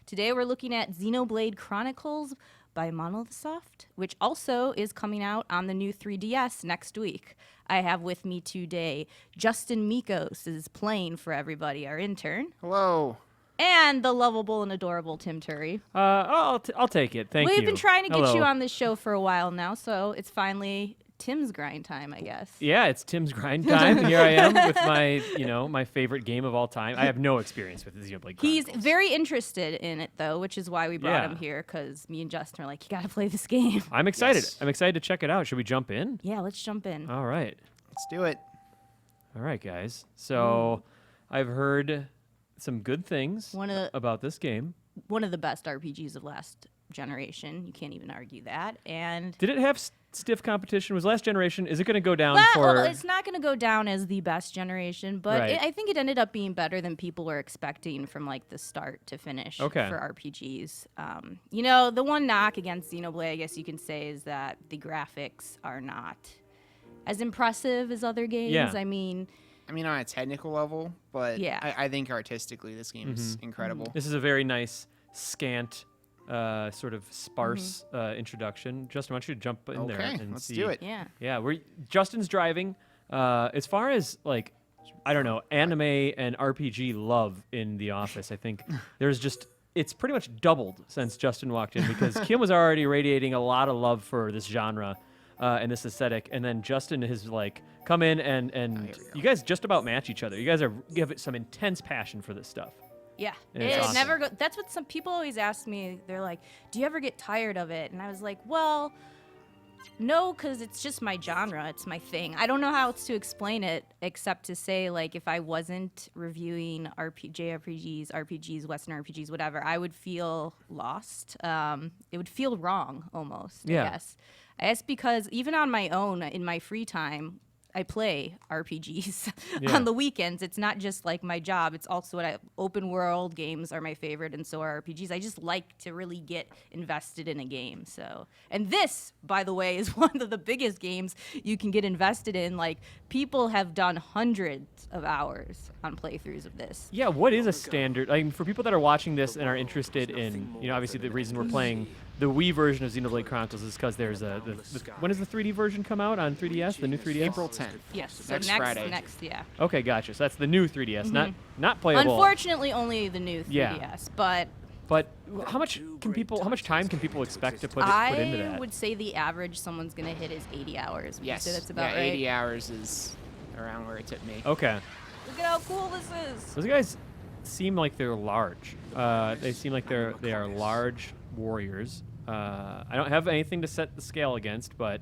Today we're looking at Xenoblade Chronicles by Monolith Soft, which also is coming out on the new 3DS next week. I have with me today Justin Mikos is playing for everybody, our intern. Hello. And the lovable and adorable Tim Turi. I'll take it. Thank you. We've been trying to get Hello. you on this show for a while now, so it's finally Tim's grind time, I guess. Yeah, it's Tim's grind time. Here I am with my, my favorite game of all time. I have no experience with the Xenoblade Chronicles. He's very interested in it, though, which is why we brought him here, because me and Justin are like, you got to play this game. I'm excited. Yes. I'm excited to check it out. Should we jump in? Yeah, let's jump in. All right. Let's do it. All right, guys. So I've heard some good things about this game. One of the best RPGs of last generation. You can't even argue that. And did it have stiff competition? Was last generation? Is it going to go down well, it's not going to go down as the best generation, but Right. I think it ended up being better than people were expecting from like the start to finish for RPGs. The one knock against Xenoblade, I guess you can say, is that the graphics are not as impressive as other games. Yeah. I mean, on a technical level, but Yeah. I think artistically this game is incredible. This is a very nice, scant, sort of sparse introduction. Justin, why don't you jump in there and let's see? do it. yeah. Yeah, Justin's driving. As far as I don't know, anime and RPG love in the office, I think it's pretty much doubled since Justin walked in, because Kim was already radiating a lot of love for this genre and this aesthetic, and then Justin has come in and you guys just about match each other. You guys give it some intense passion for this stuff. Yeah, And it it's awesome. never go. That's what some people always ask me. They're like, "Do you ever get tired of it?" And I was like, "Well, no, because it's just my genre. It's my thing. I don't know how else to explain it except to say, if I wasn't reviewing RPGs, Western RPGs, whatever, I would feel lost. It would feel wrong almost. Yeah. I guess because even on my own in my free time, I play RPGs on the weekends. It's not just my job. It's also open world games are my favorite, and so are RPGs. I just like to really get invested in a game. So, and this, by the way, is one of the biggest games you can get invested in. People have done hundreds of hours on playthroughs of this. Yeah, what is a standard? For people that are watching this and are interested in, obviously the reason we're playing the Wii version of Xenoblade Chronicles is because there's when does the 3D version come out on 3DS? The new 3DS? April 10th. Yes, so Next Friday. Yeah. Okay, gotcha. So that's the new 3DS, not playable. Unfortunately, only the new 3DS, Yeah. But how much time can people expect to put into that? I would say the average someone's going to hit is 80 hours. Would Yes. you say that's about right? 80 hours is around where it took me. Okay. Look at how cool this is. Those guys seem like they're large. They seem like they are large warriors. I don't have anything to set the scale against, but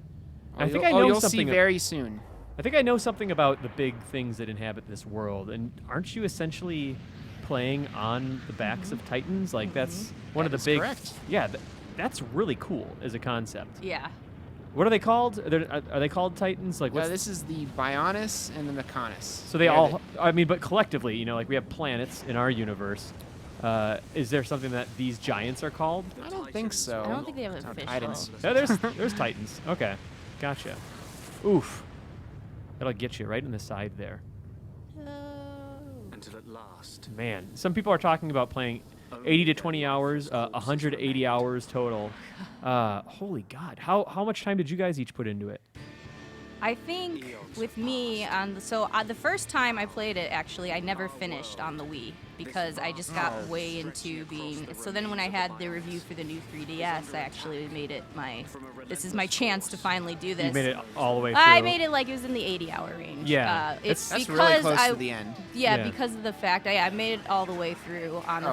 I think I know you'll something. see very soon. I think I know something about the big things that inhabit this world. And aren't you essentially playing on the backs of Titans? That's one of the That is big. correct. Yeah, that's really cool as a concept. Yeah. What are they called? Are they called Titans? What's This is the Bionis and the Mechanis. So they all, but collectively, we have planets in our universe. Is there something that these giants are called? I don't think so. I don't think they have No, official. Titans. Yeah, there's Titans. Okay, gotcha. Oof, that'll get you right in the side there. Until at last. Man, some people are talking about playing 80 to 20 hours, 180 hours total. Holy God, how much time did you guys each put into it? I think with me, the first time I played it, actually, I never finished on the Wii because I just got way into being. So then when I had the review for the new 3DS, I actually made it this is my chance to finally do this. You made it all the way through. I made it it was in the 80-hour range. Yeah. It's That's because really close to the end. Yeah, Yeah. because of the fact I made it all the way through on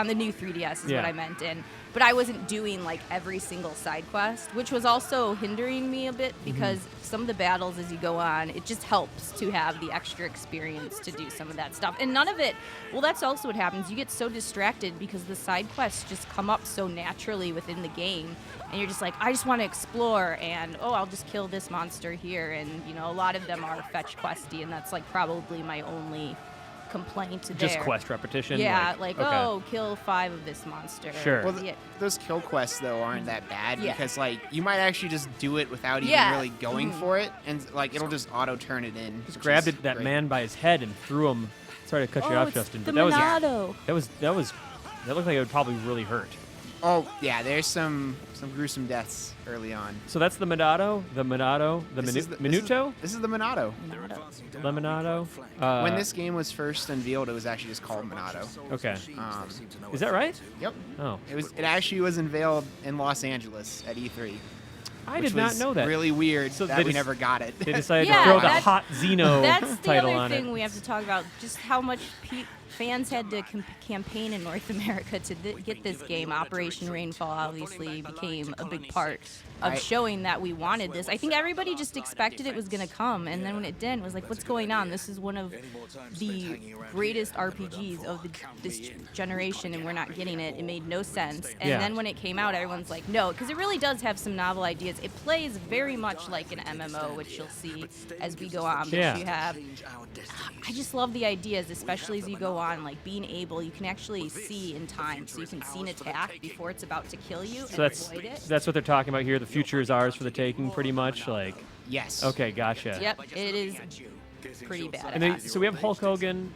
the new 3DS is Yeah. what I meant. But I wasn't doing every single side quest, which was also hindering me a bit because some of the battles as you go on, it just helps to have the extra experience to do some of that stuff. And none of it, that's also what happens. You get so distracted because the side quests just come up so naturally within the game. And you're just I just want to explore and, I'll just kill this monster here. And, a lot of them are fetch questy, and that's probably my only complaint there. Just quest repetition. Yeah, okay. kill 5 of this monster. Sure. Well, those kill quests, though, aren't that bad Yeah. because, you might actually just do it without even Yeah. really going for it, and, it'll just auto-turn it in. Just which grabbed is that great. man by his head and threw him. Sorry to cut you off, it's Justin, the but Monado. that was That looked like it would probably really hurt. Oh yeah, there's some gruesome deaths early on. So that's the Minato, Minuto, This is the Minato. the Minato. When this game was first unveiled, it was actually just called Minato. Okay. Um, Is that right? Yep. Oh, It actually was unveiled in Los Angeles at E3. I which did not was know that. Really weird So that they we just- never got it. They decided Yeah, to throw the that's- hot Xeno That's the title other on thing it. we have to talk about, just how much fans had to campaign in North America to get this game. Operation Rainfall obviously became a big part of showing that we wanted this. I think everybody just expected it was going to come, and then when it didn't, it was like, what's going on? This is one of the greatest RPGs of this generation, and we're not getting it. It made no sense. And Yeah. then when it came out, everyone's like, no, because it really does have some novel ideas. It plays very much like an MMO, which you'll see as we go on. But Yeah. you have, I just love the ideas, especially as you go on, like being able, you can actually see in time, so you can see an attack before it's about to kill you and So avoid it. that's what they're talking about here. The future is ours for the taking, pretty much. Like, Yes. okay, gotcha. Yep, it is pretty badass. And then, so we have Hulk Hogan,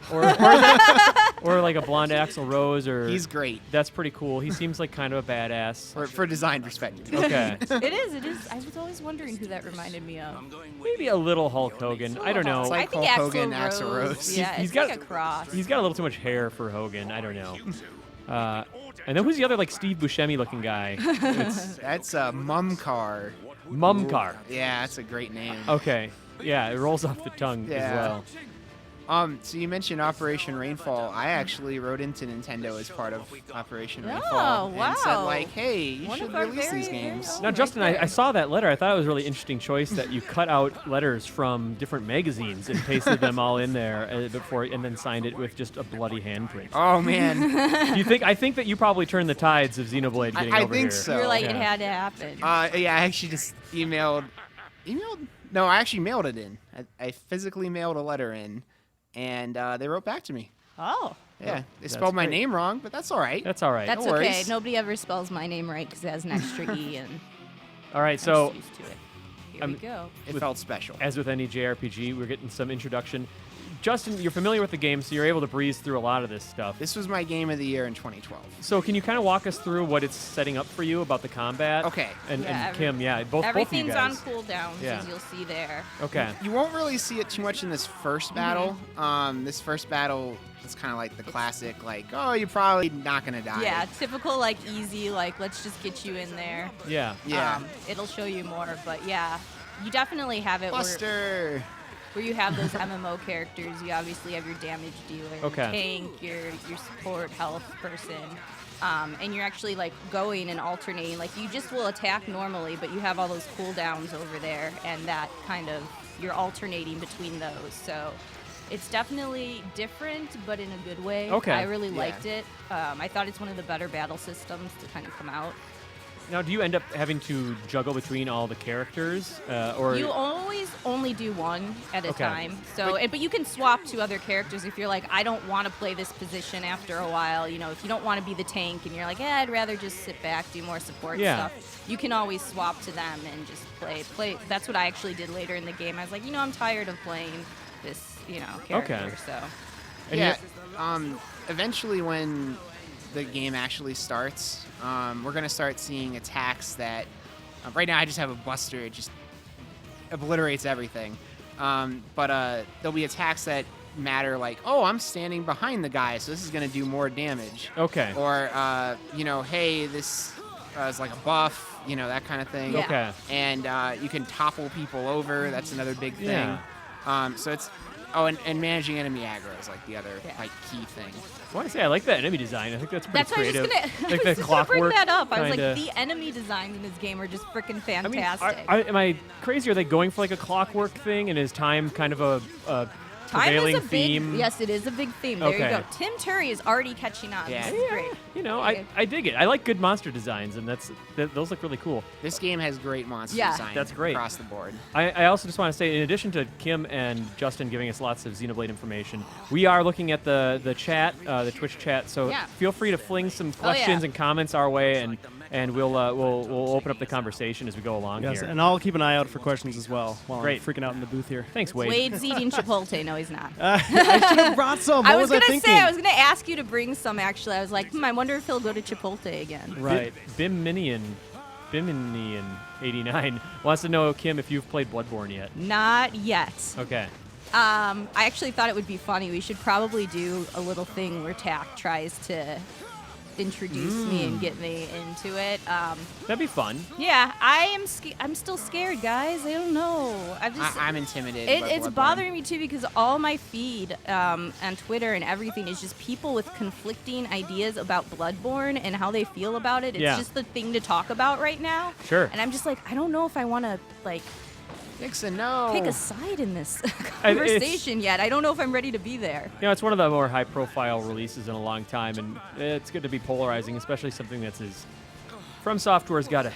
or like a blonde Axl Rose, or He's great that's pretty cool. He seems like kind of a badass. for design perspective. Okay, It is. I was always wondering who that reminded me of. maybe a little Hulk Hogan. I don't know. It's like I think Hulk Axl Hogan, Rose. Axl Rose. Yeah, He's it's got- like a cross. He's got a little too much hair for Hogan. I don't know. And then who's the other like Steve Buscemi looking guy? It's That's a Mumcar. Mumcar. Yeah, that's a great name. Okay. Yeah, it rolls off the tongue as Yeah. well. So you mentioned Operation Rainfall. I actually wrote into Nintendo as part of Operation Oh, Rainfall and said wow. like, "Hey, you One should of our release these very, very games." own. Now, right Justin, there. I saw that letter. I thought it was a really interesting choice that you cut out letters from different magazines and pasted them all in there and then signed it with just a bloody handprint. Oh man, Do you think? I think that you probably turned the tides of Xenoblade getting I over think here. so. You're like, Yeah. it had to happen. yeah, I actually just emailed. No, I actually mailed it in. I physically mailed a letter in, and they wrote back to me. Oh. Yeah, they that's spelled my great. name wrong, but that's all right. That's all right. That's No okay. worries. Nobody ever spells my name right because it has an extra E, and All right. I'm So, just used to it. Here I'm- we go. It felt special. as with any JRPG, we're getting some introduction. Justin, you're familiar with the game, so you're able to breeze through a lot of this stuff. This was my game of the year in 2012. So, can you kind of walk us through what it's setting up for you about the combat? Okay. And, Yeah, and Kim, both of you Everything's on guys. cooldowns, Yeah. as you'll see there. Okay. You won't really see it too much in this first battle. Mm-hmm. This first battle is kind of like the classic, like, oh, you're probably not gonna die. Yeah, typical, like, easy, like, let's just get you in there. Yeah. Yeah. It'll show you more, but yeah, you definitely have it Buster. where you have those MMO characters. You obviously have your damage dealer, your Okay. tank, your support health person. And you're actually like going and alternating. Like you just will attack normally, but you have all those cooldowns over there, and that kind of you're alternating between those. So it's definitely different, but in a good way. Okay. I really Yeah. liked it. I thought it's one of the better battle systems to kind of come out. Now, do you end up having to juggle between all the characters, or You always only do one at a Okay. time. So, but you can swap to other characters if you're like, I don't want to play this position after a while. You know, if you don't want to be the tank and you're like, I'd rather just sit back, do more support Yeah. stuff. You can always swap to them and just play. That's what I actually did later in the game. I was like, I'm tired of playing this, character. Okay. So, and Yeah. you- Eventually, when the game actually starts, we're gonna start seeing attacks that. Right now, I just have a Buster. It just obliterates everything. But there'll be attacks that matter, like, oh, I'm standing behind the guy, so this is gonna do more damage. Okay. Or hey, this is like a buff, that kind of thing. Yeah. Okay. And you can topple people over. That's another big thing. Yeah. So it's and managing enemy aggro is like the other Yeah. like key thing. I want to say I like that enemy design. I think that's pretty that's why I was creative. just gonna, like I was the just gonna bring clockwork that up. I was kinda- like, the enemy designs in this game are just freaking I mean, fantastic. am I crazy? Are they going for like a clockwork thing? And is time kind of a Time prevailing is a big, theme? yes, it is a big theme. There Okay. you go. Tim Turi is already catching on. Yeah. This is great. I dig it. I like good monster designs, and those look really cool. This game has great monster Yeah. design That's great. across the board. I also just want to say, in addition to Kim and Justin giving us lots of Xenoblade information, we are looking at the chat, the Twitch chat. So Yeah. feel free to fling some Oh, questions yeah. and comments our way, and we'll open up the conversation as we go along Yes, here. and I'll keep an eye out for questions as well while Great. I'm freaking out in the booth here. Thanks, Wade. Wade's eating Chipotle. No, he's he's not. I should have brought some. I What was I gonna thinking? say I was gonna ask you to bring some. Actually, I was like, I wonder if he'll go to Chipotle again. Right. Biminian89 wants to know, Kim, if you've played Bloodborne yet. Not yet. Okay. I actually thought it would be funny. We should probably do a little thing where Tack tries to introduce me and get me into it. That'd be fun. Yeah, I'm still scared, guys. I don't know. I'm intimidated. by It's Bloodborne. bothering me too because all my feed on Twitter and everything is just people with conflicting ideas about Bloodborne and how they feel about it. It's Yeah. just the thing to talk about right now. Sure. And I'm just like, I don't know if I want to Nixon, no. pick a side in this conversation yet. I don't know if I'm ready to be there. You know, it's one of the more high-profile releases in a long time, and it's good to be polarizing, especially something that's as... From Software's got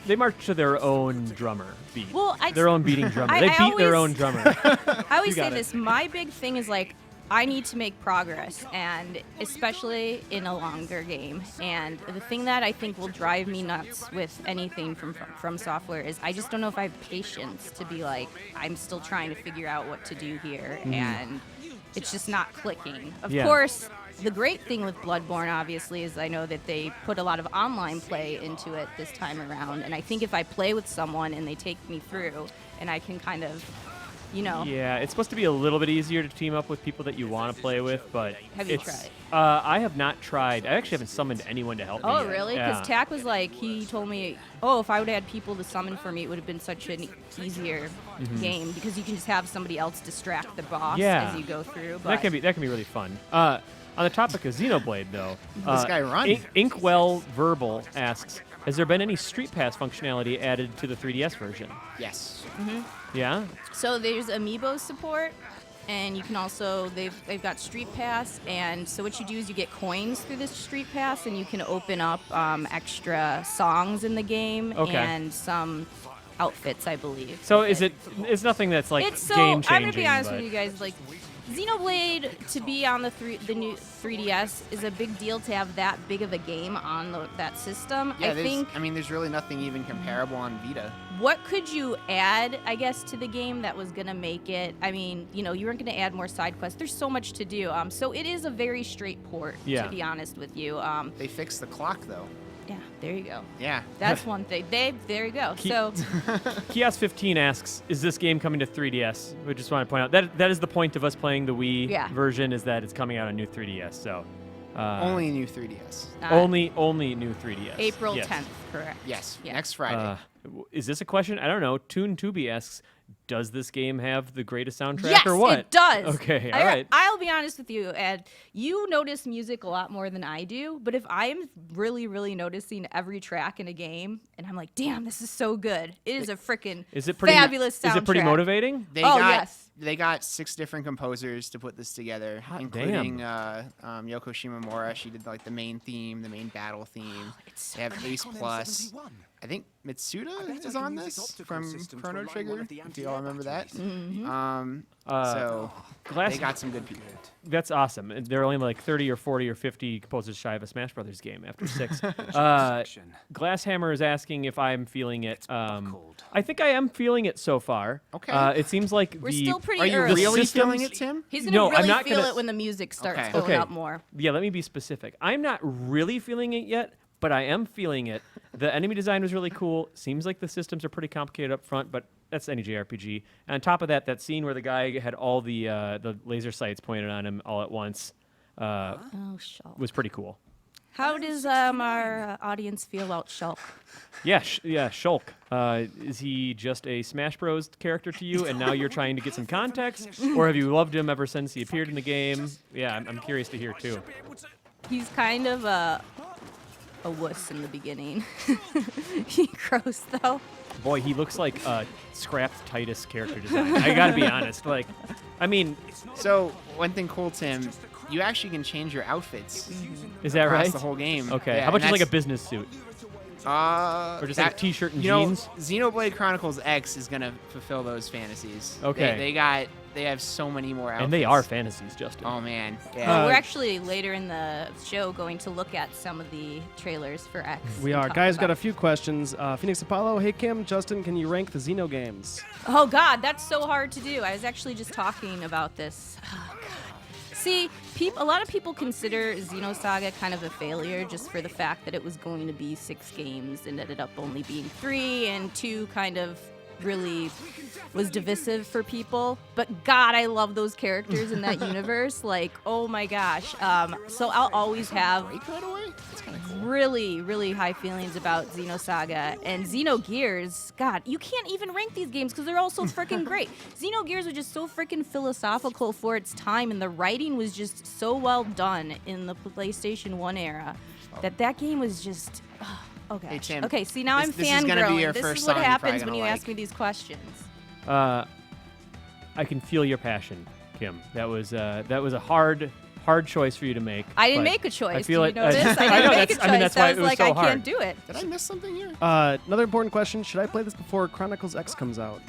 they march to their own drummer beat. Well, their own beating drummer. I They beat their always- own drummer. I always You say got it. this. My big thing is like, I need to make progress, and especially in a longer game. And the thing that I think will drive me nuts with anything from Software is I just don't know if I have patience to be like, I'm still trying to figure out what to do here, and it's just not clicking. Of Yeah. course, the great thing with Bloodborne, obviously, is I know that they put a lot of online play into it this time around, and I think if I play with someone and they take me through, and I can kind of, Yeah, it's supposed to be a little bit easier to team up with people that you want to play with, but Have you it's- I have not tried. I actually haven't summoned anyone to help me Oh, yet. really? Yeah. Because Tack was like, he told me, oh, if I would have had people to summon for me, it would have been such an easier game because you can just have somebody else distract the boss Yeah. as you go through. But That can be really fun. On the topic of Xenoblade, though, This guy run. Inkwell Verbal asks, has there been any Street Pass functionality added to the 3DS version? Yes. Yeah? So there's Amiibo support, and you can also they've got Street Pass, and so what you do is you get coins through this Street Pass, and you can open up extra songs in the game Okay. and some outfits, I believe. So it's nothing that's like It's so. game changing. I'm gonna be honest but- with you guys. Like, Xenoblade to be on the new 3DS is a big deal to have that big of a game on that system. Yeah, I think. there's really nothing even comparable on Vita. What could you add, I guess, to the game that was gonna make it? I mean, you weren't gonna add more side quests. There's so much to do. So it is a very straight port. Yeah. To be honest with you. They fixed the clock though. Yeah. There you go. Yeah. That's one thing. There you go. So. Kiosk 15 asks, is this game coming to 3DS? We just want to point out that is the point of us playing the Wii Yeah. version, is that it's coming out on new 3DS. So Only new 3DS. only new 3DS. April Yes. 10th, correct? Yes. Yeah. Next Friday. Is this a question? I don't know. Toon Tubi asks, does this game have the greatest soundtrack Yes, or what? it does. Okay, all right. I'll be honest with you, Ed. You notice music a lot more than I do, but if I am really, really noticing every track in a game, and I'm like, damn, this is so good. It is a freaking fabulous soundtrack. Is it pretty motivating? Yes. They got 6 different composers to put this together, Hot including Yoko Shimomura. She did like the main theme, the main battle theme. They have Ace Plus. I think Mitsuda is on this from Chrono Trigger. Do you all remember that? So Glass, they got some good people. That's awesome. And they're only like 30 or 40 or 50 composers shy of a Smash Brothers game after 6. Glasshammer is asking if I'm feeling it. I think I am feeling it so far. Okay. It seems like We're the still pretty Are you early. really systems- feeling it, Tim? He's gonna No, I'm really not feel gonna- it when the music starts Okay. going Okay. up more. Yeah, let me be specific. I'm not really feeling it yet, but I am feeling it. The enemy design was really cool. Seems like the systems are pretty complicated up front, but that's any JRPG. And on top of that, that scene where the guy had all the laser sights pointed on him all at once Oh, Shulk. was pretty cool. How does our audience feel about Shulk? Yeah, Shulk. Is he just a Smash Bros. Character to you, and now you're trying to get some context? Or have you loved him ever since he appeared in the game? Yeah, I'm curious to hear, too. He's kind of a wuss in the beginning. He gross though. Boy, he looks like a scrapped Titus character design. I gotta be honest. Like, I mean, So one thing cool, Tim, you actually can change your outfits is that across right? the whole game. Okay. Yeah, How about and just like a that's- business suit? Or just like a t-shirt and you know, jeans? Xenoblade Chronicles X is gonna fulfill those fantasies. Okay. They they have so many more outfits. And they are fantasies, Justin. Oh man. Well, Yeah. we're actually later in the show going to look at some of the trailers for X. We and are. talk Guys, got a about- few questions. Phoenix Apollo, hey Kim, Justin, can you rank the Xeno games? Oh God, that's so hard to do. I was actually just talking about this. Oh God. See, a lot of people consider Xenosaga kind of a failure just for the fact that it was going to be 6 games and ended up only being 3, and 2 kind of really was divisive for people. But God, I love those characters in that universe. Like, oh my gosh. So I'll always have Break right away? That's kind of cool. really, really high feelings about Xenosaga and Xenogears. God, you can't even rank these games because they're all so freaking great. Xenogears was just so freaking philosophical for its time, and the writing was just so well done in the PlayStation 1 era that game was just. Oh gosh. Hey, Tim, okay, see now this- I'm this is gonna be fangirling. your This first is what song you're probably happens when gonna you like. ask me these questions. I can feel your passion, Kim. That was a hard choice for you to make. I didn't but make a choice. I feel Did it. you notice? I I know, didn't make a that's- choice. I mean, that's why I it was was like, so I hard. can't do it. Did I miss something here? Another important question, should I play this before Chronicles X comes out?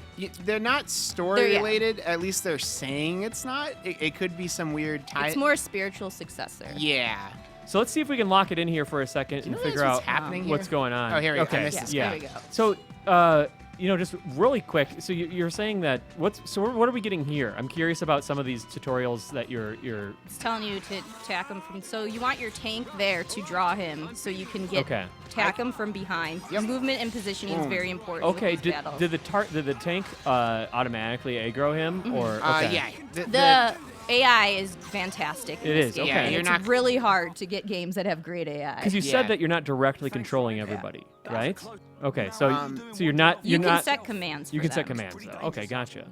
They're not story They're- yeah. related. At least they're saying it's not. It could be some weird tie. It's more a spiritual successor. Yeah. So let's see if we can lock it in here for a second Do you and know figure what's out happening what's here? going on. Oh, here we go. I Okay. missed Yeah, this there guy. we go. So, just really quick. So you're saying that what are we getting here? I'm curious about some of these tutorials that you're. It's telling you to attack him from. So you want your tank there to draw him, so you can get Okay. attack him from behind. Yep. Movement and positioning is Boom. very important. Okay. With these Did battles. the tank automatically aggro him or? Okay. Yeah. The AI is fantastic. in It this is, game, okay. Yeah, and you're it's not- really hard to get games that have great AI. Because you Yeah. said that you're not directly controlling everybody, right? Okay. So Um, so you're not. You You're can not. set commands. You for can set them. commands. Though. Okay. Gotcha.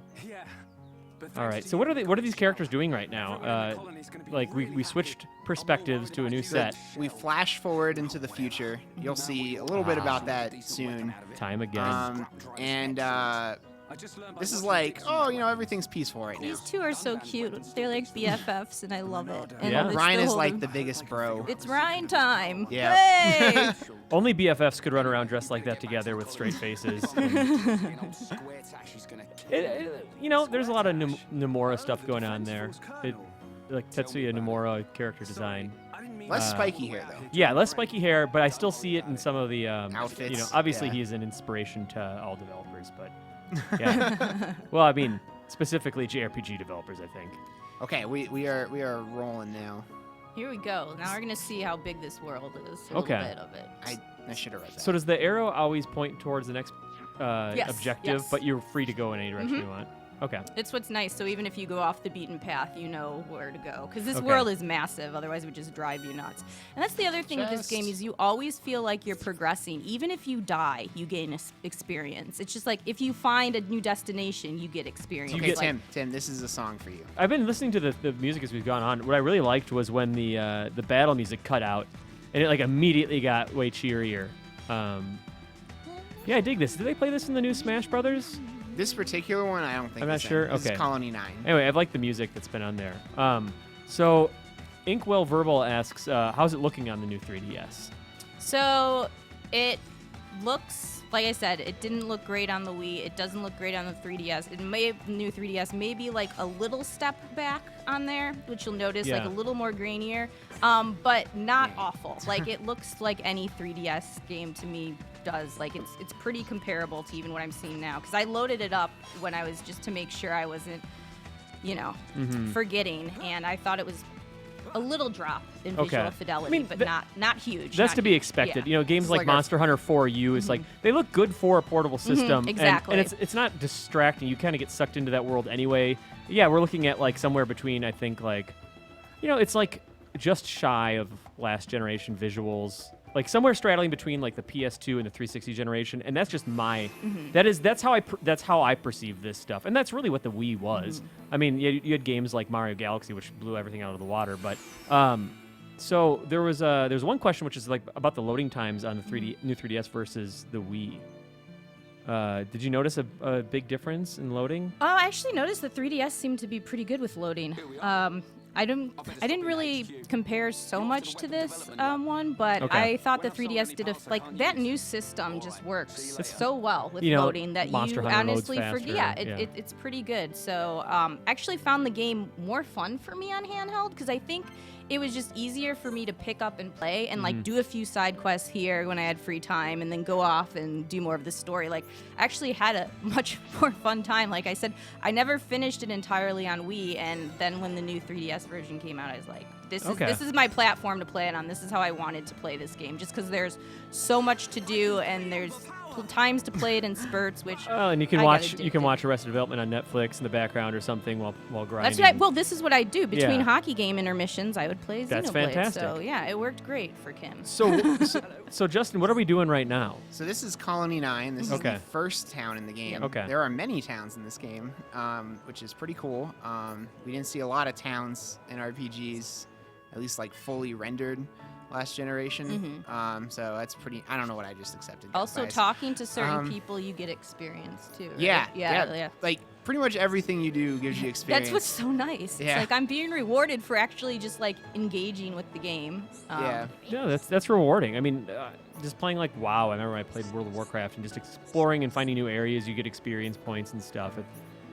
All right. So what are these characters doing right now? Like we switched perspectives to a new set. We flash forward into the future. You'll see a little bit about that soon. Time again. And this is like, everything's peaceful right now. These two are so cute. They're like BFFs, and I love it. And Yeah. it's Ryan the is whole- like the biggest bro. It's Ryan time. Yeah. Hey! Only BFFs could run around dressed like that together with straight faces. There's a lot of Nomura stuff going on there. Like Tetsuya Nomura character design. Less spiky hair though. Yeah, less spiky hair, but I still see it in some of the Outfits, obviously yeah. he's an inspiration to all developers, but yeah. Well, I mean, specifically JRPG developers, I think. Okay, we are rolling now. Here we go. Now we're gonna see how big this world is. A Okay. little bit of it. I should have read that. So does the arrow always point towards the next Yes, objective, yes. but you're free to go in any direction you want? Okay. It's what's nice. So even if you go off the beaten path, you know where to go. Because this Okay. world is massive. Otherwise, it would just drive you nuts. And that's the other thing with this game is you always feel like you're progressing. Even if you die, you gain experience. It's just like if you find a new destination, you get experience. You Okay, get- Like, Tim, this is a song for you. I've been listening to the music as we've gone on. What I really liked was when the battle music cut out, and it like immediately got way cheerier. Yeah, I dig this. Did they play this in the new Smash Brothers? This particular one, I don't think. I'm not is in. sure. This Okay. is Colony 9. Anyway, I've liked the music that's been on there. So, Inkwell Verbal asks, how's it looking on the new 3DS? So it looks, like I said, it didn't look great on the Wii. It doesn't look great on the 3DS. It may, the new 3DS may be like a little step back on there, which you'll notice like Yeah. a little more grainier, but not awful. Like it looks like any 3DS game to me does. Like it's pretty comparable to even what I'm seeing now. Because I loaded it up when I was just to make sure I wasn't, forgetting, and I thought it was a little drop in visual Okay. fidelity, I mean, but that- not huge. That's not to be huge. expected. Yeah. Games It's like like a- Monster Hunter 4U is like they look good for a portable system. and- exactly. And it's not distracting. You kind of get sucked into that world anyway. Yeah, we're looking at like somewhere between I think like, it's like just shy of last generation visuals. Like somewhere straddling between like the PS2 and the 360 generation, and that's just my. That's how I perceive this stuff, and that's really what the Wii was. I mean, you had games like Mario Galaxy, which blew everything out of the water, but so there's one question which is like about the loading times on the new 3DS versus the Wii. Did you notice a big difference in loading? I actually noticed the 3DS seemed to be pretty good with loading. I didn't really compare so much to this one, but Okay. I thought the 3DS did that new system just works so well with You know, loading that Monster you Hunter loads honestly faster, forget. yeah. It's pretty good. So actually found the game more fun for me on handheld because I think it was just easier for me to pick up and play and like do a few side quests here when I had free time and then go off and do more of the story. Like I actually had a much more fun time. Like I said, I never finished it entirely on Wii, and then when the new 3DS version came out, I was like, this is my platform to play it on. This is how I wanted to play this game, just because there's so much to do and there's times to play it in spurts, which And you can I got watch addicted. Arrested Development on Netflix in the background or something while grinding. That's what well, this is what I do between Yeah. hockey game intermissions. I would play Xenoblade. That's fantastic. So yeah, it worked great for Kim. So Justin, what are we doing right now? So this is Colony 9. This is Okay. the first town in the game. Okay. There are many towns in this game, which is pretty cool. We didn't see a lot of towns in RPGs, at least like fully rendered last generation. So that's pretty. I don't know what I just accepted. Also, guys. talking to certain people, you get experience too. Right? Yeah, yeah. Like pretty much everything you do gives you experience. That's what's so nice. Yeah. It's like I'm being rewarded for actually just like engaging with the game. Yeah. Yeah, that's rewarding. I mean, just playing like WoW. I remember when I played World of Warcraft and just exploring and finding new areas. You get experience points and stuff.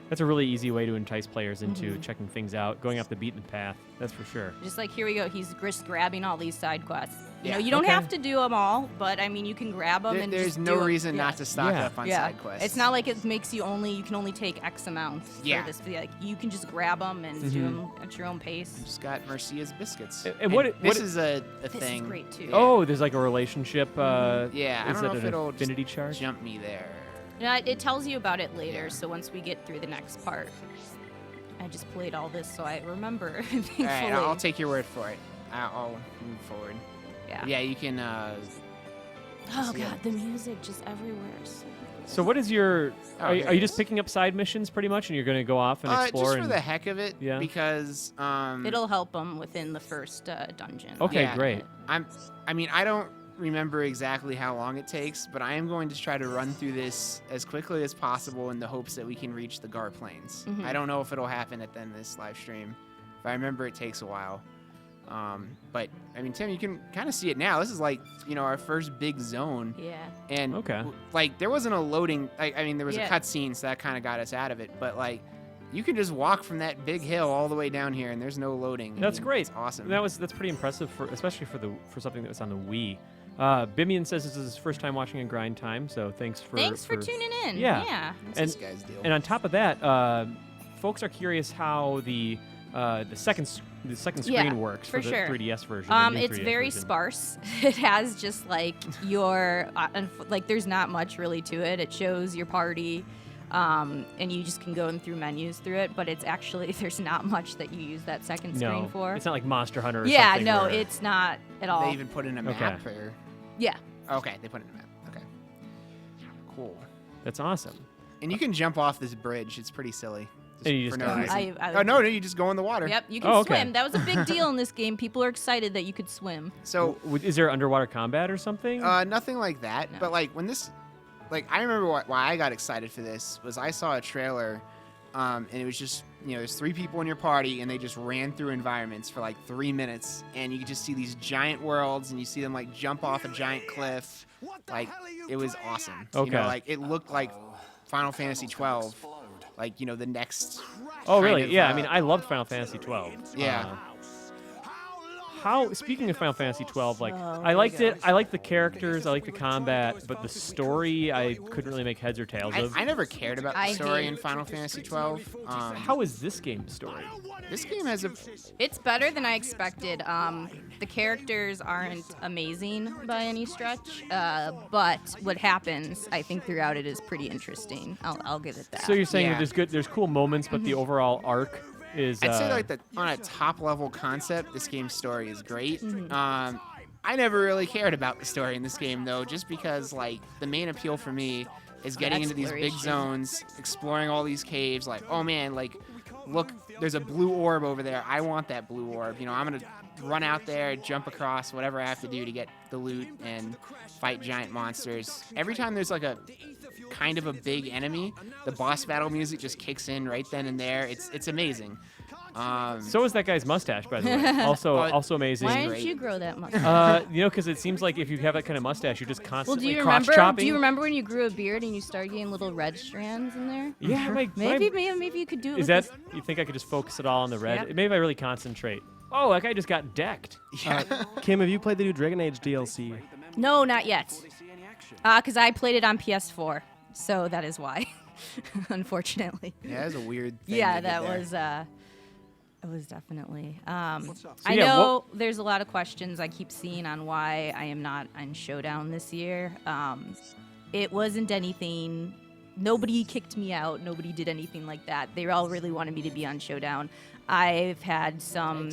That's a really easy way to entice players into checking things out, going off the beaten path. That's for sure. Just like here we go, he's just grabbing all these side quests. You Yeah. know, you don't Okay. have to do them all, but I mean, you can grab them and There's just no do 'em. reason Yeah. not to stock Yeah. up on Yeah, side quests. it's not like it makes you can only take X amount. Yeah. For this. Like you can just grab them and do them at your own pace. Just got Mercia's biscuits. And what this it- is a This thing. is great too. Oh, there's like a relationship. Yeah, I is don't know that if an it'll just affinity chart? jump me there. Yeah, it tells you about it later. Yeah. So once we get through the next part, I just played all this, so I remember. All Thankfully. right, I'll take your word for it. I'll move forward. Yeah. Yeah, you can. Oh Yeah. god, the music just everywhere. So what is your? Oh, Are here you it just is. picking up side missions pretty much, and you're going to go off and explore? just for and, the heck of it, Yeah. because It'll help them within the first dungeon. Okay, Yeah. great. I mean, I don't remember exactly how long it takes, but I am going to try to run through this as quickly as possible in the hopes that we can reach the Gar Plains. I don't know if it'll happen at the end of this live stream. If I remember, it takes a while. But I mean, Tim, you can kind of see it now. This is like, our first big zone. Yeah. And Okay. like there wasn't a loading. I mean, there was Yeah. a cutscene, so that kind of got us out of it. But like, you can just walk from that big hill all the way down here, and there's no loading. That's great. It's awesome. That's pretty impressive especially for something that was on the Wii. Bimian says this is his first time watching in Grind Time, so thanks for tuning in. Yeah. Yeah. What's and- this guy's deal? And on top of that, folks are curious how the second screen Yeah, works for the sure. 3DS version. the new It's 3DS very version. sparse. It has just like your like there's not much really to it. It shows your party. And you just can go in through menus through it, but it's actually there's not much that you use that second screen No, for. it's not like Monster Hunter. Or Yeah, something no, where- it's not at all. They even put in a map, or Yeah, okay, they put in a map. Okay, cool. That's awesome. And you can jump off this bridge. It's pretty silly. And you for just no go- reason. I Oh no, you just go in the water. Yep, you can Oh, okay. swim. That was a big deal in this game. People are excited that you could swim. So Is there underwater combat or something? nothing like that. No. But like when this, like I remember why I got excited for this was I saw a trailer, and it was just there's 3 people in your party and they just ran through environments for like 3 minutes, and you could just see these giant worlds and you see them like jump off a giant cliff. Like it was awesome. Okay. Like it looked like Final Fantasy 12. Like the next. Oh, kind really? of, Yeah. I mean, I loved Final Fantasy 12. Yeah. Speaking of Final Fantasy 12, like Oh, I liked my it. I liked the characters. I liked the combat, but the story I couldn't really make heads or tails of. I never cared about the I story hate- in Final Fantasy 12. How is this game's story? This game has a. It's better than I expected. The characters aren't amazing by any stretch, but what happens, I think, throughout it is pretty interesting. I'll give it that. So you're saying Yeah. that there's cool moments, but the overall arc is. I'd say like on a top level concept, this game's story is great. Mm-hmm. I never really cared about the story in this game though, just because like the main appeal for me is getting into these big exploration. zones, exploring all these caves. Like, oh man, like look, there's a blue orb over there. I want that blue orb. I'm gonna run out there, jump across, whatever I have to do to get the loot and fight giant monsters. Every time there's like a kind of a big enemy, the boss battle music just kicks in right then and there. It's amazing. So is that guy's mustache, by the way. Also amazing. Why didn't you grow that mustache? Because it seems like if you have that kind of mustache, you're just Well, constantly do you crotch remember? chopping. Do you remember when you grew a beard and you started getting little red strands in there? Yeah, Maybe you could do it. Is with that? this- You think I could just focus it all on the red? Yep. Maybe if I really concentrate. Oh, that guy just got decked. Kim, have you played the new Dragon Age DLC? No, not yet. Because I played it on PS4, so that is why. Unfortunately. Yeah, that's a weird thing. Yeah, they did that there. was. It was definitely. I yeah, know there's a lot of questions I keep seeing on why I am not on Showdown this year. It wasn't anything. Nobody kicked me out. Nobody did anything like that. They all really wanted me to be on Showdown. I've had some.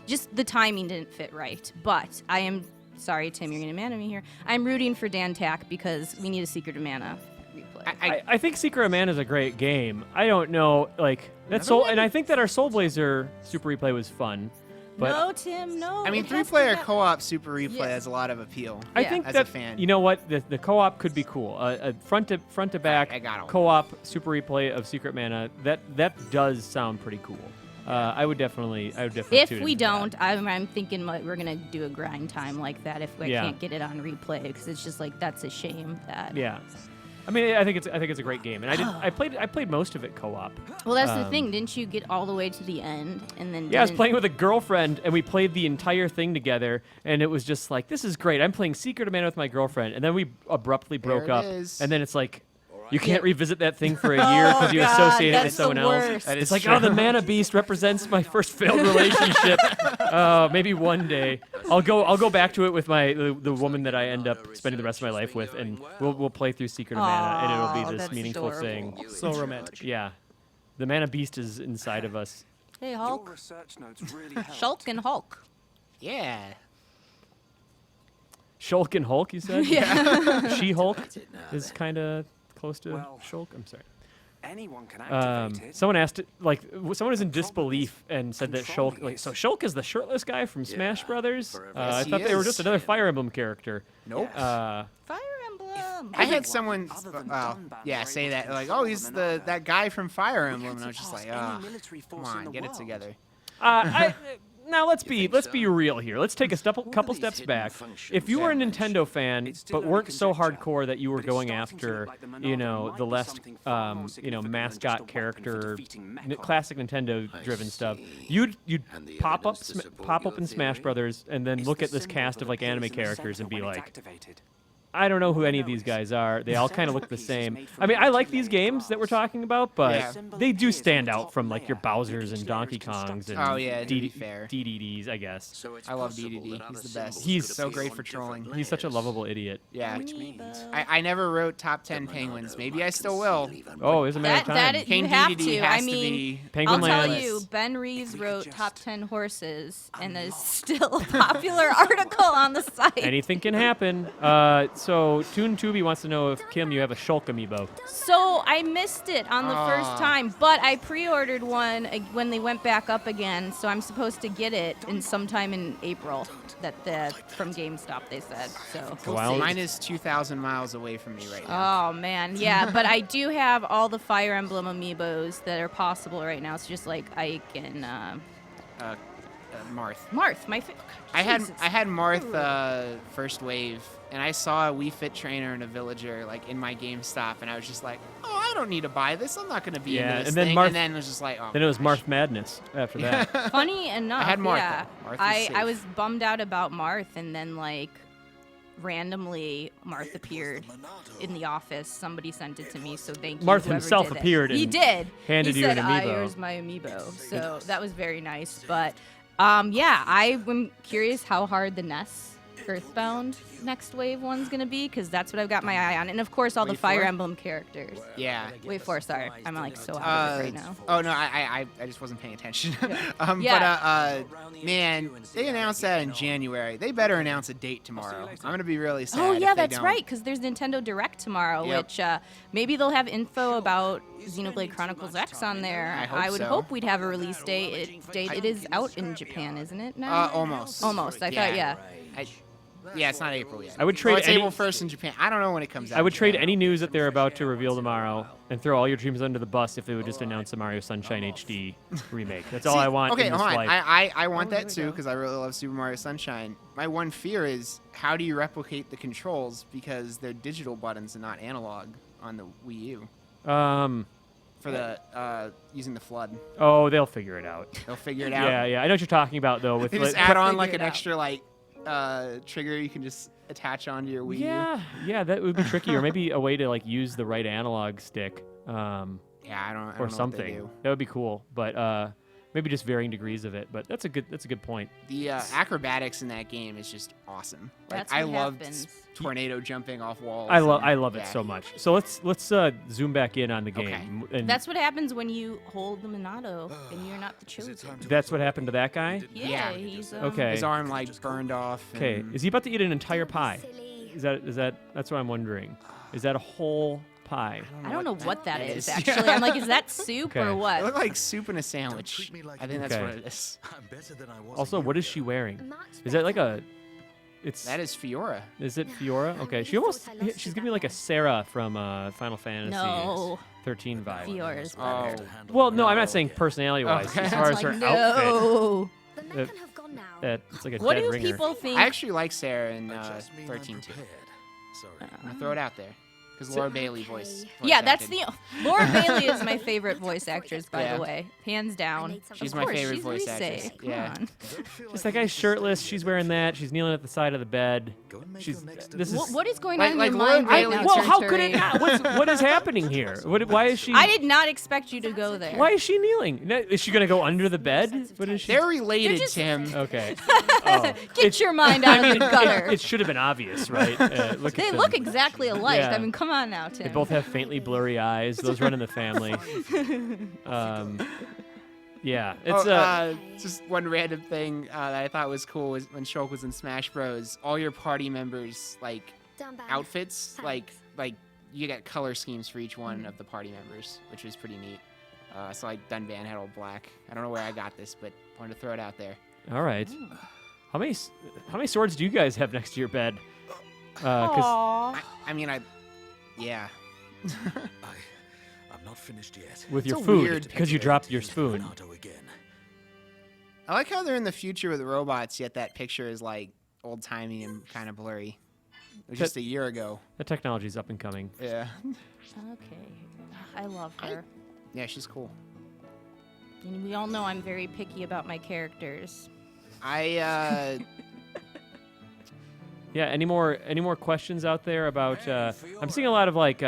Just the timing didn't fit right. But I am. Sorry, Tim, you're going to be mad at me here. I'm rooting for Dan Tack because we need a Secret of Mana replay. I think Secret of Mana is a great game. I don't know, like that's Soul, and I think that our Soul Blazer Super Replay was fun. But No, Tim, no. I mean, it has to 3-player have- co-op Super Replay Yeah. has a lot of appeal. I Yeah. think As that a fan. you know what the co-op could be cool. A front to back I got it. co-op Super Replay of Secret Mana that does sound pretty cool. I would definitely. If tune we into that. don't, I'm thinking like we're gonna do a grind time like that if we Yeah. can't get it on replay because it's just like that's a shame that. Yeah. I mean, I think it's a great game, and I played most of it co-op. Well, that's the thing. Didn't you get all the way to the end and then? Yeah, I was didn't- playing with a girlfriend, and we played the entire thing together, and it was just like, this is great. I'm playing Secret of Mana with my girlfriend, and then we abruptly broke it up, is. and then it's like, you can't Yeah. revisit that thing for a year because you God, associate it with that's the someone else. worst. That It's is like, true. oh, the Mana Beast represents my first failed relationship. Maybe one day I'll go back to it with the woman that I end up spending the rest of my life with, and we'll play through Secret of Mana, and it'll Aw, be this that's meaningful adorable. thing. So romantic. Yeah, the Mana Beast is inside of us. Hey, Hulk. Shulk and Hulk. Yeah. Shulk and Hulk, you said? Yeah. She-Hulk is kind of close to Well, Shulk. I'm sorry. Anyone can activate it. Someone asked, someone was in disbelief and said that Shulk, so Shulk is the shirtless guy from Smash Brothers? I Yes, thought he they were is. just another Fire Emblem character. Nope. Fire Emblem. I had someone, Other than gun ban say that, like, regulations oh, for he's Monado, that guy from Fire we Emblem, can and I was just surpass like, any ah, military come force in on, the get it world. together. Now let's be think so? real here. Let's take a couple these steps hidden back. functions If you were an yeah. Nintendo fan It's still but only weren't so conjecture, hardcore that you were but it's going starting to after, look like the Monado might the be less something far more significant than just a mascot weapon for character, defeating Mechon. classic Nintendo-driven stuff, see. you'd And the pop evidence to support up your in Smash theory? Brothers and then It's look the at this symbol cast that of like appears anime in the characters and center be when it's like, activated. I don't know who All any I of know these is guys are. They all the kind of center look the piece is same. made from I mean, I like 19 these games that we're glass. talking about, but Yeah. they do Appears on stand the out top from like your layer. Bowsers and Each layer Donkey is Kongs and constructed. Oh, yeah, to be fair. DDDs, I guess. So it's I love possible DDD. that He's other the best. symbols He's could so appear great on for trolling. different He's such a layers. lovable idiot. Yeah. Which means I never wrote top 10 penguins. Maybe I still will. Oh, it's a matter of That time. you King have DDD to. has I to mean, be Penguin I'll tell Land. you, Ben Reeves we could wrote just top 10 horses, and there's still a popular article on the site. Anything can happen. So Toon Tubi wants to know if Kim, you have a Shulk amiibo. So I missed it on the first Ah. time, but I pre-ordered one when they went back up again, so I'm supposed to get it in sometime in April. From GameStop they said. So we'll Wow. see. Mine is 2,000 miles away from me right now. Oh man, yeah, but I do have all the Fire Emblem amiibos that are possible right now. It's just like Ike and Marth. Marth. I had Marth first wave, and I saw a Wii Fit trainer and a villager like in my GameStop, and I was just like, oh, I don't need to buy this. I'm not gonna be Yeah, into this and then thing. Marth- and then it was just like, oh. Then it was gosh. Marth Madness after that. Funny enough, I had Marth, yeah. though. Marth is I safe. was bummed out about Marth, and then like randomly Marth appeared in the office. Somebody sent it to me, so thank you. Marth whoever himself did it. appeared He and did. handed he you said, an amiibo. Here's my amiibo. So that was very nice. But yeah, I'm curious how hard the NES Earthbound next wave one's gonna be, because that's what I've got my eye on, and of course all the Wave Fire 4? Emblem characters. Yeah. Wave 4, sorry, I'm like so out of it right now. Oh no, I just wasn't paying attention. Yeah. But man, they announced that in January. They better announce a date tomorrow. I'm gonna be really sad. Oh if yeah, they that's don't. right, because there's Nintendo Direct tomorrow, Yep. which maybe they'll have info about Xenoblade Chronicles X on there. I hope would so. hope we'd have a release date. It is out in Japan, isn't it now? Almost. Almost. I thought, yeah. Yeah, it's not April yet. I would Well, trade it's any. April 1st in Japan. I don't know when it comes out. I would in trade Japan. any news that they're about to reveal tomorrow and throw all your dreams under the bus if they would just announce the Mario Sunshine HD remake. That's all See, I want Okay, in this hold on. life. I want Oh, that here we too go. because I really love Super Mario Sunshine. My one fear is how do you replicate the controls because they're digital buttons and not analog on the Wii U for the using the FLUDD. Oh, they'll figure it out. They'll figure it out. Yeah, I know what you're talking about though. With They just like, add on figure like it an out. extra like trigger you can just attach onto your Wii U. yeah, that would be tricky, or maybe a way to like use the right analog stick, Yeah, I don't know or what they something. do. That would be cool, but maybe just varying degrees of it. But that's a good point. The acrobatics in that game is just awesome. Like That's I what loved happens. tornado jumping off walls. I and- love it yeah. so much. So let's zoom back in on the Okay. game. And That's what happens when you hold the Monado and you're not the chosen. that's what happened to that guy. Yeah. He's Okay. His arm like burned off. Okay, and- is he about to eat an entire pie? Is that that's what I'm wondering. Is that a whole pie? I don't know what that is is. actually. I'm like, is that soup Okay. or It what? looked like soup in a sandwich. treat me like I think you that's Okay. what it is. I'm better than I was. Also, what is she wearing? Is that like a? It's That is Fiora. Is it Fiora? Okay, she's giving me like a Sarah from Final Fantasy No. 13 vibe. Fiora's Oh, better. Well, no, I'm not saying personality-wise. Okay. As far as Like, her outfit, no. it's like a What dead do ringer. people think? I actually like Sarah in Just mean I'm 13 too. prepared. Sorry. I'm gonna throw it out there because Laura Bailey voice. Yeah, that's acted. the Laura Bailey is my favorite voice actress, by Yeah. the way, hands down. She's Of my course, favorite she's voice Rise. actress. Come Yeah. on. Just that guy's shirtless. She's wearing that. She's kneeling at the side of the bed. Go and make She's. your next This is. What is going Like- on in like your Laura mind right Bailey- now? Well, how could Turi? it not? What is happening here? Why is she? I did not expect you to go there. Why is she kneeling? No, is she gonna go under the bed? What is she? They're related, just- Tim. Okay. Oh. Get your mind out of the gutter. It should have been obvious, right? Look They at them. look exactly alike. Yeah. I mean, come on now, Tim. They both have faintly blurry eyes. Those run in the family. Yeah, it's Just one random thing that I thought was cool was when Shulk was in Smash Bros. All your party members like outfits, like you get color schemes for each one of the party members, which was pretty neat. So like Dunban had all black. I don't know where I got this, but wanted to throw it out there. all right. How many swords do you guys have next to your bed? 'Cause Aw. I mean, yeah. I'm not finished yet. with your It's a food, weird because you dropped your spoon. Monado again. I like how they're in the future with robots, yet that picture is like old timey and kind of blurry. It was That- just a year ago. The technology's up and coming. Yeah. Okay. I love her. Yeah, she's cool. And we all know I'm very picky about my characters. Yeah. Any more questions out there about? I'm seeing a lot of like.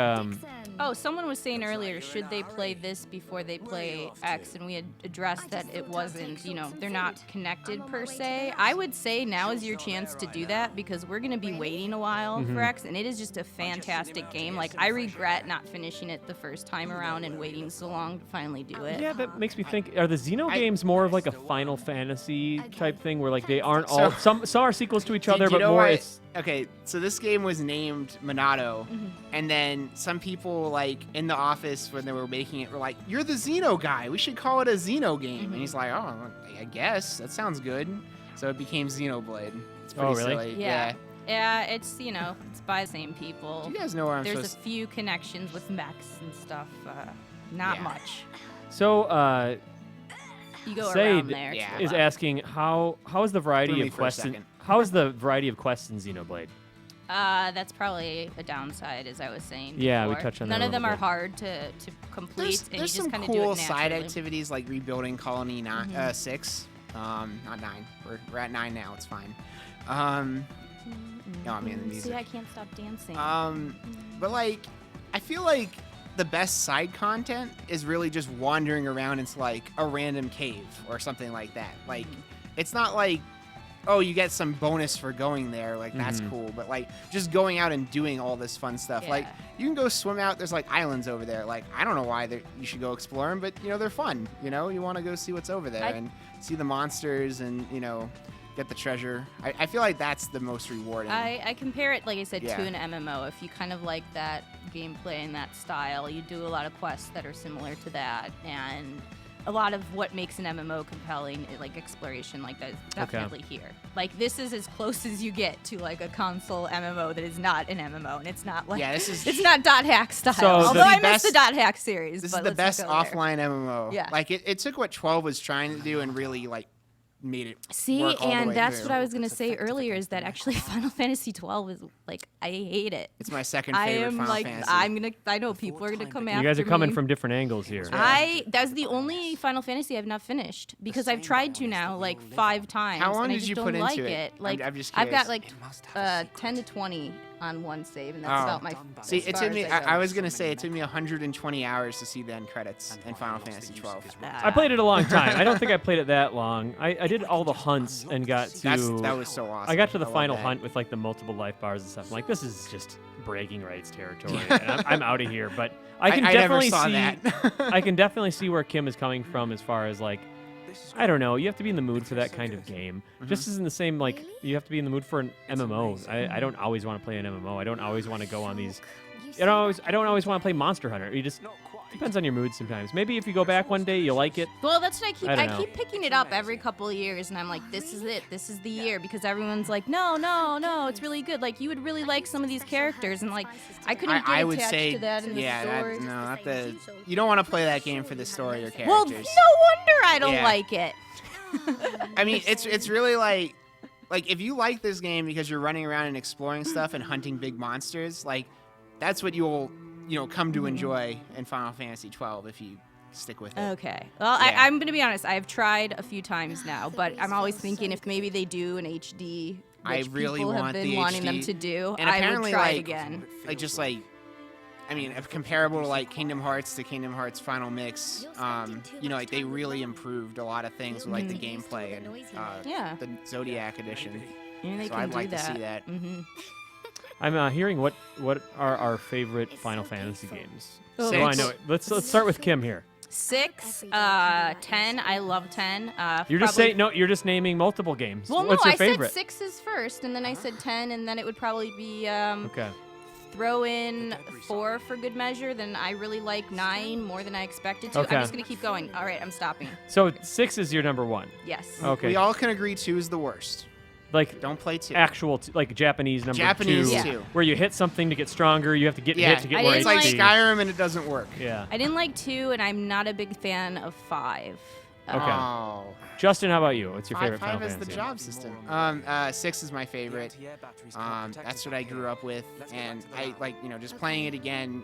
Oh, someone was saying earlier, should they play this before they play X? And we had addressed that it wasn't, they're not connected per se. I would say now is your chance to do that because we're going to be waiting a while for X, and it is just a fantastic game. Like, I regret not finishing it the first time around and waiting so long to finally do it. Yeah, that makes me think. Are the Xeno games more of like a Final Fantasy type thing, where like they aren't all So- some are sequels to each Do other, you but know more what? it's. Okay, so this game was named Monado, and then some people like in the office when they were making it were like, "You're the Xeno guy. We should call it a Xeno game." And he's like, "Oh, I guess that sounds good." So it became Xenoblade. It's pretty Oh, really? silly. Yeah. Yeah, it's, it's by the same people. Do you guys know where I'm There's a supposed? few connections with mechs and stuff. Not Yeah. much. So You go Said around there. Yeah. is asking how is the variety Threw me of for a quests in, second. how is the variety of quests in Xenoblade? That's probably a downside, as I was saying. Yeah, we before. touched on that None a of them little are bit. hard to complete, There's and you just some kind of do cool it side naturally. activities like rebuilding Colony 6. Not 9. We're at 9 now. It's fine. No, I mean the music. See, I can't stop dancing. But like, I feel like the best side content is really just wandering around into like a random cave or something like that. Like, it's not like, oh, you get some bonus for going there. Like, that's cool. But like, just going out and doing all this fun stuff. Like, Yeah. you can go swim out. There's like islands over there. Like, I don't know why you should go explore them, but they're fun. You want to go see what's over there and see the monsters and get the treasure. I feel like that's the most rewarding. I compare it, like I said, Yeah. to an MMO. If you kind of like that gameplay and that style, you do a lot of quests that are similar to that. And a lot of what makes an MMO compelling, like exploration, like that, is definitely here. Like this is as close as you get to like a console MMO that is not an MMO, and it's not like it's not dot hack style. So Although the I miss the dot hack series. This but is the let's best not go there. offline MMO. Yeah. Like it took what 12 was trying to do and really like made it See, work all the and way that's through. what I was gonna say earlier is that actually Final Fantasy 12 is like I hate it. It's my second I favorite am Final like Fantasy. I know people are gonna come after You guys are coming me. from different angles here. That's the only Final Fantasy I've not finished because I've tried to now like 5 times. How long and I did just you don't put into like it? Like I'm just I've got curious. like 10 to 20 on one save, and that's about my. See, as it far took as me. I go. I was gonna say it took me 120 hours to see the end credits in Final Fantasy 12. I played it a long time. I don't think I played it that long. I did all the hunts and got to. That was so awesome. I got to the love final that. hunt with like the multiple life bars and stuff. I'm like, this is just bragging rights territory. And I'm out of here. But I can I never definitely saw see. that. I can definitely see where Kim is coming from as far as like, I don't know. You have to be in the mood for that kind of game. Just as in the same like, you have to be in the mood for an MMO. I don't always want to play an MMO. I don't always want to go on these. I don't always want to play Monster Hunter. You just depends on your mood sometimes. Maybe if you go back one day, you'll like it. Well, that's what I I don't I know. keep picking it up every couple of years, and I'm like, this is it. This is the year because everyone's like, no, it's really good. Like you would really like some of these characters, and like I couldn't get I attached would say, to that in the story. no, not the. You don't want to play that game for the story or characters. Well, no wonder I don't Yeah. like it. I mean, it's really like if you like this game because you're running around and exploring stuff and hunting big monsters, like that's what you'll come to enjoy in Final Fantasy 12 if you stick with it. Okay. Well, Yeah. I'm gonna be honest. I've tried a few times now, but I'm always thinking if maybe they do an HD, which I really people have want been the wanting them HD. to do, And I would apparently, try it like- again. I mean, if comparable to like Kingdom Hearts to Kingdom Hearts Final Mix, like they really improved a lot of things with like the gameplay and Yeah. the Zodiac edition. And they So can I'd do like that. to see that. Mm-hmm. I'm hearing what are our favorite Final Fantasy games. Oh. So I Six. know it. Let's start with Kim here. 6, 10. I love 10. You're just probably- saying no. You're just naming multiple games. Well, What's no, your I favorite? said 6 is first, and then I said 10, and then it would probably be Okay. throw in 4 for good measure. Then I really like 9 more than I expected to. Okay. I'm just gonna keep going. All right, I'm stopping. So 6 is your number 1. Yes. Okay. We all can agree 2 is the worst. Like Don't play 2. actual like Japanese number Japanese 2, Yeah. 2. where you hit something to get stronger. You have to get Yeah, hit to get I more it's didn't like HP. Skyrim and it doesn't work. Yeah. I didn't like 2, and I'm not a big fan of 5. Okay. Oh. Justin, how about you? What's your favorite Five Final is the Fantasy? job system. 6 is my favorite. That's what I grew up with, and I just playing it again,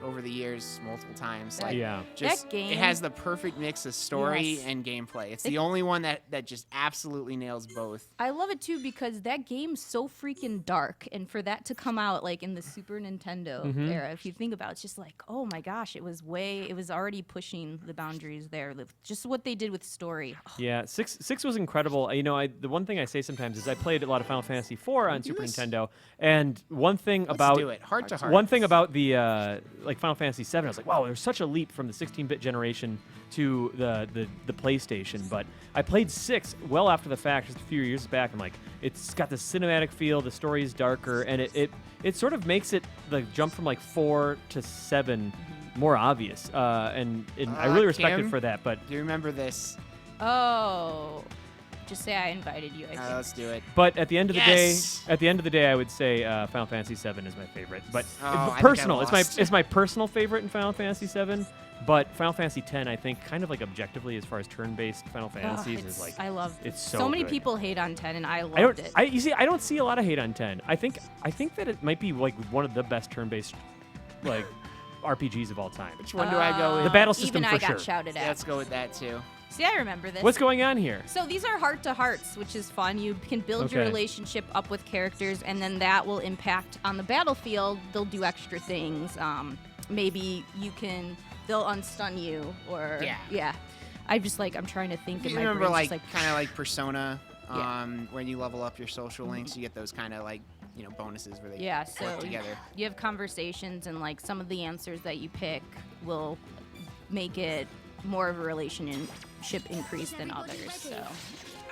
over the years multiple times. Like, Yeah. just That game- it has the perfect mix of story Yes. and gameplay. It's the only one that just absolutely nails both. I love it too because that game's so freaking dark, and for that to come out like in the Super Nintendo Mm-hmm. era, if you think about it, it's just like, oh my gosh, it was already pushing the boundaries there. Just what they did with story. Oh, Yeah, six was incredible. The one thing I say sometimes is I played a lot of Final Fantasy IV on Super this. Nintendo, and one thing Let's about do it heart to heart. one thing about the like Final Fantasy VII, I was like, wow, there's such a leap from the 16-bit generation to the PlayStation. But I played 6 well after the fact, just a few years back. I'm like, it's got the cinematic feel, the story is darker, and it sort of makes it the jump from like 4 to 7 more obvious. And I really respect Kim? it for that. But Do you remember this? Oh, just say I invited you. I think. Let's do it. But at the end of the Yes! day, I would say Final Fantasy VII is my favorite. But Oh, I think I personal, lost. it's my personal favorite in Final Fantasy VII. But Final Fantasy X, I think, kind of like objectively as far as turn-based Final Oh, Fantasies is like I love it's so many good. people hate on 10, and I I loved don't. it. You see, I don't see a lot of hate on 10. I think that it might be like one of the best turn-based like RPGs of all time. Which one do I go with? The battle system even for I got sure. shouted Yeah, at. let's go with that too. See, I remember this. What's going on here? So these are heart-to-hearts, which is fun. You can build your Okay. relationship up with characters, and then that will impact on the battlefield. They'll do extra things. Maybe they'll unstun you, or Yeah. I'm trying to think. You in my remember brain, like just kind of like Persona, Yeah. when you level up your social links, you get those kind of like bonuses where they yeah. So work together. you have conversations, and like some of the answers that you pick will make it more of a relationship increase than others. So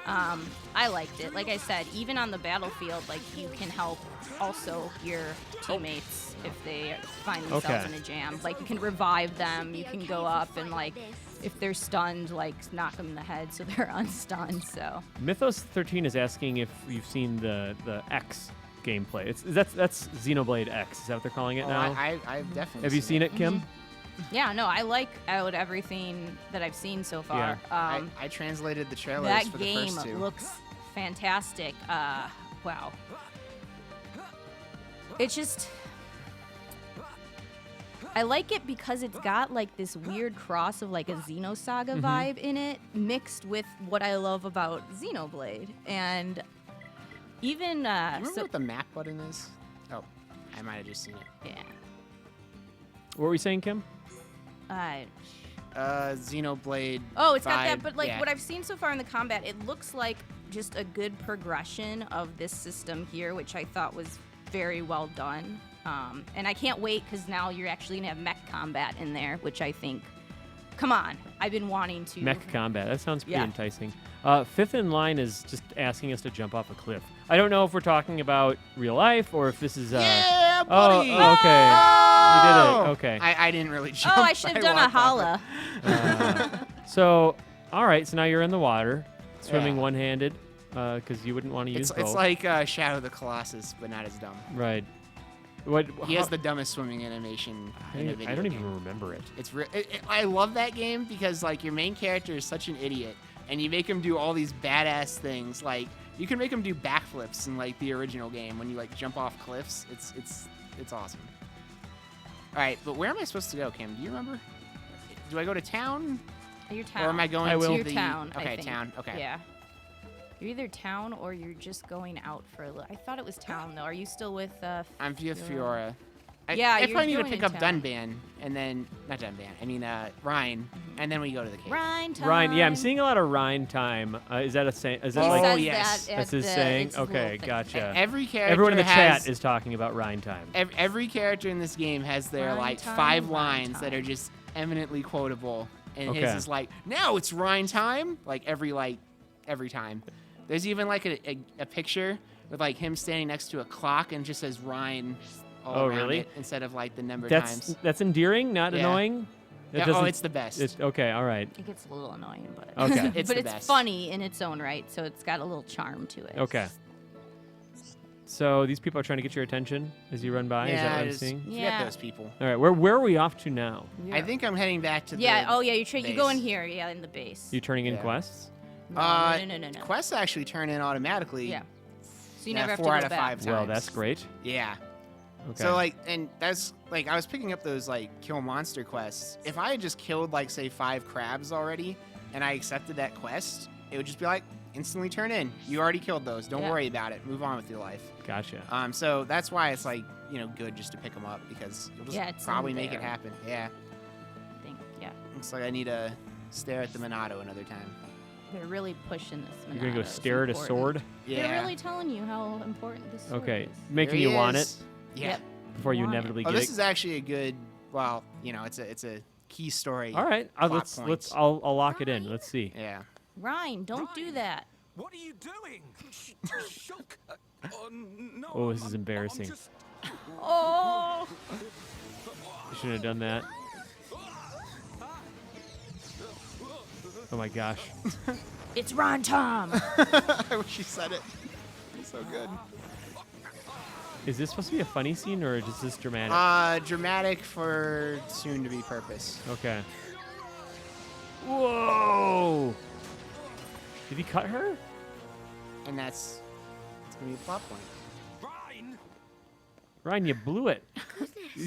I liked it. Like I said, even on the battlefield, like you can help also your teammates if they find themselves in a jam. Like you can revive them. You can go up and like if they're stunned, like knock them in the head so they're unstunned. So Mythos 13 is asking if you've seen the X gameplay. That's Xenoblade X. Is that what they're calling it now? I've definitely. Have you seen it, Kim? yeah, no, I like out everything that I've seen so far. I translated the trailers That for the game first two. looks fantastic. Wow. It's just, I like it because it's got like this weird cross of like a Xenosaga vibe in it, mixed with what I love about Xenoblade. And even Do you remember what the map button is? Oh, I might have just seen it. yeah. What were we saying, Kim? Xenoblade. Oh, it's got vibe, that, but like yeah. what I've seen so far in the combat, it looks like just a good progression of this system here, which I thought was very well done. And I can't wait because now you're actually gonna have mech combat in there, which I think, come on, I've been wanting to. Mech combat. That sounds pretty Yeah. enticing. Fifth in line is just asking us to jump off a cliff. I don't know if we're talking about real life or if this is. Yeah, buddy! Oh, okay. You did it. Okay. I didn't really jump. Oh, I should have done a walked off it. holla. So, all right. So now you're in the water, swimming Yeah. one-handed, because you wouldn't want to use both. It's like Shadow of the Colossus, but not as dumb. Right. What? He has the dumbest swimming animation in a video I don't even game. remember it. I love that game because like your main character is such an idiot, and you make him do all these badass things. Like you can make him do backflips in like the original game when you like jump off cliffs. It's awesome. All right, but where am I supposed to go, Kim? Do you remember? Do I go to town? Your town. Or am I going I will. to Your the town, I Okay, think. town. Okay. Yeah. You're either town or you're just going out for a little. I thought it was town though. Are you still with? I'm via Fiora. Yeah, I you're probably need to going pick in up town. Dunban and then not Dunban. I mean Rhine, and then we go to the cave. Rhine time. Rhine. Yeah, I'm seeing a lot of Rhine time. Is that a saying? Is that He like? Oh, says yes. that at That's his the- saying. it's his Okay, little thing. gotcha. Every character Everyone in the has, chat is talking about Rhine time. Every character in this game has their Rhyme like time, 5 rhyme lines that time. are just eminently quotable, and Okay. his is like, now it's Rhine time, like every time. There's even like a picture with like him standing next to a clock and it just says Rhine all Oh, around really? it instead of like the number That's times. that's endearing, not Yeah. annoying. It Yeah, doesn't- it's the best. It's okay. All right. It gets a little annoying, but Okay. It's but the it's best. funny in its own right, so it's got a little charm to it. Okay. So these people are trying to get your attention as you run by. Is that what I'm just seeing? forget Yeah. those people. All right. Where are we off to now? I think I'm heading back to Yeah. the Oh yeah. You go in base. here. Yeah, in the base. You turning in Yeah. quests? No. Quests actually turn in automatically. Yeah. So you Yeah, never have to 4 go out of back. 5 times. Well, that's great. Yeah. Okay. So like, and that's like, I was picking up those like kill monster quests. If I had just killed like say 5 crabs already, and I accepted that quest, it would just be like instantly turn in. You already killed those. Don't Yeah. worry about it. Move on with your life. Gotcha. So that's why it's like good just to pick them up because you'll just Yeah, it's in probably make it there. happen. Yeah. I think. Yeah. Looks like I need to stare at the Monado another time. They're really pushing this. You're gonna go Monado. It's stare at a important. sword Yeah. They're really telling you how important this sword Okay. is. Making There you he want it is. Yeah. Yep. before you Want it. inevitably Oh, get this it. is actually a good. Well, it's a key story. All right. plot Let's point. I'll lock it in. Let's see. Yeah. Ryan, don't do that. What are you doing? Shook. No. Oh, this is I'm embarrassing. just- Oh. You shouldn't have done that. Oh my gosh. It's Ron Tom. I wish you said it. It's so good. Is this supposed to be a funny scene or is this dramatic? Dramatic for soon to be purpose. Okay. Whoa! Did he cut her? And it's gonna be a plot point. Ryan! Ryan, you blew it.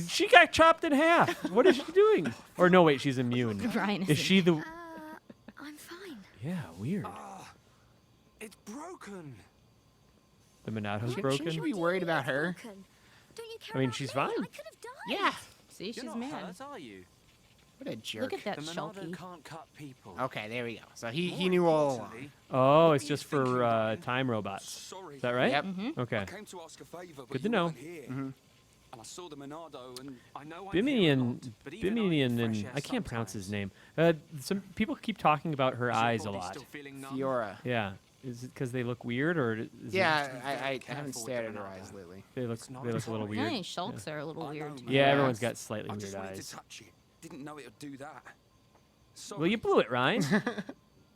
She got chopped in half. What is she doing? Or no, wait, she's immune. Ryan Is she the? I'm fine. Yeah, weird. It's broken. The Monado's Shouldn't broken. you be worried about her? Broken. Don't you care I mean, about she's me? fine. I could have died. Yeah. See, You're she's not mad. hurt, are you? What a jerk. Look at that The Shulky. Monado can't cut people. Okay, there we go. So he knew all along. Importantly, Oh, what it's were you just thinking, for darling? time robots. Sorry. Is that right? Yep. Okay. I came to ask a favor, but Good to you know. weren't here. And I saw the Monado, and I know I'm Bimian, here a lot, but even I need Bimian, fresh and air I can't pronounce his sometimes. name. Some people keep talking about her Is your eyes a body lot. still feeling numb? Fiora. Yeah. Is it because they look weird, or is Yeah, it, I haven't stared at her eyes lately. they look a little weird? Nice. Shulks are a little weird. Yeah, Yeah. everyone's got slightly I weird just wanted to eyes. touch it. Didn't know it would do that. Sorry, Well, you blew it, Ryan.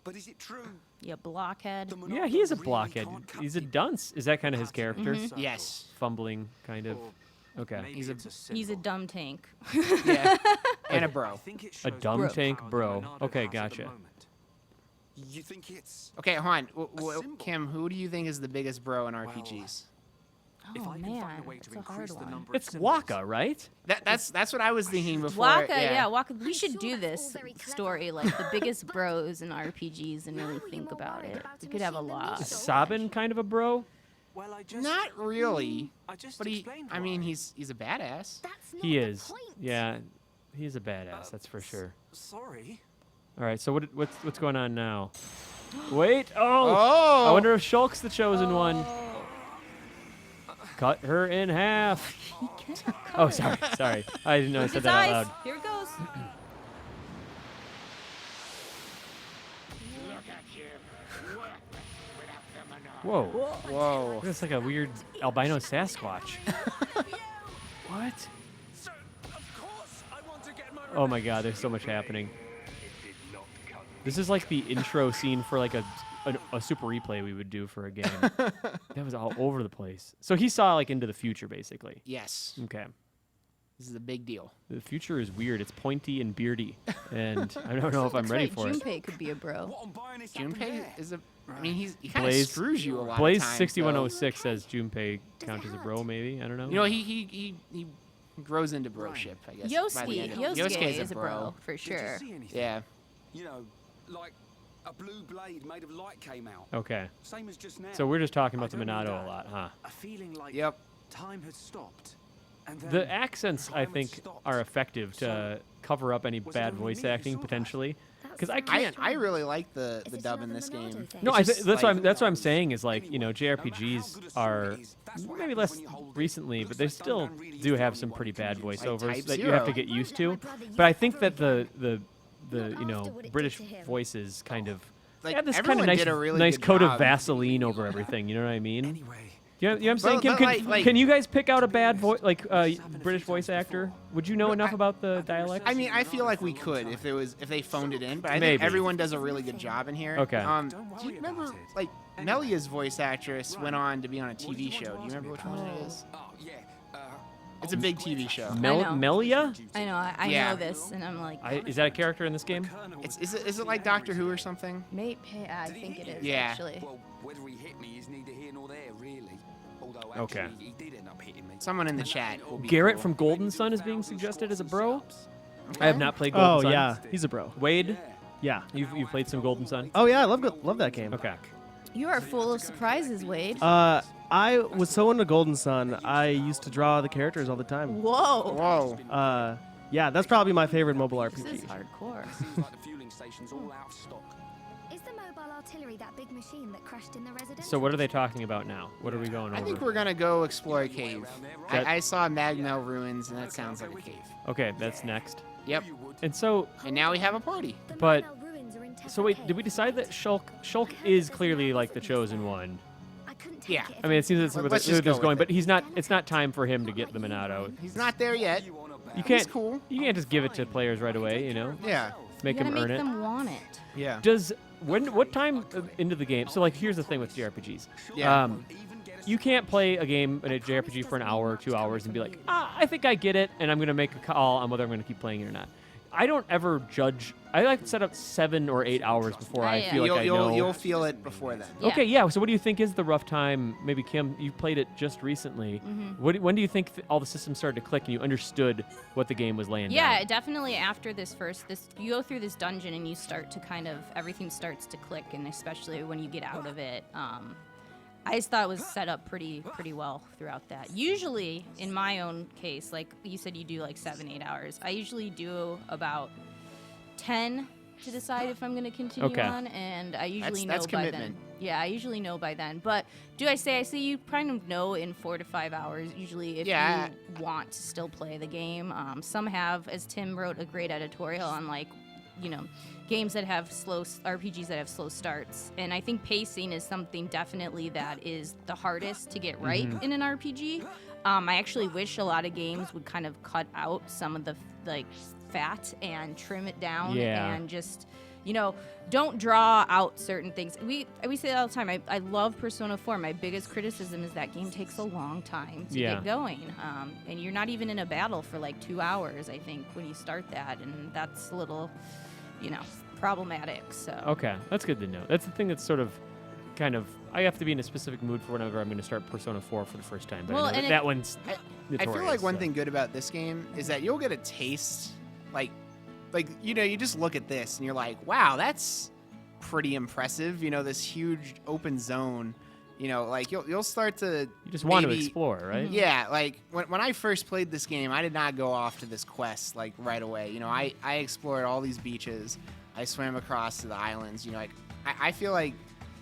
but is it true? Yeah, blockhead. The Yeah, he is a Monado really blockhead. can't cut He's a deep? dunce. Is that kind of his character? Yes. Fumbling, kind of. Okay. He's a He's a dumb tank. yeah, and a bro. A dumb tank bro. Okay, gotcha. You think it's Okay, hold on. symbol. Kim, who do you think is the biggest bro in RPGs? Oh man, that's a hard one. It's Waka, right? That's what I was thinking before. Waka, yeah, Waka. We I'm should sure do that's this all very clever. story, like the biggest bros in RPGs, and really Now you're think more about worried it. about We a could have a machine than me, lot. Is so- Sabin kind of a bro? well, I just Not really, I just but he. explained I mean, why. he's a badass. That's not He the is. point. Yeah, he's a badass. That's for sure. Sorry. All right. So what's going on now? Wait. Oh. Oh. I wonder if Shulk's the chosen one. Cut her in half. Oh, sorry. I didn't know I Look said his that eyes. out loud. Here it goes. Whoa. Whoa. That's like a weird albino Sasquatch. What? So, of course, I want to get my Oh my God, there's so much happening. This is like the intro scene for like a super replay we would do for a game. That was all over the place. So he saw like into the future, basically. Yes. Okay. This is a big deal. The future is weird. It's pointy and beardy, and I don't know if I'm That's ready right. for it. Junpei could be a bro. What I'm buying is up in Junpei there. is a. I mean, he kind of Blaze- screws you a lot Blaze of times. 6106 says Junpei counts as a hurt? bro, maybe. I don't know. You know, he grows into broship, I guess. by the end of it. Yosuke is a bro. bro for Did you sure. see anything? Yeah. You know, like a blue blade made of light came out. Okay. Same as just now. So we're just talking about I the don't need Monado a that. lot, huh? A feeling like Yep. time had stopped. And then The accents, I time had think, stopped. are effective to cover up any was it bad only voice me who acting saw that? potentially. That 'Cause I sounds can't- strange. I really like the Is this dub in another this Monado game. thing? No, It's just that's like- what I'm saying is like, you know, Anyway, no matter how JRPGs good a story are is, that's what maybe happens less when you hold it. recently, Looks but they like still done really do have easily some when pretty you bad can use it. voiceovers Type that you have to Zero. get Won't used let to. my brother use But I it think ever that the again. you Not know, after what it did British to him. voices kind of Like, they have this kind everyone of nice did a really nice good coat of job. Vaseline over everything. You know what I mean? Anyway, You know what I'm saying? But- Kim, but can, like- can you guys pick out a bad voice, like British voice actor? Would you know enough about the dialect? I mean, I feel like we could if they phoned it in, but I think Maybe. everyone does a really good job in here. Okay. Do Don't you worry remember, about it. like, Melia's voice actress went on to be on a TV show. Do you remember which one it is? oh yeah. It's a big TV show. know. Melia? I know. I Yeah. know this, and I'm like, Is that a character in this game? Is it like Doctor Who or something? maybe I think it is Yeah. actually. Well, whether he hit me is neither here nor there, really. Although Okay. actually, he did end up hitting me. Someone in the chat will be Garrett cool. from Golden Sun is being suggested as a bro. I have not played Golden Oh Sun. yeah, he's a bro. Wade, Yeah. you've played some Golden Sun? Oh yeah, I love that game. Okay. You are full of surprises, Wade. I was so into Golden Sun, I used to draw the characters all the time. Whoa. Whoa. Yeah, that's probably my favorite mobile This is RPG. hardcore. Seems like the fueling station's all out of stock. Is the mobile artillery that big machine that crashed in the residence? So what are they talking about now? What are we going I over? think we're gonna go explore a cave. That- I saw Magmel ruins, and that sounds like a cave. Okay, that's next. Yep. And so, And now we have a party. The but- Marnell ruins are in so wait, Tefra did we Cave. decide that Shulk is clearly like the chosen one? I couldn't take Yeah. it if I mean, it seems that's Let's where just this go is going, with it. but he's not. It's not time for him to get the Monado. He's not there yet. You can't. cool. You can't just give it to players right away. You know, Yeah. make You gotta them make earn it. them want it. Yeah. Does what time into the game? So like, here's the thing with JRPGs. Yeah. You can't play a game in a JRPG for an hour or 2 hours and be like, I think I get it, and I'm gonna make a call on whether I'm gonna keep playing it or not. I don't ever judge. I like to set up 7 or 8 hours before I yeah. feel like I know. You'll feel it before then. Yeah. Okay, yeah. So what do you think is the rough time? Maybe Kim, you played it just recently. When do you think all the systems started to click and you understood what the game was laying Yeah, down? definitely after this you go through this dungeon and you start to kind of everything starts to click, and especially when you get out of it. I just thought it was set up pretty well throughout that. Usually, in my own case, like you said, you do like 7-8 hours. I usually do about 10 to decide if I'm going to continue Okay. on, and I usually That's know by commitment. then. Yeah, I usually know by then. But I say you kind of know in 4 to 5 hours usually if Yeah. you want to still play the game. Some have, as Tim wrote a great editorial on, like games that have RPGs that have slow starts. And I think pacing is something definitely that is the hardest to get right in an RPG. I actually wish a lot of games would kind of cut out some of the fat and trim it down and just don't draw out certain things. We say it all the time. I love Persona 4. My biggest criticism is that game takes a long time to get going. And you're not even in a battle for 2 hours, I think, when you start that. And that's a little, problematic. So Okay, that's good to know. That's the thing that's sort of kind of, I have to be in a specific mood for whenever I'm going to start Persona 4 for the first time. But Well, I know and that one's I notorious, feel like one so. thing good about this game is that you'll get a taste, you just look at this and you're like, wow, that's pretty impressive. This huge open zone. You'll start to. You just want to maybe- explore, right? Yeah, when I first played this game, I did not go off to this quest right away. I explored all these beaches. I swam across to the islands. I feel like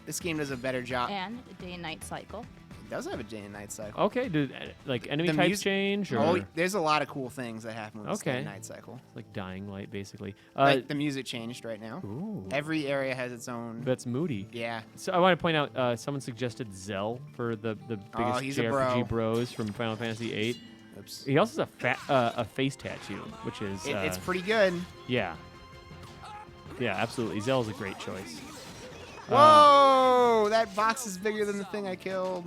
this game does a better job. and a day and night cycle. It does have a day and night cycle. Okay, do enemy The types mus- change? Or Oh, there's a lot of cool things that happen with this day Okay. and night cycle. like Dying Light, basically. The music changed right now. Ooh, Every area has its own. that's moody. Yeah. So I want to point out, someone suggested Zell for the biggest he's a JRPG bro. bros from Final Fantasy VIII. Oops. He also has a face tattoo, which is It's pretty good. yeah, absolutely. Zell's a great choice. Whoa! That box is bigger than the thing I killed.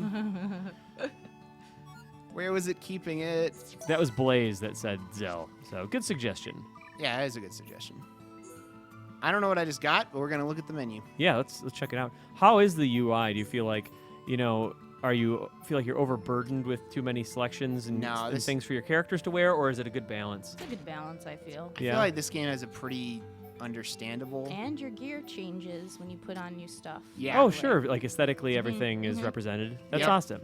Where was it keeping it? That was Blaze that said Zell. So good suggestion. Yeah, that is a good suggestion. I don't know what I just got, but we're gonna look at the menu. Yeah, let's check it out. How is the UI? Do you feel like feel like you're overburdened with too many selections and, No, and this- things for your characters to wear, or is it a good balance? It's a good balance, I feel. I feel like this game has a pretty understandable. And your gear changes when you put on new stuff. Yeah. Oh, sure. Like aesthetically, everything is represented. That's Yep. awesome.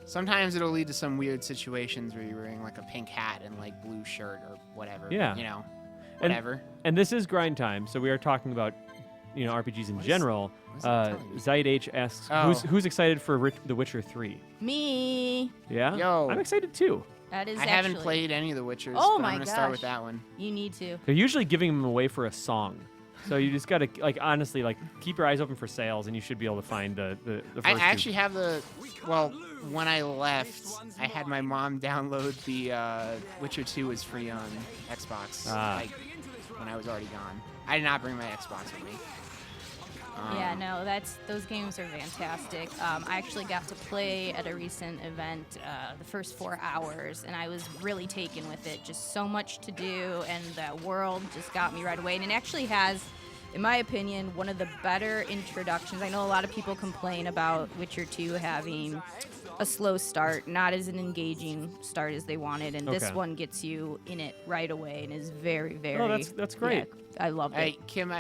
Sometimes it'll lead to some weird situations where you're wearing a pink hat and blue shirt or whatever. Yeah. Whatever. And this is grind time, so we are talking about RPGs in general. what is it telling me? Zaid H asks, Oh. who's excited for The Witcher 3? Me. Yeah, Yo. I'm excited too. That is I haven't actually- played any of the Witchers. Oh but my I'm gonna start with gosh. that one. You need to. They're usually giving them away for a song. So you just gotta honestly keep your eyes open for sales, and you should be able to find the first I two. actually have when I left, I had my mom download the Witcher 2 was free on Xbox. Ah. When I was already gone. I did not bring my Xbox with me. Yeah, no, those games are fantastic. I actually got to play at a recent event the first 4 hours, and I was really taken with it. Just so much to do, and the world just got me right away. And it actually has, in my opinion, one of the better introductions. I know a lot of people complain about Witcher 2 having a slow start, not as an engaging start as they wanted, and this Okay. one gets you in it right away and is very, very. Oh, that's great. Yeah, I loved Hey, it. Kim,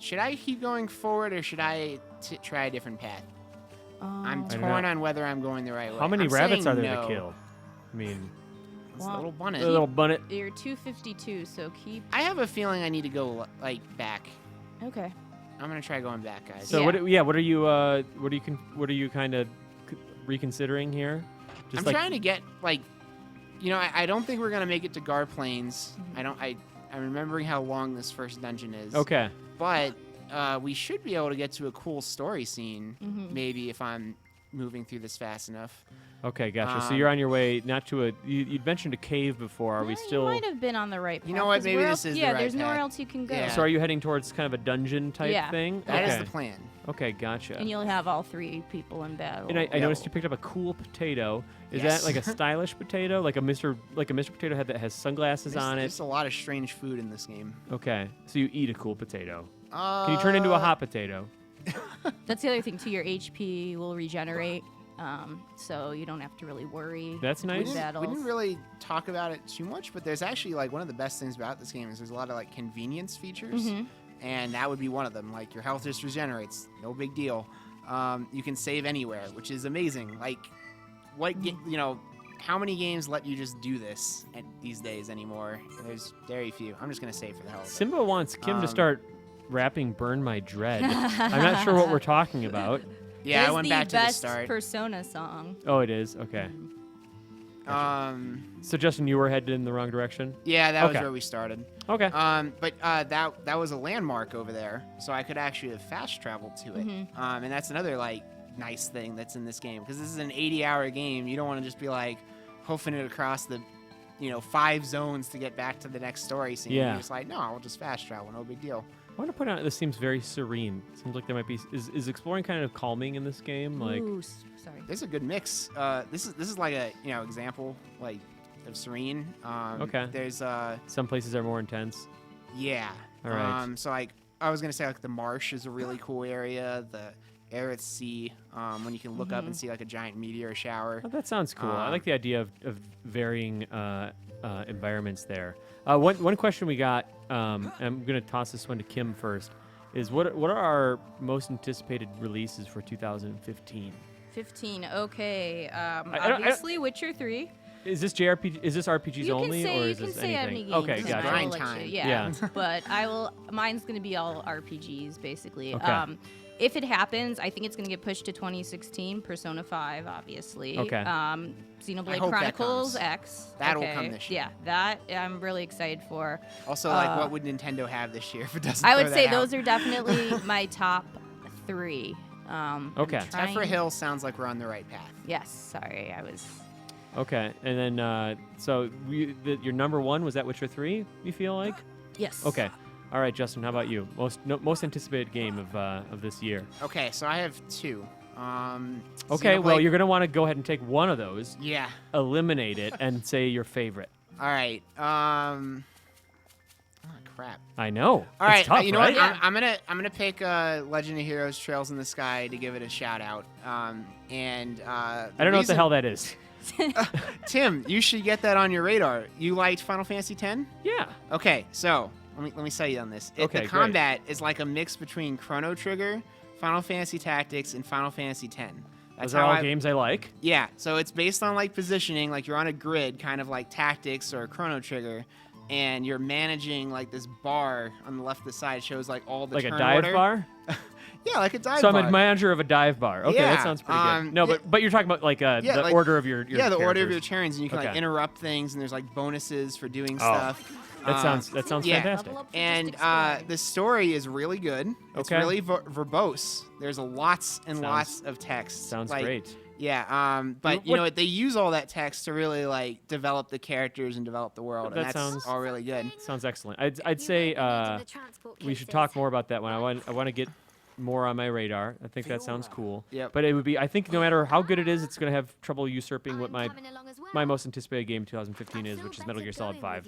should I keep going forward or should I try a different path? I'm I don't torn know. on whether I'm going the right way. How many I'm rabbits saying are there no. to kill? I mean, It's a Well, little bunny. a little bunnet. You're 252, so keep. I have a feeling I need to go back. Okay. I'm gonna try going back, guys. So Yeah. what are you kind of reconsidering here? I'm trying to get I don't think we're gonna make it to Gar Plains. I'm remembering how long this first dungeon is. Okay. But we should be able to get to a cool story scene, Mm-hmm. maybe if I'm moving through this fast enough. Okay, gotcha. so Um, you're on your way not to a. You'd mentioned a cave before. Are we You still? might have been on the right path. You know what, 'cause maybe where this else- is the Yeah, right there's nowhere path. else you can go. Yeah. So are you heading towards kind of a dungeon type Yeah. thing? That is okay. the plan. Okay, gotcha. And you'll have all 3 people in battle. And I Yeah. noticed you picked up a cool potato. Is Yes. that like a stylish potato, like a Mr. Potato Head that has sunglasses on it? There's a lot of strange food in this game. Okay, so you eat a cool potato. Can you turn into a hot potato? That's the other thing too. Your HP will regenerate, so you don't have to really worry. That's We nice. didn't, battles. we didn't really talk about it too much, but there's actually one of the best things about this game is there's a lot of convenience features, Mm-hmm. and that would be one of them. Your health just regenerates, no big deal. You can save anywhere, which is amazing. How many games let you just do this these days anymore? There's very few. I'm just gonna say for the hell of it. Simba wants Kim to Um, start rapping "Burn My Dread." I'm not sure what we're talking about. Yeah, I It's went the back to the best start. Persona song. Oh, it is. Okay. So Justin, you were headed in the wrong direction. Yeah, that was Okay. where we started. Okay. But that was a landmark over there, so I could actually have fast traveled to it. And that's another like nice thing that's in this game, because this is an 80-hour game. You don't want to just be like hoofing it across the 5 zones to get back to the next story scene. Yeah. You're just like, no, I'll just fast travel, no big deal. I want to point out this seems very serene. Seems like there might be is exploring kind of calming in this game. Like Ooh, sorry. There's a good mix. This is like a example like of serene. Okay. There's some places are more intense. yeah. All right. So like I was gonna say like the marsh is a really cool area. The air at sea, when you can look up and see like a giant meteor shower. Oh, that sounds cool. I like the idea of varying environments there. One question we got, and I'm going to toss this one to Kim first, is what are our most anticipated releases for 2015? 15. Okay. don't- Obviously, Witcher 3. Is this JRPG? Is this RPGs You only, can say, or you is can this say anything? any game. Okay, because I gotcha. will Grind let time. you- Yeah. But mine's going to be all RPGs, basically. Okay. If it happens, I think it's going to get pushed to 2016. Persona 5, obviously. Okay. I Xenoblade hope that Chronicles comes. X. That'll okay. come this year. Yeah, that I'm really excited for. Also, like, what would Nintendo have this year if it doesn't? I throw would that say out? those are definitely my top 3. Okay. Zephyr Hill sounds like we're on the right path. Yes, sorry, I was. Okay, and then so your number one was that Witcher 3? You feel like? Yes. Okay. All right, Justin. How about you? Most anticipated game of this year. Okay, so I have 2. Okay. Well, Xenoblade- you're gonna want to go ahead and take one of those, Yeah. eliminate it, and say your favorite. All right. Oh, crap. I know. All It's right. tough, You know right? what? I'm gonna pick Legend of Heroes: Trails in the Sky to give it a shout out. And I don't know what the hell that is. Tim, you should get that on your radar. You liked Final Fantasy X? Yeah. Okay, so let me sell you on this. Okay, The great. combat is like a mix between Chrono Trigger, Final Fantasy Tactics, and Final Fantasy X. Those are all games I like. Yeah, so it's based on like positioning, like you're on a grid, kind of like Tactics or Chrono Trigger, and you're managing like this bar on the left of the side shows like all the Like a turn dive order. bar. Yeah, like a dive So bar. I'm a manager of a dive bar. Okay, that Yeah, sounds pretty good. No, yeah. but you're talking about like Yeah, the like- order of your yeah, the order of your characters. turns, and you can like Okay. interrupt things, and there's like bonuses for doing Oh. stuff. That sounds yeah. fantastic. And the story is really good. It's Okay. really verbose. There's lots and Sounds- lots of text. Sounds like, great. Yeah. But you What- know what? They use all that text to really like develop the characters and develop the world, That and that's sounds- all really good. Sounds excellent. I'd say we should talk more about that one. I want to get more on my radar. I think that sounds cool. Yep. But it would be. I think no matter how good it is, it's going to have trouble usurping what my most anticipated game 2015 is, which is Metal Gear Solid 5.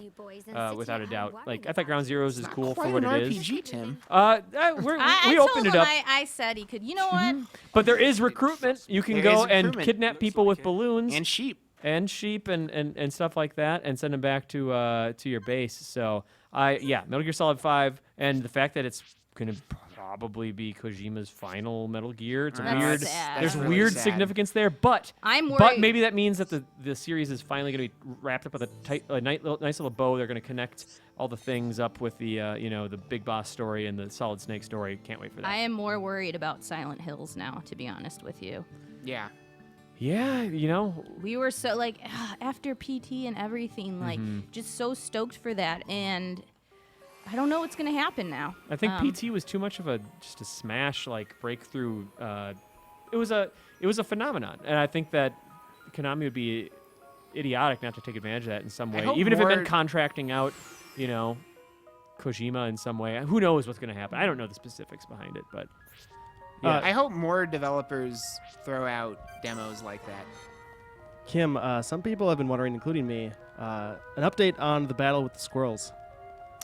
Without a doubt. Like I thought Ground Zeroes is cool for Quite what an it is. RPG, Tim. We opened it up. I said he could. You know what? But there is recruitment. You can There go is and recruitment. kidnap people with balloons And sheep. and sheep and stuff like that, and send them back to your base. So Metal Gear Solid 5, and the fact that it's gonna probably be Kojima's final Metal Gear. It's That's weird. sad. There's That's really weird sad. significance there, but I'm worried. but maybe that means that the series is finally gonna be wrapped up with a nice little bow. They're gonna connect all the things up with the the Big Boss story and the Solid Snake story. Can't wait for that. I am more worried about Silent Hills now, to be honest with you. Yeah. Yeah, We were so like after PT and everything, like just so stoked for that, and I don't know what's gonna happen now. I think PT was too much of just a smash like breakthrough. It was a phenomenon, and I think that Konami would be idiotic not to take advantage of that in some way, hope even if it meant more- contracting out, Kojima in some way. Who knows what's going to happen? I don't know the specifics behind it, but yeah. I hope more developers throw out demos like that. Kim, some people have been wondering, including me, an update on the battle with the squirrels.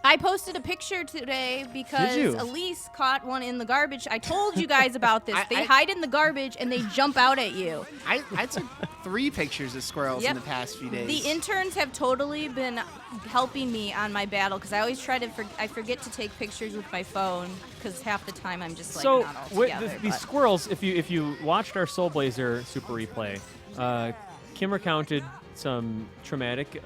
I posted a picture today because Did you? Elise caught one in the garbage. I told you guys about this. I- They I- hide in the garbage and they jump out at you. I took 3 pictures of squirrels Yep. in the past few days. The interns have totally been helping me on my battle because I always try to I forget to take pictures with my phone because half the time I'm just like So not all with together. these but- squirrels, if you watched our Soul Blazer Super Replay, Kim recounted some traumatic Did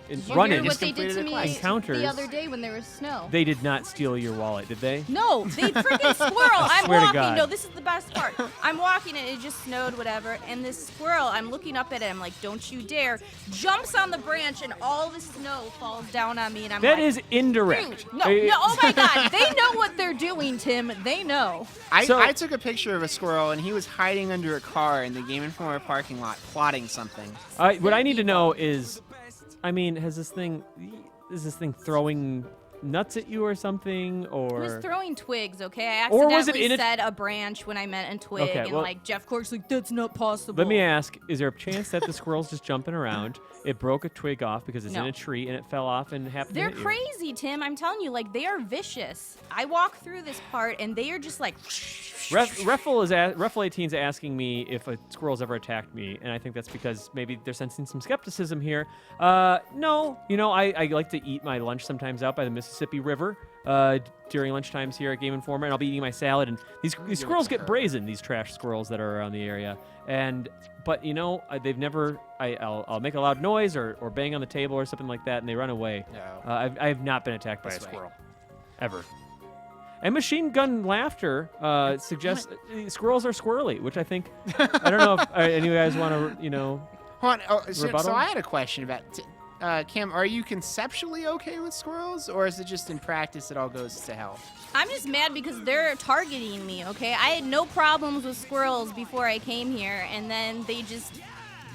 you hear run-ins. what they did to me encounters. the other day when there was snow? They did not steal your wallet, did they? No, they freaking squirrel. I'm swear to walking. God. No, this is the best part. I'm walking and it just snowed, whatever. And this squirrel, I'm looking up at it. I'm like, don't you dare. Jumps on the branch and all the snow falls down on me. And I'm That like, is indirect. dude, no, oh my God. They know what they're doing, Tim. They know. I took a picture of a squirrel, and he was hiding under a car in the Game Informer parking lot, plotting something. What I need to know is, I mean, is this thing throwing nuts at you or something, or? It was throwing twigs, okay? I Or accidentally was it in a- said a branch when I meant a twig, Okay, and well- like Jeff Cork's like, that's not possible. Let me ask: is there a chance that the squirrel's just jumping around? It broke a twig off because it's in No. a tree and it fell off and happened They're to hit you. crazy, Tim. I'm telling you, like they are vicious. I walk through this part and they are just like. Ruffle 18's asking me if a squirrel's ever attacked me, and I think that's because maybe they're sensing some skepticism here. No, I like to eat my lunch sometimes out by the Mississippi River during lunchtimes here at Game Informer, and I'll be eating my salad, and these squirrels get brazen, these trash squirrels that are around the area. But they've never. I'll make a loud noise or bang on the table or something like that, and they run away. No. I have not been attacked by a This way. squirrel, ever. And machine gun laughter suggests squirrels are squirrely, which I think. I don't know if any of you guys want to, Hold on. Oh, so Rebuttal? I had a question about Kim. Are you conceptually okay with squirrels, or is it just in practice it all goes to hell? I'm just mad because they're targeting me, okay? I had no problems with squirrels before I came here, and then they just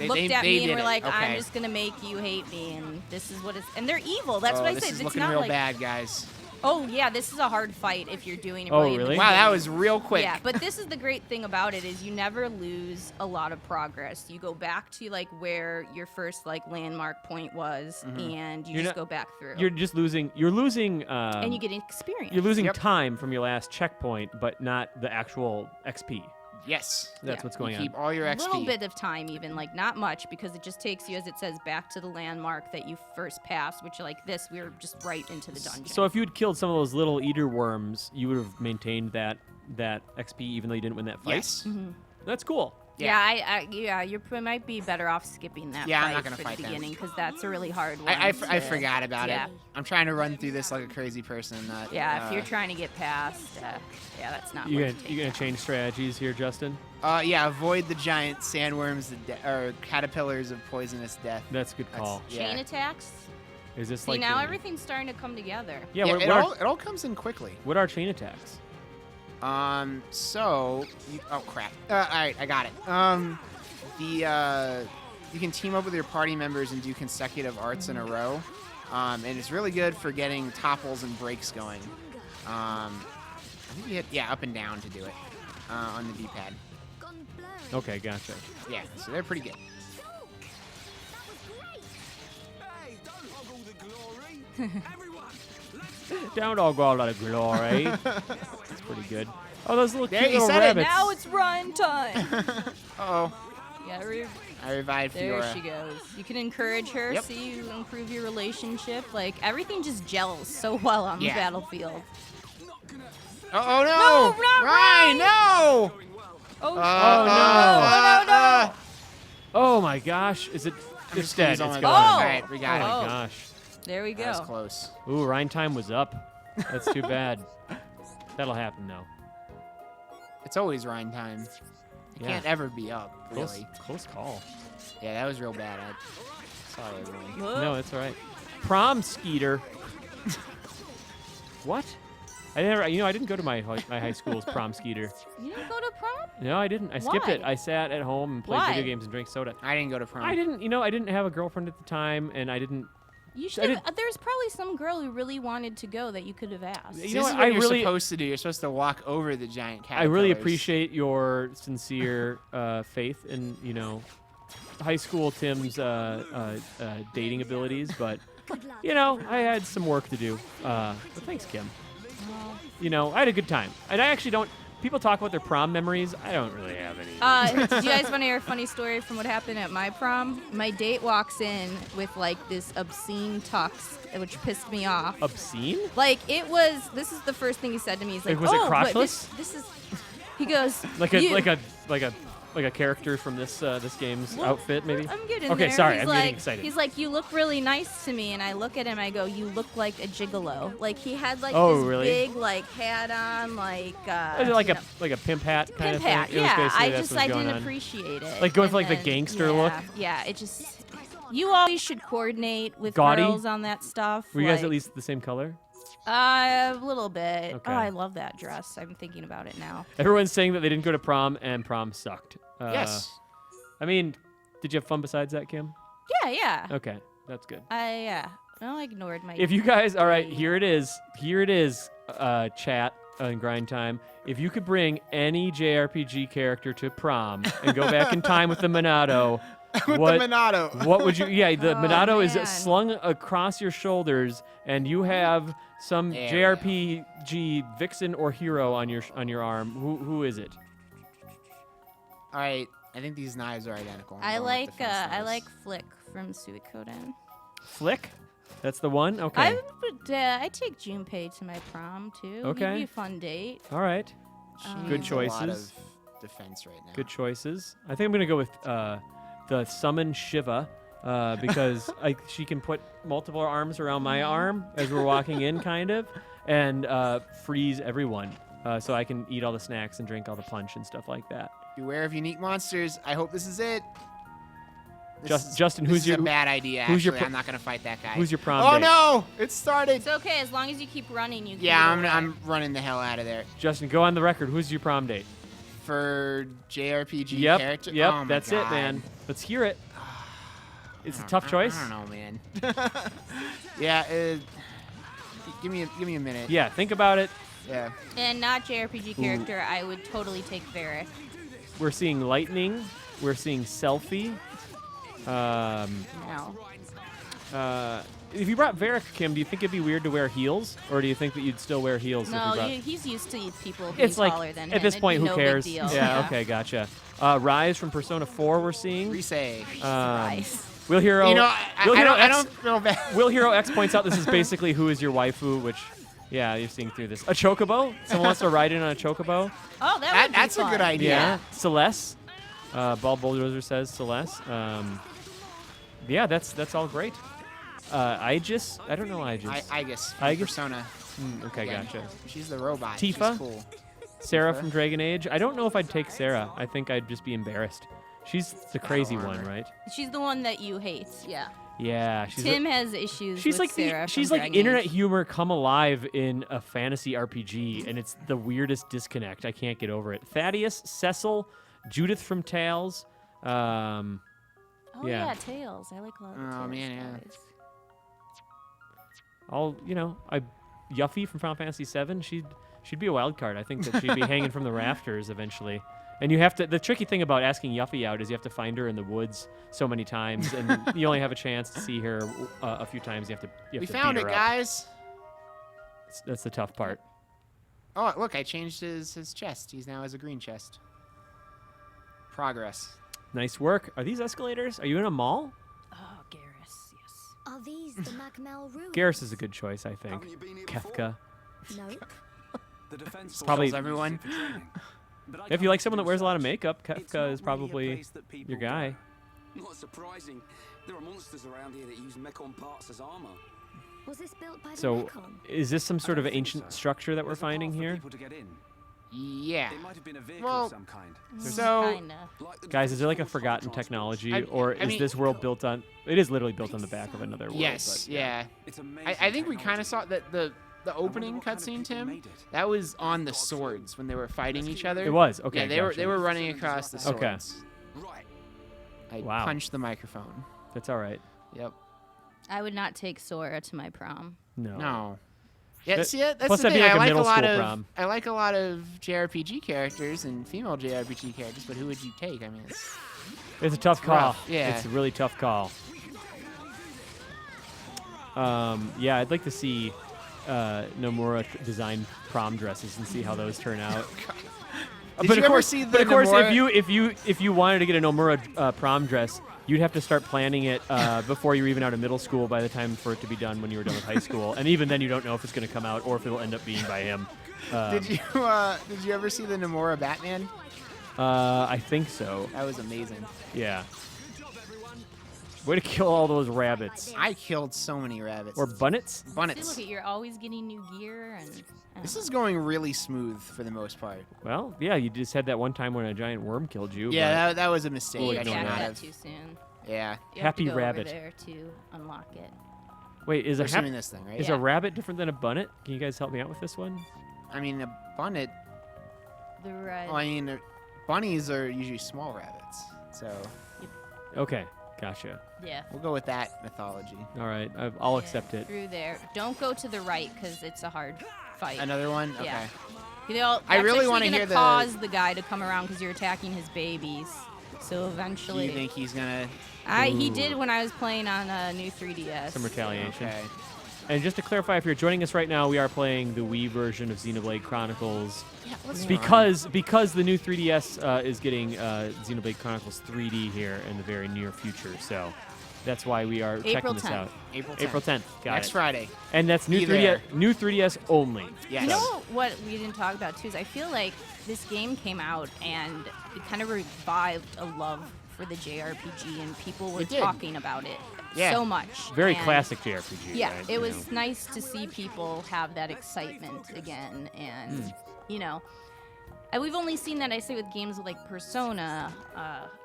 looked at me and did were it. like, Okay. I'm just going to make you hate me, and this is what it's... And they're evil. That's what I this say. is It's looking not real like... bad, guys. Oh, yeah, this is a hard fight if you're doing it Oh, right in the really? Wow, that beginning. was real quick. Yeah, but this is the great thing about it is you never lose a lot of progress. You go back to like where your first like landmark point was, and you You're just not- go back through. you're just losing. You're losing. and you get experience. You're losing Yep. time from your last checkpoint, but not the actual XP. Yes. That's Yeah. what's You going on. keep all your a XP. little bit of time even, like not much, because it just takes you, as it says, back to the landmark that you first passed, which like this, we were just right into the dungeon. So if you'd killed some of those little eater worms, you would have maintained that XP even though you didn't win that fight. Yes. That's cool. yeah, you might be better off skipping that Yeah, I'm fight not gonna for fight the that. beginning, because that's a really hard one. I to- forgot about yeah. it. I'm trying to run through this like a crazy person. Yeah, if you're trying to get past, yeah, that's not You what gonna to you take. gonna change strategies here, Justin? Yeah, avoid the giant sandworms or caterpillars of poisonous death. That's a good call. Yeah. Chain attacks? Is this See, like now the- everything's starting to come together. Yeah. Yeah, What it all comes in quickly. are chain attacks? So oh crap. All right, I got it. You can team up with your party members and do consecutive arts in a row. And it's really good for getting topples and breaks going. I think you hit up and down to do it on the D-pad. Gone blurry. Okay, gotcha. Yeah, so they're pretty good. Hey, don't hog all the glory. Everyone, Don't all go out of glory. That's pretty good. Oh, those little There, cute you little said it. rabbits. Now it's run time. Uh-oh. yeah, I revived there Fiora. she goes. You can encourage her, Yep. see you improve your relationship. Like, everything just gels so well on the Yeah. battlefield. Oh, No, no! not Ryan, no! Oh, no. Oh my gosh, is it? I'm It's just gonna dead. use all It's my gone. bullets. Oh. All right, we Oh got my it. gosh. there we That was go. close. Ooh, Rhine time was up. That's too bad. That'll happen though. It's always Rhine time. It Yeah. can't ever be up, really. Close call. Yeah, that was real bad. Sorry, everyone. No, it's all right. Prom Skeeter. What? I didn't go to my high school's prom Skeeter. You didn't go to prom? No, I didn't. I skipped it. Why? I sat at home and played Why? video games and drank soda. I didn't go to prom. I didn't have a girlfriend at the time, and I didn't. You I should. didn't- There's probably some girl who really wanted to go that you could have asked. You This know is what, what I you're really- supposed to do. You're supposed to walk over the giant cat. I really appreciate your sincere faith in high school Tim's dating abilities, but Good luck. I had some work to do. But thanks, Kim. I had a good time, and I actually don't. People talk about their prom memories. I don't really have any. Do you guys want to hear a funny story from what happened at my prom? My date walks in with like this obscene tux, which pissed me off. Obscene? Like it was. This is the first thing he said to me. He's like, Was it "Oh, but crotchless? this is." He goes, Like "You-" a a character from this game's outfit, maybe? I'm getting Okay, there. sorry, He's I'm like, getting excited. He's like, you look really nice to me, and I look at him, I go, you look like a gigolo. Like he had like Oh, this really? big like hat on, like Is it like you a pimp hat kind pimp of thing? hat. It was Yeah, basically I that's just what's I going didn't on. appreciate it. Like going And for, like, the then- gangster yeah, look? Yeah, it just you always should coordinate with Gaudy? girls on that stuff. Were you guys like- at least the same color? A little bit. Okay. Oh, I love that dress. I'm thinking about it now. Everyone's saying that they didn't go to prom and prom sucked. Yes. I mean, did you have fun besides that, Kim? Yeah, yeah. Okay, that's good. Yeah. No, I ignored my. If you guys, all right, here it is, chat and grind time. If you could bring any JRPG character to prom and go back in time with the Monado, With what, the Monado. what would you? Yeah, the Oh, Monado man. is slung across your shoulders, and you have some There we JRPG vixen or hero on your arm. Who is it? All right, I think these knives are identical. I'm I going with like defense I knives. like Flick from Suikoden. Flick? That's the one. Okay. I take Junpei to my prom too. Okay. He'd be a fun date. All right. She Good needs a lot choices. of defense right now. Good choices. I think I'm gonna go with the summon Shiva because she can put multiple arms around my arm as we're walking in, kind of, and freeze everyone, so I can eat all the snacks and drink all the punch and stuff like that. Beware of unique monsters. I hope this is it. Justin, this who's is your a bad idea? who's your actually. pro- I'm not gonna fight that guy. who's your prom Oh date? no! It started. It's okay as long as you keep running. You. Yeah, can I'm get away. I'm running the hell out of there Justin, go on the record. Who's your prom date? for JRPG Yep. character. Yep. Oh my That's it, God. man. Let's hear it. It's a I tough don't- choice. I don't know, man. Yeah. Give me a minute. Yeah. Think about it. Yeah. And not JRPG character. I would totally take Varric. We're seeing lightning. We're seeing selfie. No. If you brought Varric, Kim, do you think it'd be weird to wear heels, or do you think that you'd still wear heels? No, if you brought... he's used to people being It's like taller than him. at this It'd point, be who no cares? Big deal. Yeah. Okay. Gotcha. Rise from Persona 4. We're seeing. Resay. Rise. Will Hero. You know, Will Hero I X, don't feel bad. Will Hero X points out this is basically who is your waifu, which, yeah, you're seeing through this. A chocobo. Someone wants to ride in on a chocobo. Oh, that would be That's a fun. good idea. Yeah. Celeste. Ball Bulldozer says Celeste. Yeah, that's all great. I don't know. I guess. I guess- Persona. Okay, again. gotcha. She's the robot. Tifa? She's cool. Sarah from Dragon Age. I don't know if I'd take Sarah. I think I'd just be embarrassed. She's the crazy Battle one, armor. right? She's the one that you hate. Yeah. Yeah, she's Tim has issues she's with like Sarah from she's like Dragon internet Age. humor come alive in a fantasy RPG, and it's the weirdest disconnect. I can't get over it. Thaddeus, Cecil, Judith from Tales. Oh yeah. yeah, Tails. I like a lot of the Oh, Tails man, yeah. guys. Yuffie from Final Fantasy VII. She'd be a wild card. I think that she'd be hanging from the rafters eventually. And you have to. The tricky thing about asking Yuffie out is you have to find her in the woods so many times, and you only have a chance to see her a few times. You have to. We to found beat it, her up. guys. That's the tough part. Oh, look, I changed his chest. He's now has a green chest. Progress. Nice work. Are these escalators? Are you in a mall? Oh, Garrus. Yes. Are these the Magmel ruins? Garrus is a good choice, I think. Haven't you been here before? Kefka. Nope. The defense Probably- Tells everyone. If you like someone that wears a lot of makeup, Kefka is probably your guy. Not surprising. There are monsters around here that use mechon parts as armor. Was this built by the So, Mechon? is this some sort of I don't think ancient so. structure that we're There's a path finding for here? people to get in. Yeah. It might have been a vehicle Well, of some kind. So, Kinda. Like the Guys, is there like a defense force forgotten transports. technology, or I is mean- this world built on? It is literally built on the back of another world. yes, but- yeah. It's amazing I think we kind technology. of saw that the opening what kind of cutscene, people Tim. made it. That was on the swords when they were fighting each other. It was okay. Yeah, they were gotcha. running across the swords. Okay. Right. I Wow. punched the microphone. That's all right. Yep. I would not take Sora to my prom. No. Yeah, That- see, that's plus the that'd be thing. like a I like a middle lot school of prom. I like a lot of JRPG characters and female JRPG characters, but who would you take? I mean, It's a tough call. rough, yeah. It's a really tough call. Yeah, I'd like to see Nomura design prom dresses and see how those turn out. Did but you of ever course, see the but of course, Nomura- if you wanted to get a Nomura prom dress, you'd have to start planning it before you're even out of middle school. By the time for it to be done when you were done with high school, and even then, you don't know if it's going to come out or if it'll end up being by him. Did you ever see the Nomura Batman? I think so. That was amazing. Yeah. Way to kill all those rabbits. I killed so many rabbits. Or bunnets? See, Bunnets. look at you're always getting new gear and. This is going really smooth for the most part. Well, yeah, you just had that one time when a giant worm killed you. Yeah, that was a mistake. We'll I ignore should attack not that have. too soon. Yeah. You Happy have to go rabbit. over there to unlock it. Wait, is We're a assuming this thing, right? is Yeah. a rabbit different than a bunnet? Can you guys help me out with this one? I mean, a bunnet. The red. Well, I mean, bunnies are usually small rabbits. So Okay, gotcha. Yeah. we'll go with that mythology. All right, I'll Yeah, accept it. Through there. Don't go to the right because it's a hard fight. Another one? Okay. Yeah. I really want to hear the- cause the guy to come around because you're attacking his babies. So Do eventually, you think he's gonna? he did when I was playing on a new 3DS. Some retaliation. Okay. And just to clarify, if you're joining us right now, we are playing the Wii version of Xenoblade Chronicles because the new 3DS is getting Xenoblade Chronicles 3D here in the very near future. So that's why we are checking April this 10th. out. April 10th. April 10th. Got Next it. Friday. And that's new Be 3DS, there. new 3DS only. Yes. You know what we didn't talk about too is I feel like this game came out and it kind of revived a love for the JRPG and people were It did. talking about it Yeah. so much. Very And classic JRPG. Yeah, right? it You was know. nice to see people have that excitement again, and you know, and we've only seen that I say with games like Persona,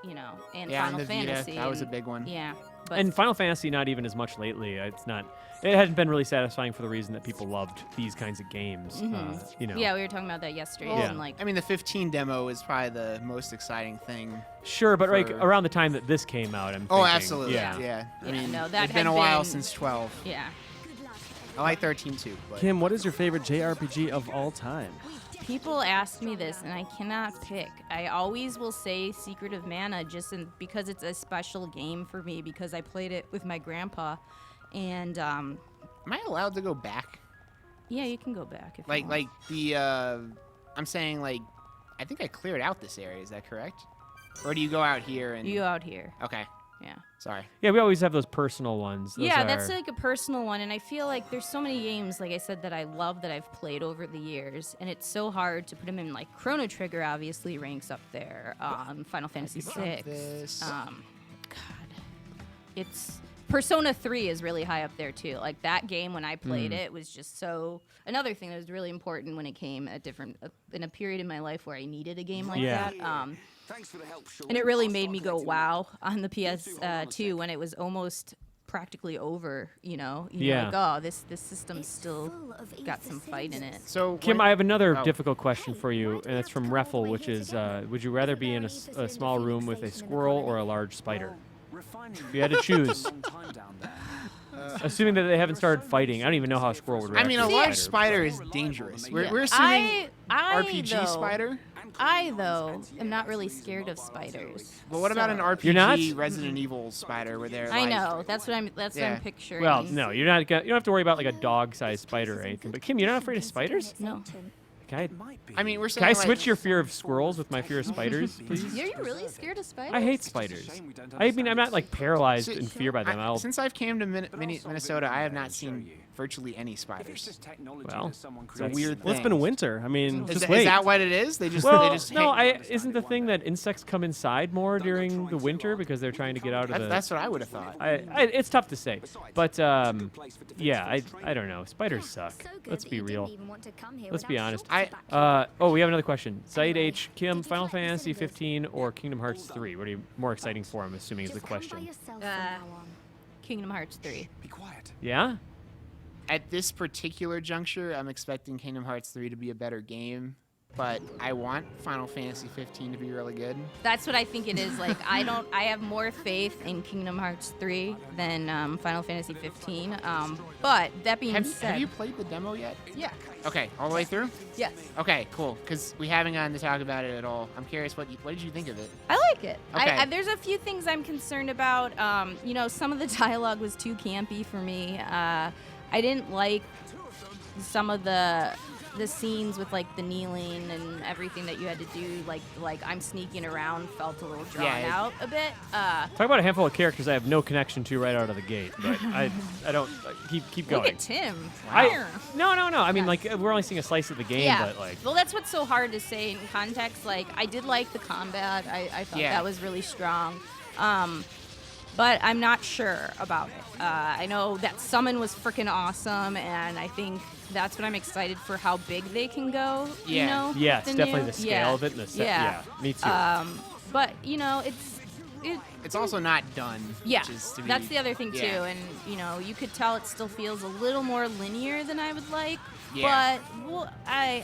you know, and Yeah, Final and the Vita, Fantasy. that was a and- big one. Yeah, but And Final Fantasy, not even as much lately. It's not. It hadn't been really satisfying for the reason that people loved these kinds of games. You know. yeah, we were talking about that yesterday. Yeah. And like, I mean, the 15 demo is probably the most exciting thing. Sure, but like for- around the time that this came out, I'm Oh, thinking, absolutely. Yeah. Yeah. I Yeah, mean, no, that it's been had a while been- since 12. yeah, I like 13 too. But Kim, what is your favorite JRPG of all time? people ask me this, and I cannot pick. I always will say Secret of Mana, because it's a special game for me because I played it with my grandpa, and am I allowed to go back? yeah, you can go back if you Like, want. like the, I'm saying like, I think I cleared out this area. Is that correct? Or do you go out here and? You go out here. Okay. Yeah. Sorry. Yeah, we always have those personal ones. Those Yeah, are- that's like a personal one, and I feel like there's so many games, like I said, that I love that I've played over the years, and it's so hard to put them in. Like Chrono Trigger obviously ranks up there. Final Fantasy VI. this. God, it's Persona 3 is really high up there too. Like that game when I played it was just so. Another thing that was really important when it came at in a period in my life where I needed a game like Yeah. that. Thanks for the help, Sean. And it really I'll made start me go collecting wow on the PS2 when it was almost practically over. You know, Yeah. like oh, this system's It's still full of got ether some fight in it. cylinders. So Kim, when- I have another Oh. difficult question for you, and it's from Reffel, which is, would you rather be in a small room with a squirrel or a large spider? Refining If you had to choose, long time down there. assuming that they haven't started fighting, I don't even know how a squirrel would I react. mean, to a a large spider. spider is dangerous. Yeah. We're assuming I RPG though, spider. I though am not really scared of spiders. Well, what about an So- RPG You're not? Resident Evil spider where they're I like, know. That's what I'm Yeah. picturing. Well, no, you're not. You don't have to worry about like a dog-sized spider or anything. But Kim, you're not afraid of spiders? No. Can I, I mean, we're can saying I like, switch your fear of squirrels with my fear of spiders, please? Are you really scared of spiders? I hate spiders. I mean, I'm not like paralyzed in fear by them. I'll. Since I've came to Minnesota, I have not seen virtually any spiders. Well, It's a weird thing. Well, it's been winter. I mean, Is, just is wait. that what it is? They just Well, they just no, hang- isn't the thing that insects come inside more during the winter because they're trying to get out of the. That's what I would have thought. It's tough to say, but yeah, I don't know. Spiders suck. So good Let's that be you real. didn't even want to come here Let's be without honest. shorts back. Oh, we have another question. Side H, Kim, Final Fantasy 15 or Kingdom Hearts 3? What are you more exciting for? I'm assuming is the Just come by question. yourself from now on. Kingdom Hearts 3. Be quiet. Yeah. At this particular juncture, I'm expecting Kingdom Hearts 3 to be a better game, but I want Final Fantasy 15 to be really good. That's what I think it is. Like I have more faith in Kingdom Hearts 3 than Final Fantasy 15. But that being said, Have you played the demo yet? yeah, Okay, all the way through? yes, Okay, cool. Because we haven't gotten to talk about it at all. I'm curious, what did you think of it? I like it. Okay. There's a few things I'm concerned about. You know, some of the dialogue was too campy for me. I didn't like some of the the scenes with like the kneeling and everything that you had to do, like I'm sneaking around, felt a little drawn out a bit. Talk about a handful of characters I have no connection to right out of the gate, but I don't keep going. Look at Tim. No. I mean, like we're only seeing a slice of the game, but like. Well, that's what's so hard to say in context. Like I did like the combat. I thought that was really strong. But I'm not sure about it. I know that summon was freaking awesome, and I think that's what I'm excited for, how big they can go. You know, yeah, it's definitely the scale of it and the set. Yeah, me too. But you know, it's also not done. Yeah, which is to be, that's the other thing too, and you know, you could tell it still feels a little more linear than I would like. Yeah. But well, I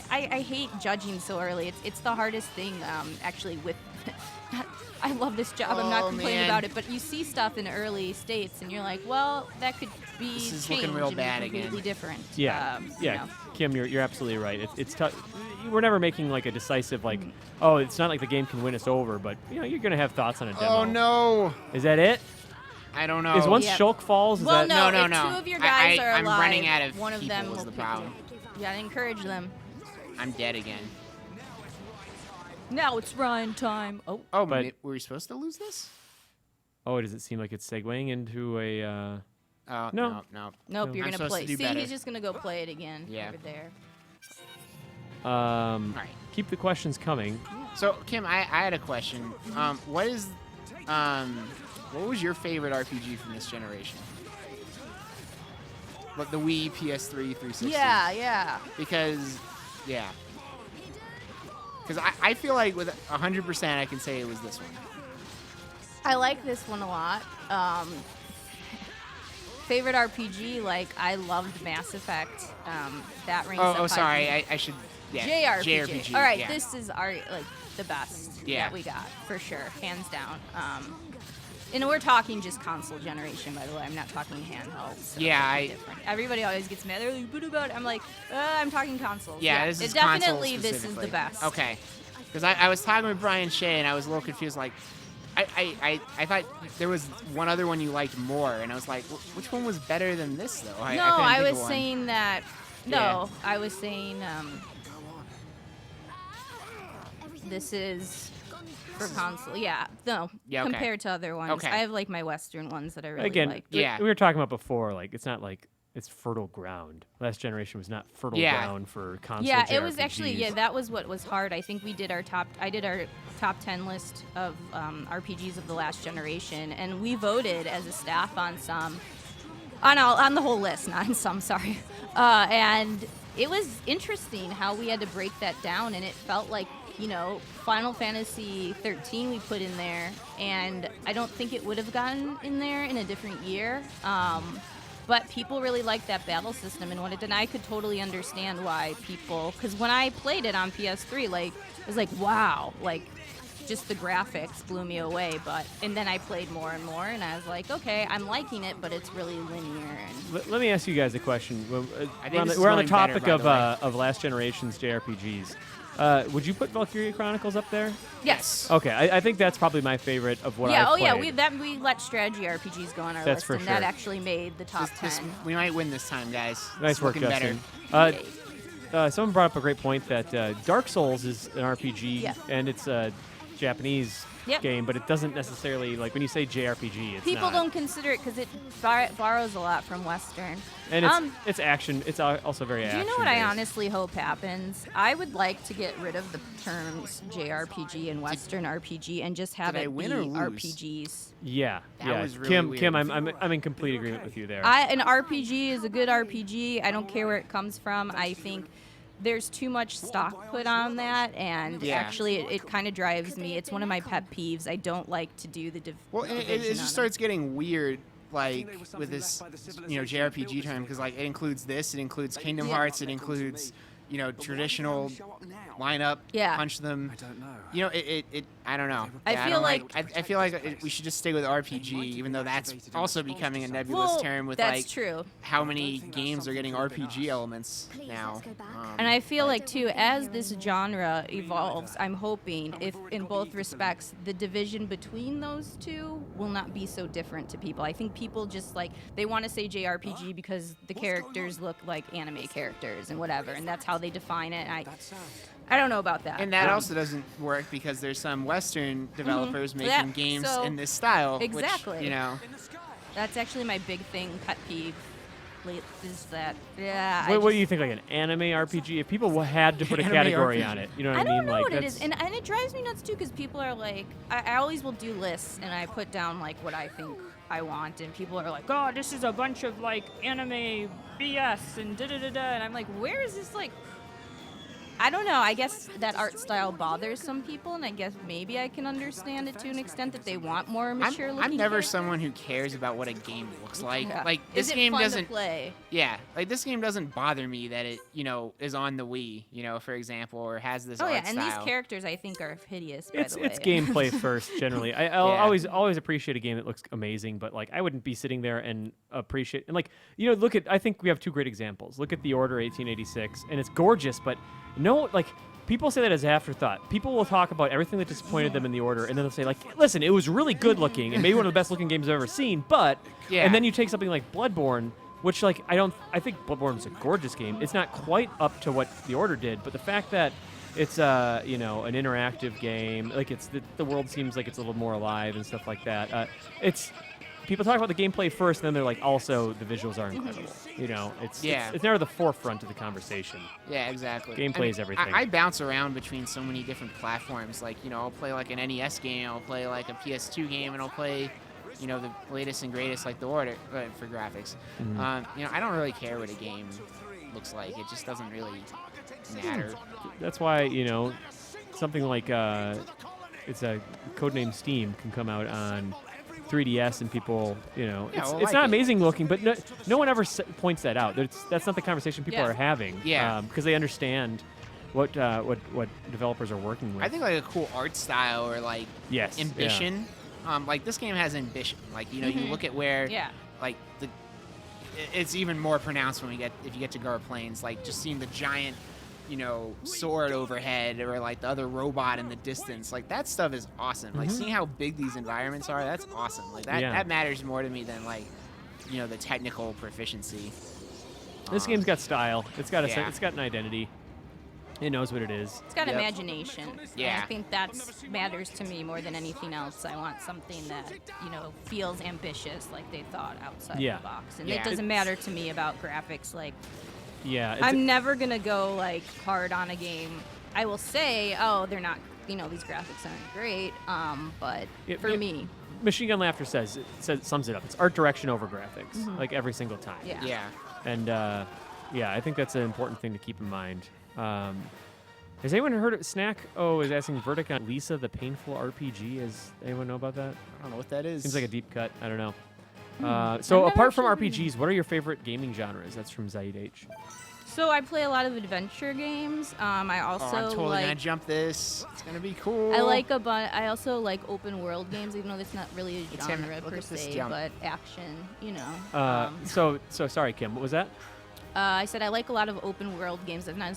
hate judging so early. It's the hardest thing actually with. I love this job. I'm not complaining about it, but you see stuff in early states, and you're like, well, that could be This is changed looking real and bad be completely again. different. Yeah, you know. Kim, you're absolutely right. It's tough. We're never making like a decisive like, oh, it's not like the game can win us over, but you know you're gonna have thoughts on a demo. Oh no! Is that it? I don't know. Is once Yep. Shulk falls? Is Well, that no, no. if two of your guys are I'm alive, running out of one of people them is will the pick problem. You gotta encourage them. I'm dead again. Now it's Ryan time. Oh, Oh, But- were we supposed to lose this? Oh, does it seem like it's segueing into a? Oh No. no. nope, you're I'm gonna supposed play. to do See, better. he's just gonna go play it again Yeah. over there. All right. Keep the questions coming. So Kim, I had a question. What was your favorite RPG from this generation? Like the Wii, PS3, 360. Yeah. Because I feel like with 100% I can say it was this one. I like this one a lot. Favorite RPG, like I loved Mass Effect. That ranks up high. Oh, sorry. for me. I should. Yeah. JRPG. All right, yeah. this is our like the best that we got for sure, hands down. And we're talking just console generation, by the way. I'm not talking handheld. So Yeah, different. Everybody always gets mad. They're like, "What about it?" I'm like, I'm talking consoles. Yeah, this is definitely console this is the specifically. best. Okay. Because I was talking with Brian Shea and I was a little confused. Like, I thought there was one other one you liked more, and I was like, which one was better than this though? No, couldn't I think of was one. saying that. Yeah. No, I was saying this is for console. Yeah, no. Yeah, okay. Compared to other ones, Okay. I have like my Western ones that I really Again, like. Yeah. we were talking about before. Like it's not like it's fertile ground. Last generation was not fertile Yeah. ground for console. Yeah, it was actually JRPGs. that was what was hard. I think we did our top. I did our top 10 list of RPGs of the last generation, and we voted as a staff on some, on the whole list, not on some. Sorry, and it was interesting how we had to break that down, and it felt like, you know, Final Fantasy 13 we put in there, and I don't think it would have gotten in there in a different year. But people really liked that battle system and wanted, and I could totally understand why people, because when I played it on PS3, like, it was like, wow, like, just the graphics blew me away. And then I played more and more, and I was like, okay, I'm liking it, but it's really linear. And Let me ask you guys a question. I think this is We're on the going better, topic by the way. of last generation's JRPGs. Would you put Valkyria Chronicles up there? yes. Okay, I think that's probably my favorite of what Yeah, I've oh yeah, played. we let strategy RPGs go on our That's list, for and that sure. actually made the top 10. We might win this time, guys. Nice It's work, looking Justin. better. Someone brought up a great point that Dark Souls is an RPG, Yeah. and it's a Japanese Yep. game, but it doesn't necessarily, like when you say JRPG, it's People not. don't consider it because it borrows a lot from Western. And it's action. It's also very Do action. you know what I honestly hope happens? I would like to get rid of the terms JRPG and Western RPG and just have Did I it be win or lose? RPGs. Yeah, That yeah. was really Kim, weird. Kim, I'm in complete agreement with you there. An RPG is a good RPG. I don't care where it comes from. I think there's too much stock put on that, and Yeah. actually it kind of drives me. It's one of my pet peeves. I don't like to do the Well, and it division on just them. starts getting weird, like with this, JRPG term, because like it includes this, it includes Kingdom Hearts, it includes, traditional lineup, Yeah. punch them. I don't know. You know, I don't know. I Yeah, feel don't like- I feel like we should just stick with RPG, even though that's also becoming a nebulous Well, term with that's like true. how many games are getting RPG elements Please, now. let's go back. And I feel but- like too, as this genre evolves, I'm hoping, if in both respects, the division between those two will not be so different to people. I think people just like they want to say JRPG because the characters look like anime characters and whatever, and that's how they define it. And I don't know about that. And that also doesn't work because there's some Western developers making Yeah, games so- in this style. Exactly. Which, you know, That's actually my big thing, pet peeve. Is that yeah? What do you think, like an anime RPG? If people had to put a Anime category RPG. on it, you know what I I mean? don't know like what it that's is, and it drives me nuts too because people are like, I always will do lists and I put down like what I think I want, and people are like, oh, this is a bunch of like anime BS and da da da da, and I'm like, where is this like? I don't know. I guess that art style bothers some people, and I guess maybe I can understand it to an extent that they want more mature looking. I'm never characters. someone who cares about what a game looks like. Yeah. Like Is this it game fun doesn't. to play? Yeah, like this game doesn't bother me that it, is on the Wii, for example, or has this Oh art yeah, and style. these characters I think are hideous. By it's the way. gameplay first generally. I'll Yeah. always appreciate a game that looks amazing, but like I wouldn't be sitting there and appreciate and like look at I think we have two great examples. Look at The Order 1886, and it's gorgeous, but no like. People say that as afterthought. People will talk about everything that disappointed them in The Order, and then they'll say, like, listen, it was really good looking, and maybe one of the best looking games I've ever seen, but... Yeah. And then you take something like Bloodborne, which, like, I think Bloodborne's a gorgeous game. It's not quite up to what The Order did, but the fact that it's, an interactive game, like, it's the world seems like it's a little more alive and stuff like that. People talk about the gameplay first, and then they're like, also, the visuals are incredible. It's never the forefront of the conversation. Yeah, exactly. Gameplay is everything. I bounce around between so many different platforms. Like, I'll play like an NES game, I'll play like a PS2 game, and I'll play, the latest and greatest like The Order for graphics. Mm-hmm. I don't really care what a game looks like. It just doesn't really matter. That's why, something like it's a codename Steam can come out on 3DS and people, we'll it's like not it. amazing looking, but no one ever points that out. That's not the conversation people Yeah. are having. Yeah. Because they understand what developers are working with. I think like a cool art style or like Yes, ambition. Like this game has ambition. Like you look at where Yeah. like it's even more pronounced if you get to Gar Plains. Like just seeing the giant sword overhead or like the other robot in the distance. Like that stuff is awesome. Like seeing how big these environments are, that's awesome. Like that Yeah. that matters more to me than like the technical proficiency. This game's got style. It's got Yeah. it's got an identity. It knows what it is. It's got Yep. imagination. And Yeah. I think that matters to me more than anything else. I want something that, feels ambitious, like they thought outside Yeah. the box. And Yeah. it doesn't matter to me about graphics. Like, Yeah. I'm never going to go, like, hard on a game. I will say, oh, they're not, these graphics aren't great. But for me, Machine Gun Laughter sums it up. It's art direction over graphics, like every single time. yeah. Yeah. And I think that's an important thing to keep in mind. Has anyone heard of Snack? Oh, is asking Vertic on Lisa the Painful RPG. Does anyone know about that? I don't know what that is. Seems like a deep cut. I don't know. So I've never apart from actually- RPGs, what are your favorite gaming genres? That's from Zaid H. So I play a lot of adventure games. I also I'm totally like... gonna jump this. It's gonna be cool. I also like open world games, even though that's not really a It's him. genre Look per at this se, jump. but action, So sorry, Kim. What was that? I said I like a lot of open world games. That's not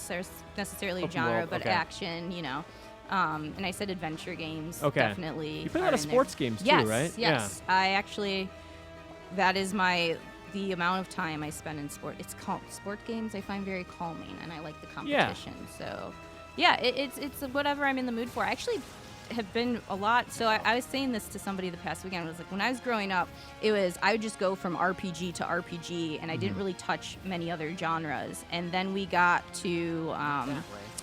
necessarily a Open genre, world, but okay. action, and I said adventure games. Okay. Definitely. You play a are lot of in there. sports games too, Yes, right? Yes. I actually, that is the amount of time I spend in sport. It's sport games I find very calming, and I like the competition. So, yeah, it's whatever I'm in the mood for. I actually have been a lot. So I was saying this to somebody the past weekend. I was like, when I was growing up, I would just go from RPG to RPG, and I didn't really touch many other genres. And then we got to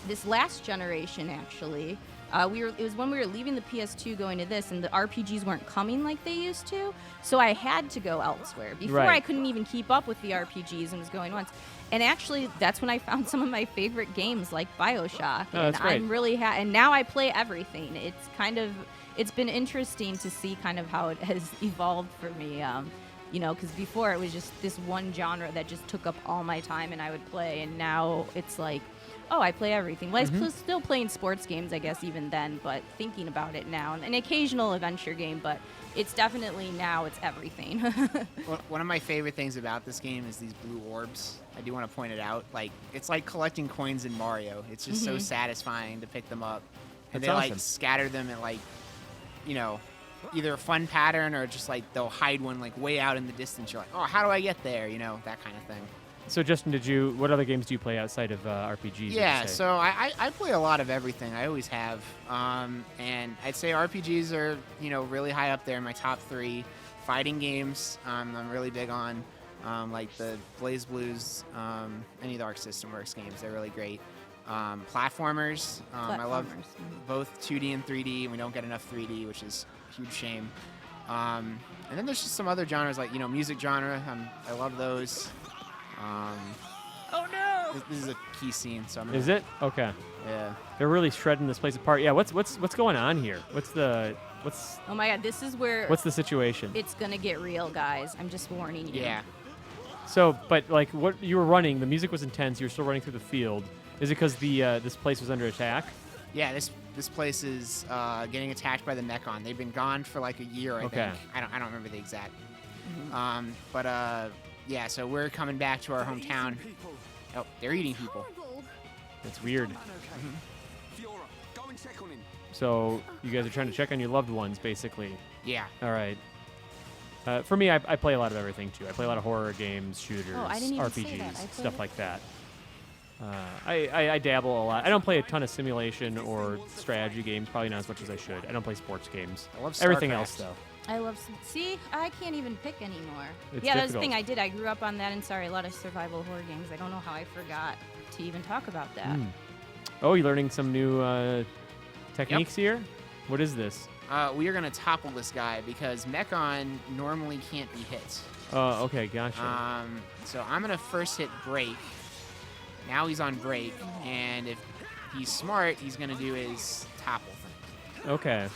this last generation, actually. It was when we were leaving the PS2 going to this, and the RPGs weren't coming like they used to. So I had to go elsewhere. Before Right. I couldn't even keep up with the RPGs and was going once. And actually, that's when I found some of my favorite games, like BioShock. Oh, that's and great. I'm really and now I play everything. It's been interesting to see kind of how it has evolved for me. You know, because before it was just this one genre that just took up all my time and I would play, and now it's like, oh, I play everything. Well, I was still playing sports games, I guess, even then, but thinking about it now, an occasional adventure game, but it's definitely now it's everything. One of my favorite things about this game is these blue orbs. I do want to point it out. Like, it's like collecting coins in Mario. It's just so satisfying to pick them up. And That's they awesome. like scatter them at like, you know, either a fun pattern or just like they'll hide one like way out in the distance. You're like, oh, how do I get there? You know, that kind of thing. So Justin, what other games do you play outside of RPGs? Yeah, would you say? so I play a lot of everything. I always have. And I'd say RPGs are, you know, really high up there in my top 3. Fighting games, I'm really big on. Like the Blaze Blues, any of the Arc System Works games. They're really great. Platformers, I love both 2D and 3D. We don't get enough 3D, which is a huge shame. And then there's just some other genres like, you know, music genre. I love those. Oh no! This is a key scene, so I'm Is it? Okay. Yeah. They're really shredding this place apart. Yeah. What's going on here? What's Oh my god, this is where the situation? it's gonna get real, guys. I'm just warning you. Yeah. So, but like, what you were running, the music was intense. You were still running through the field. Is it because this place was under attack? Yeah, this place is getting attacked by the Mechon. They've been gone for like a year, I think. I don't remember the exact. Yeah, so we're coming back to our hometown. Oh, they're eating people. It's weird. Fiora, go and check on him. So you guys are trying to check on your loved ones, basically. Yeah. All right. For me, I play a lot of everything too. I play a lot of horror games, shooters, Oh, I didn't even say RPGs, that. I played stuff it. like that. I dabble a lot. I don't play a ton of simulation or strategy games, probably not as much as I should. I don't play sports games. I love Everything StarCraft. else, though. I love. See, I can't even pick anymore. It's yeah, that's the difficult. thing I did. I grew up on that, and sorry, a lot of survival horror games. I don't know how I forgot to even talk about that. Oh, you're learning some new techniques here? What is this? We are gonna topple this guy because Mechon normally can't be hit. Oh, okay, gotcha. So I'm gonna first hit break. Now he's on break, and if he's smart, he's gonna do his topple. Okay.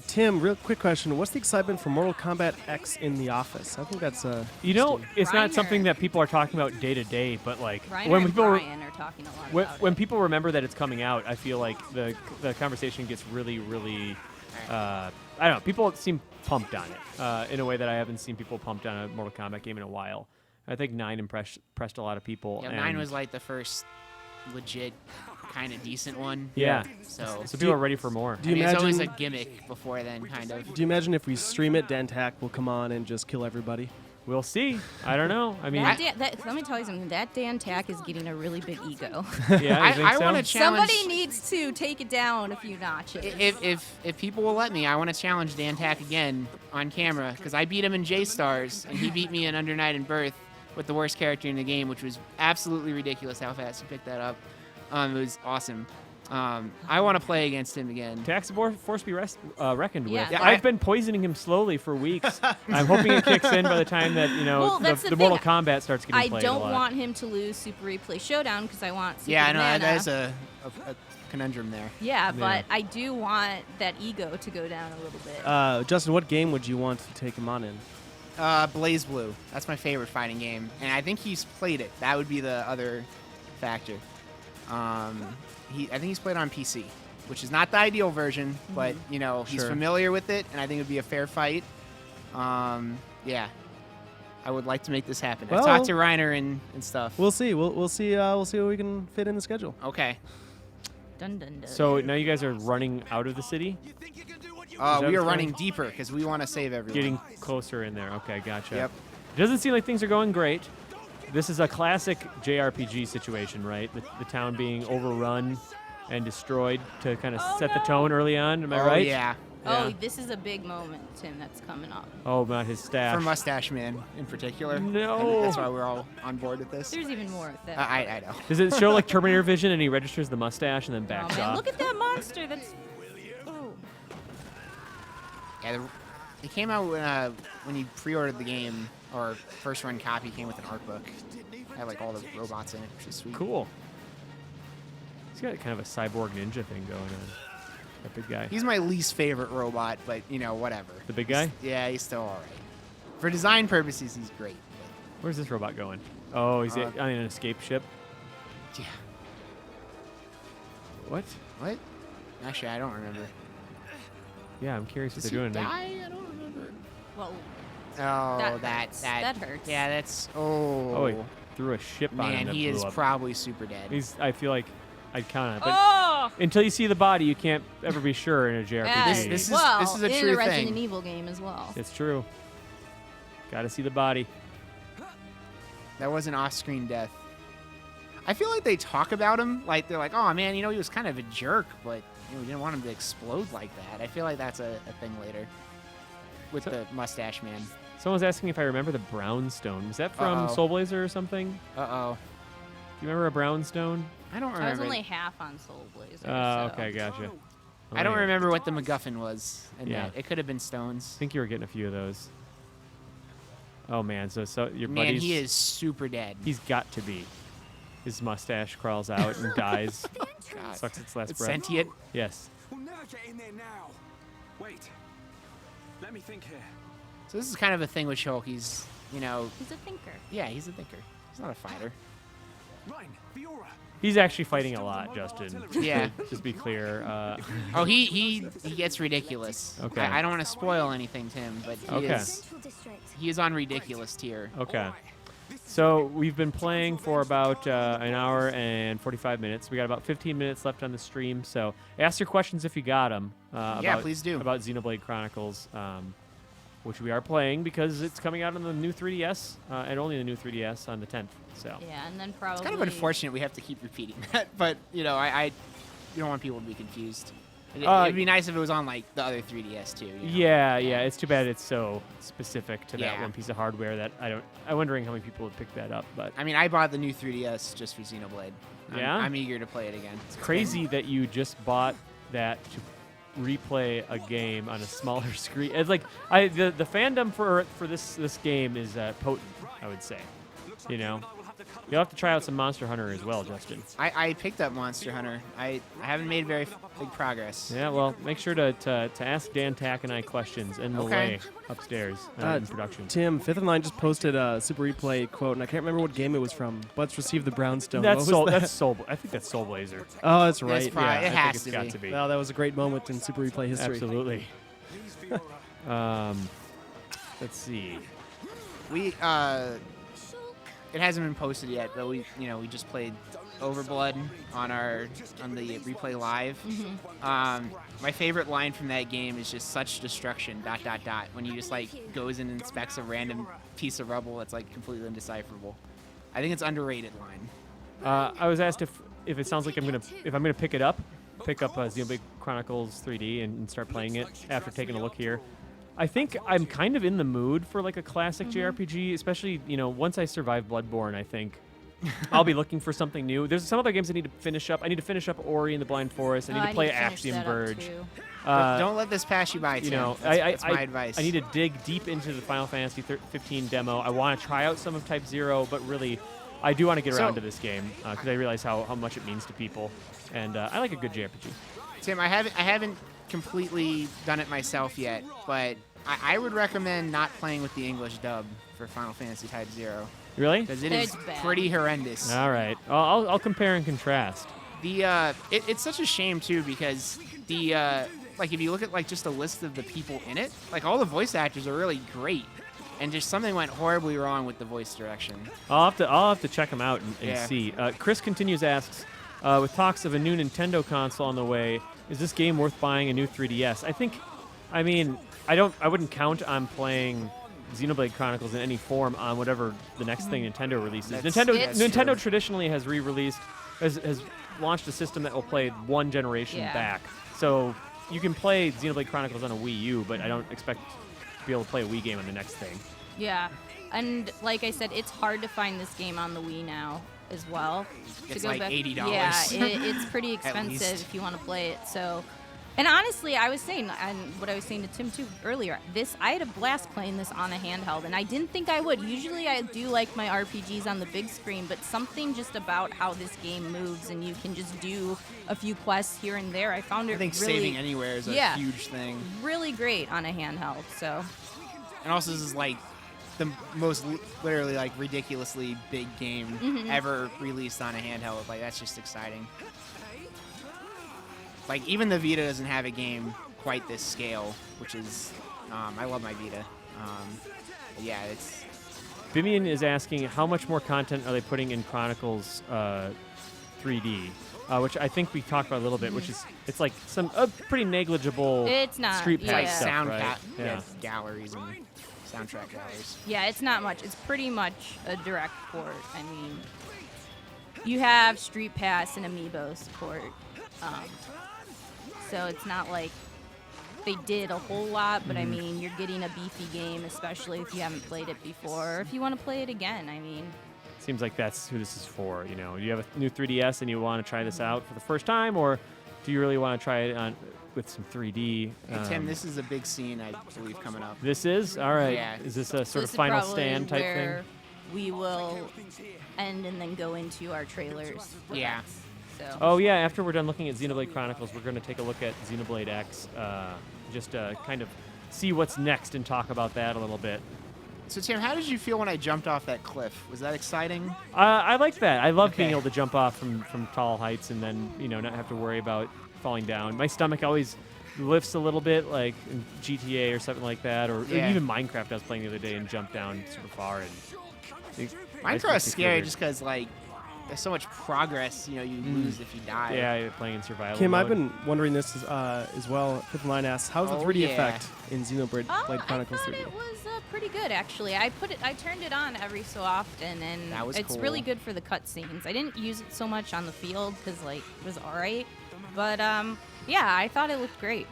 Tim, real quick question. What's the excitement for Mortal Kombat X in the office? I think that's You know, interesting. it's not Reiner. something that people are talking about day to day, but like Reiner when and people Brian are talking a lot about when it. people remember that it's coming out, I feel like the conversation gets really, really. I don't know. People seem pumped on it in a way that I haven't seen people pumped on a Mortal Kombat game in a while. I think 9 impressed a lot of people. Yeah, and 9 was like the first legit kind of decent one. Yeah. So So people are ready for more. Do you it's always a imagine? gimmick before then, kind of. Do you imagine if we stream it, Dan Tack will come on and just kill everybody? We'll see. I don't know. I mean, Let me tell you something. That Dan Tack is getting a really big ego. yeah, you think I so? want to challenge. Somebody needs to take it down a few notches. If people will let me, I want to challenge Dan Tack again on camera because I beat him in J-Stars and he beat me in Under Night and Birth with the worst character in the game, which was absolutely ridiculous how fast he picked that up. It was awesome. I want to play against him again. Tax force be reckoned with. Yeah, I've been poisoning him slowly for weeks. I'm hoping it kicks in by the time that Well, that's the the Mortal thing. Kombat starts getting I played don't a lot. want him to lose Super Replay Showdown because I want Super Yeah, I know Mana. that is a conundrum there. Yeah, but I do want that ego to go down a little bit. Justin, what game would you want to take him on in? Blaze Blue. That's my favorite fighting game, and I think he's played it. That would be the other factor. I think he's played on PC, which is not the ideal version, but you know he's Sure. familiar with it, and I think it would be a fair fight. Yeah, I would like to make this happen. I've Well- talked to Reiner and stuff. We'll see. We'll see. We'll see what we can fit in the schedule. Okay. Dun dun dun. So now you guys are running out of the city, We that are what's running going- deeper because we want to save everyone. getting closer in there. Okay, gotcha. Yep. It doesn't seem like things are going great. This is a classic JRPG situation, right? The town being overrun and destroyed to kind of set the tone early on. Am I Oh, right? yeah. Oh, Yeah. this is a big moment, Tim, that's coming up. Oh, about his stash. For Mustache Man in particular. No. And that's why we're all on board with this. There's even more of that. I know. Does it show like Terminator vision and he registers the mustache and then Oh backs man, off? look at that monster. That's. Oh. Yeah, it came out when you pre-ordered the game, or first run copy came with an art book. It had like all the robots in it, which is sweet. Cool. He's got kind of a cyborg ninja thing going on. That big guy. He's my least favorite robot, but you know, whatever. The big guy? Yeah, he's still all right. For design purposes, he's great. Where's this robot going? Oh, he's on an escape ship. Yeah. What? What? Actually, I don't remember. Yeah, I'm curious what Does they're he doing. die? I don't remember. Well, Oh, that hurts. Yeah, that's. Oh, he threw a ship on him. Man, that he blew is up. probably super dead. I feel like I'd count on it. But Oh! until you see the body, you can't ever be sure in a JRPG. Yeah, This is well, a in true a Resident thing. Evil game as well. It's true. Gotta see the body. That wasn't off-screen death. I feel like they talk about him like they're like, oh man, he was kind of a jerk, but we didn't want him to explode like that. I feel like that's a thing later with the mustache man. Someone's asking if I remember the brownstone. Was that from Uh-oh. Soul Blazer or something? Uh-oh. Do you remember a brownstone? I don't I was remember. only half on Soul Blazer. Oh, so. okay, gotcha. I don't yeah. remember what the MacGuffin was. And Yeah. it could have been stones. I think you were getting a few of those. Oh man, so your Man, buddy's he is super dead. He's got to be. His mustache crawls out and dies. God. Sucks its last It's breath. sentient. Yes. We'll never get in there now. Wait. Let me think here. So this is kind of a thing with Shulk. He's, He's a thinker. yeah, he's a thinker. He's not a fighter. Ryan, Fiora. He's actually fighting a lot, Justin. Yeah. Just be clear. Oh, he gets ridiculous. Okay. I don't want to spoil anything to him, but Okay. Central District. he is on ridiculous tier. Okay. So we've been playing for about an hour and 45 minutes. We got about 15 minutes left on the stream. So ask your questions if you got them. Yeah, please do. About Xenoblade Chronicles, which we are playing because it's coming out on the new 3DS and only the new 3DS on the 10th. So Yeah, and then probably. It's kind of unfortunate we have to keep repeating that, but I don't want people to be confused. It'd be nice if it was on like the other 3DS too. yeah, it's too bad it's so specific to that Yeah. one piece of hardware that I'm wondering how many people would pick that up. But I mean, I bought the new 3DS just for Xenoblade. Yeah? I'm eager to play it again. it's crazy that you just bought that to replay a game on a smaller screen. It's like the fandom for this game is potent, I would say. You'll have to try out some Monster Hunter as well, Justin. I picked up Monster Hunter. I haven't made very big progress. Yeah, well, make sure to ask Dan Tack and I questions in the Okay. way upstairs in production. Tim, Fifth of Line just posted a Super Replay quote, and I can't remember what game it was from. Let's receive the brownstone. That's What was that? That's Soul. I think that's Soul Blazer. Oh, that's right. probably- Yeah, it I has think to it's got be. to be. Well, that was a great moment in Super Replay history. Absolutely. Please, Fiora. Let's see. We it hasn't been posted yet, but we just played Overblood on the replay live. My favorite line from that game is just "such destruction." ... When you just like goes and inspects a random piece of rubble that's like completely indecipherable. I think it's underrated line. I was asked if it sounds like I'm gonna pick up Xenoblade Chronicles 3D and start playing it after taking a look here. I think I'm kind of in the mood for like a classic JRPG, especially once I survive Bloodborne. I think I'll be looking for something new. There's some other games I need to finish up. I need to finish up Ori and the Blind Forest. I need to play Axiom Verge. But don't let this pass you by, Tim. That's my advice. I need to dig deep into the Final Fantasy 15 demo. I want to try out some of Type 0, but really, I do want to get around to this game because I realize how much it means to people, and I like a good JRPG. Tim, I haven't completely done it myself yet, but I would recommend not playing with the English dub for Final Fantasy Type 0 Really? because it It's is bad. pretty horrendous. All right. I'll compare and contrast. It's such a shame too because if you look at like just a list of the people in it, like all the voice actors are really great, and just something went horribly wrong with the voice direction. I'll have to check them out and Yeah. see. Chris continues asks, with talks of a new Nintendo console on the way, is this game worth buying a new 3DS? I wouldn't count on playing Xenoblade Chronicles in any form on whatever the next thing Nintendo releases. That's Nintendo true. traditionally has has launched a system that will play one generation Yeah. back. So you can play Xenoblade Chronicles on a Wii U, but I don't expect to be able to play a Wii game on the next thing. Yeah, and like I said, it's hard to find this game on the Wii now as well. It's to go like back. $80. Yeah, it's pretty At expensive least. if you want to play it. So, and honestly, I was saying, and what I was saying to Tim too earlier, I had a blast playing this on a handheld, and I didn't think I would. Usually, I do like my RPGs on the big screen, but something just about how this game moves, and you can just do a few quests here and there. I found it I think really, saving anywhere is a Yeah. huge thing. really great on a handheld. So. And also, this is like the most literally like ridiculously big game ever released on a handheld. Like that's just exciting. Like even the Vita doesn't have a game quite this scale, which is I love my Vita. But yeah, it's Vivian is asking how much more content are they putting in Chronicles 3D, which I think we talked about a little bit, which is it's like some pretty negligible It's not. street Yeah. pack like stuff, sound right? yeah, galleries and soundtrack galleries. Yeah, it's not much. It's pretty much a direct port. I mean, you have Street Pass and Amiibo support. So it's not like they did a whole lot, but I mean, you're getting a beefy game, especially if you haven't played it before, or if you want to play it again. I mean, Seems like that's who this is for. You know, you have a new 3DS and you want to try this out for the first time, or do you really want to try it on with some 3D? Hey, Tim, this is a big scene, I believe, coming up. This is all right. Yeah. Is this a so sort this of is final probably stand type where thing? we will end and then go into our trailers. for Yeah. that. So. Oh yeah. After we're done looking at Xenoblade Chronicles, we're going to take a look at Xenoblade X, just to kind of see what's next and talk about that a little bit. So Tim, how did you feel when I jumped off that cliff? Was that exciting? I like that. I love being Okay. able to jump off from tall heights and then not have to worry about falling down. My stomach always lifts a little bit, like in GTA or something like that, or Yeah. even Minecraft. I was playing the other day and jumped down super far. And Minecraft's scary just because like there's so much progress you lose if you die. yeah, you're playing in survival Kim, mode. I've been wondering this as well. Fifth Line asks, how's the Oh, 3D yeah. effect in Xenoblade I Chronicles thought 3D? it was pretty good actually. I turned it on every so often, and That was it's cool. really good for the cutscenes. I didn't use it so much on the field because like it was alright, but yeah, I thought it looked great.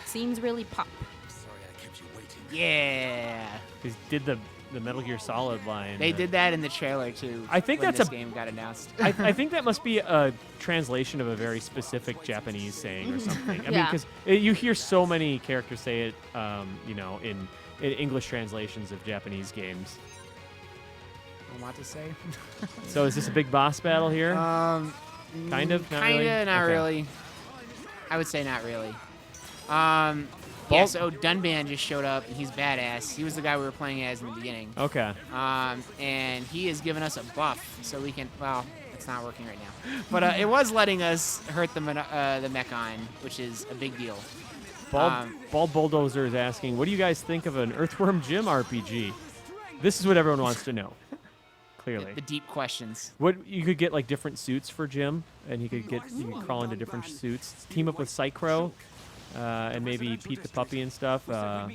Seems really pop. Sorry I kept you waiting. Yeah. They did the Metal Gear Solid line. They did that in the trailer too. I think when that's this a- game got announced. I think that must be a translation of a very specific Japanese saying or something. I mean, Yeah. because you hear so many characters say it, in English translations of Japanese games. I want to say. So is this a big boss battle here? Kind of, not really? Kinda, not Okay. really. I would say not really. Yeah, so Dunban just showed up, and he's badass. He was the guy we were playing as in the beginning. Okay. And he has given us a buff, so we can. Well, it's not working right now, but it was letting us hurt the Mechon, which is a big deal. Bald Bulldozer is asking, what do you guys think of an Earthworm Jim RPG? This is what everyone wants to know. Clearly. The deep questions. What you could get like different suits for Jim, and you could crawl into different suits. Team up with Psychro, and maybe Pete the Puppy and stuff. I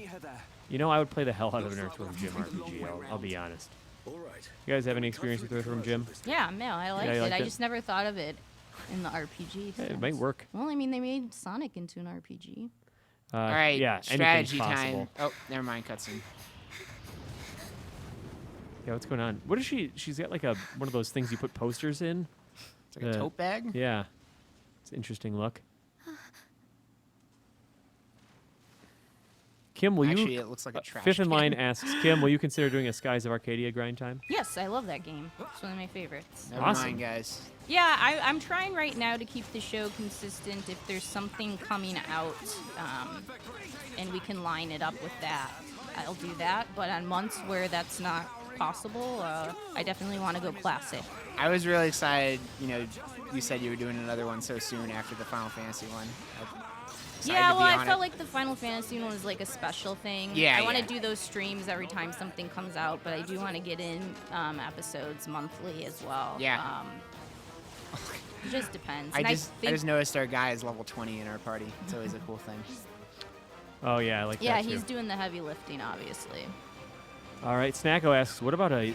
would play the hell out of an Earthworm Jim RPG. I'll be honest. All right. You guys have any experience with Earthworm Jim? Yeah, no, I liked you it. liked I it? just never thought of it in the RPG. Yeah, it sense. might work. Well, I mean, they made Sonic into an RPG. All right, Yeah. strategy anything's possible. time. Oh, never mind, cutscene. Yeah. What's going on? What is she? She's got like one of those things you put posters in. It's like a tote bag. Yeah. It's an interesting look. Kim, will Actually, you? it looks like a trash Fifth in can. line asks Kim, will you consider doing a Skies of Arcadia grind time? Yes, I love that game. It's one of my favorites. Never Awesome. mind, guys. Yeah, I'm trying right now to keep the show consistent. If there's something coming out, and we can line it up with that, I'll do that. But on months where that's not possible, I definitely want to go classic. I was really excited. You said you were doing another one so soon after the Final Fantasy one. Excited Yeah, to be well, I on felt it. like the Final Fantasy one was like a special thing. Yeah, I want to yeah. do those streams every time something comes out, but I do want to get in episodes monthly as well. Yeah. It just depends. I And just think, noticed our guy is level 20 in our party. It's always a cool thing. Oh yeah, I like yeah, that too. he's doing the heavy lifting, obviously. All right, Snacko asks, what about a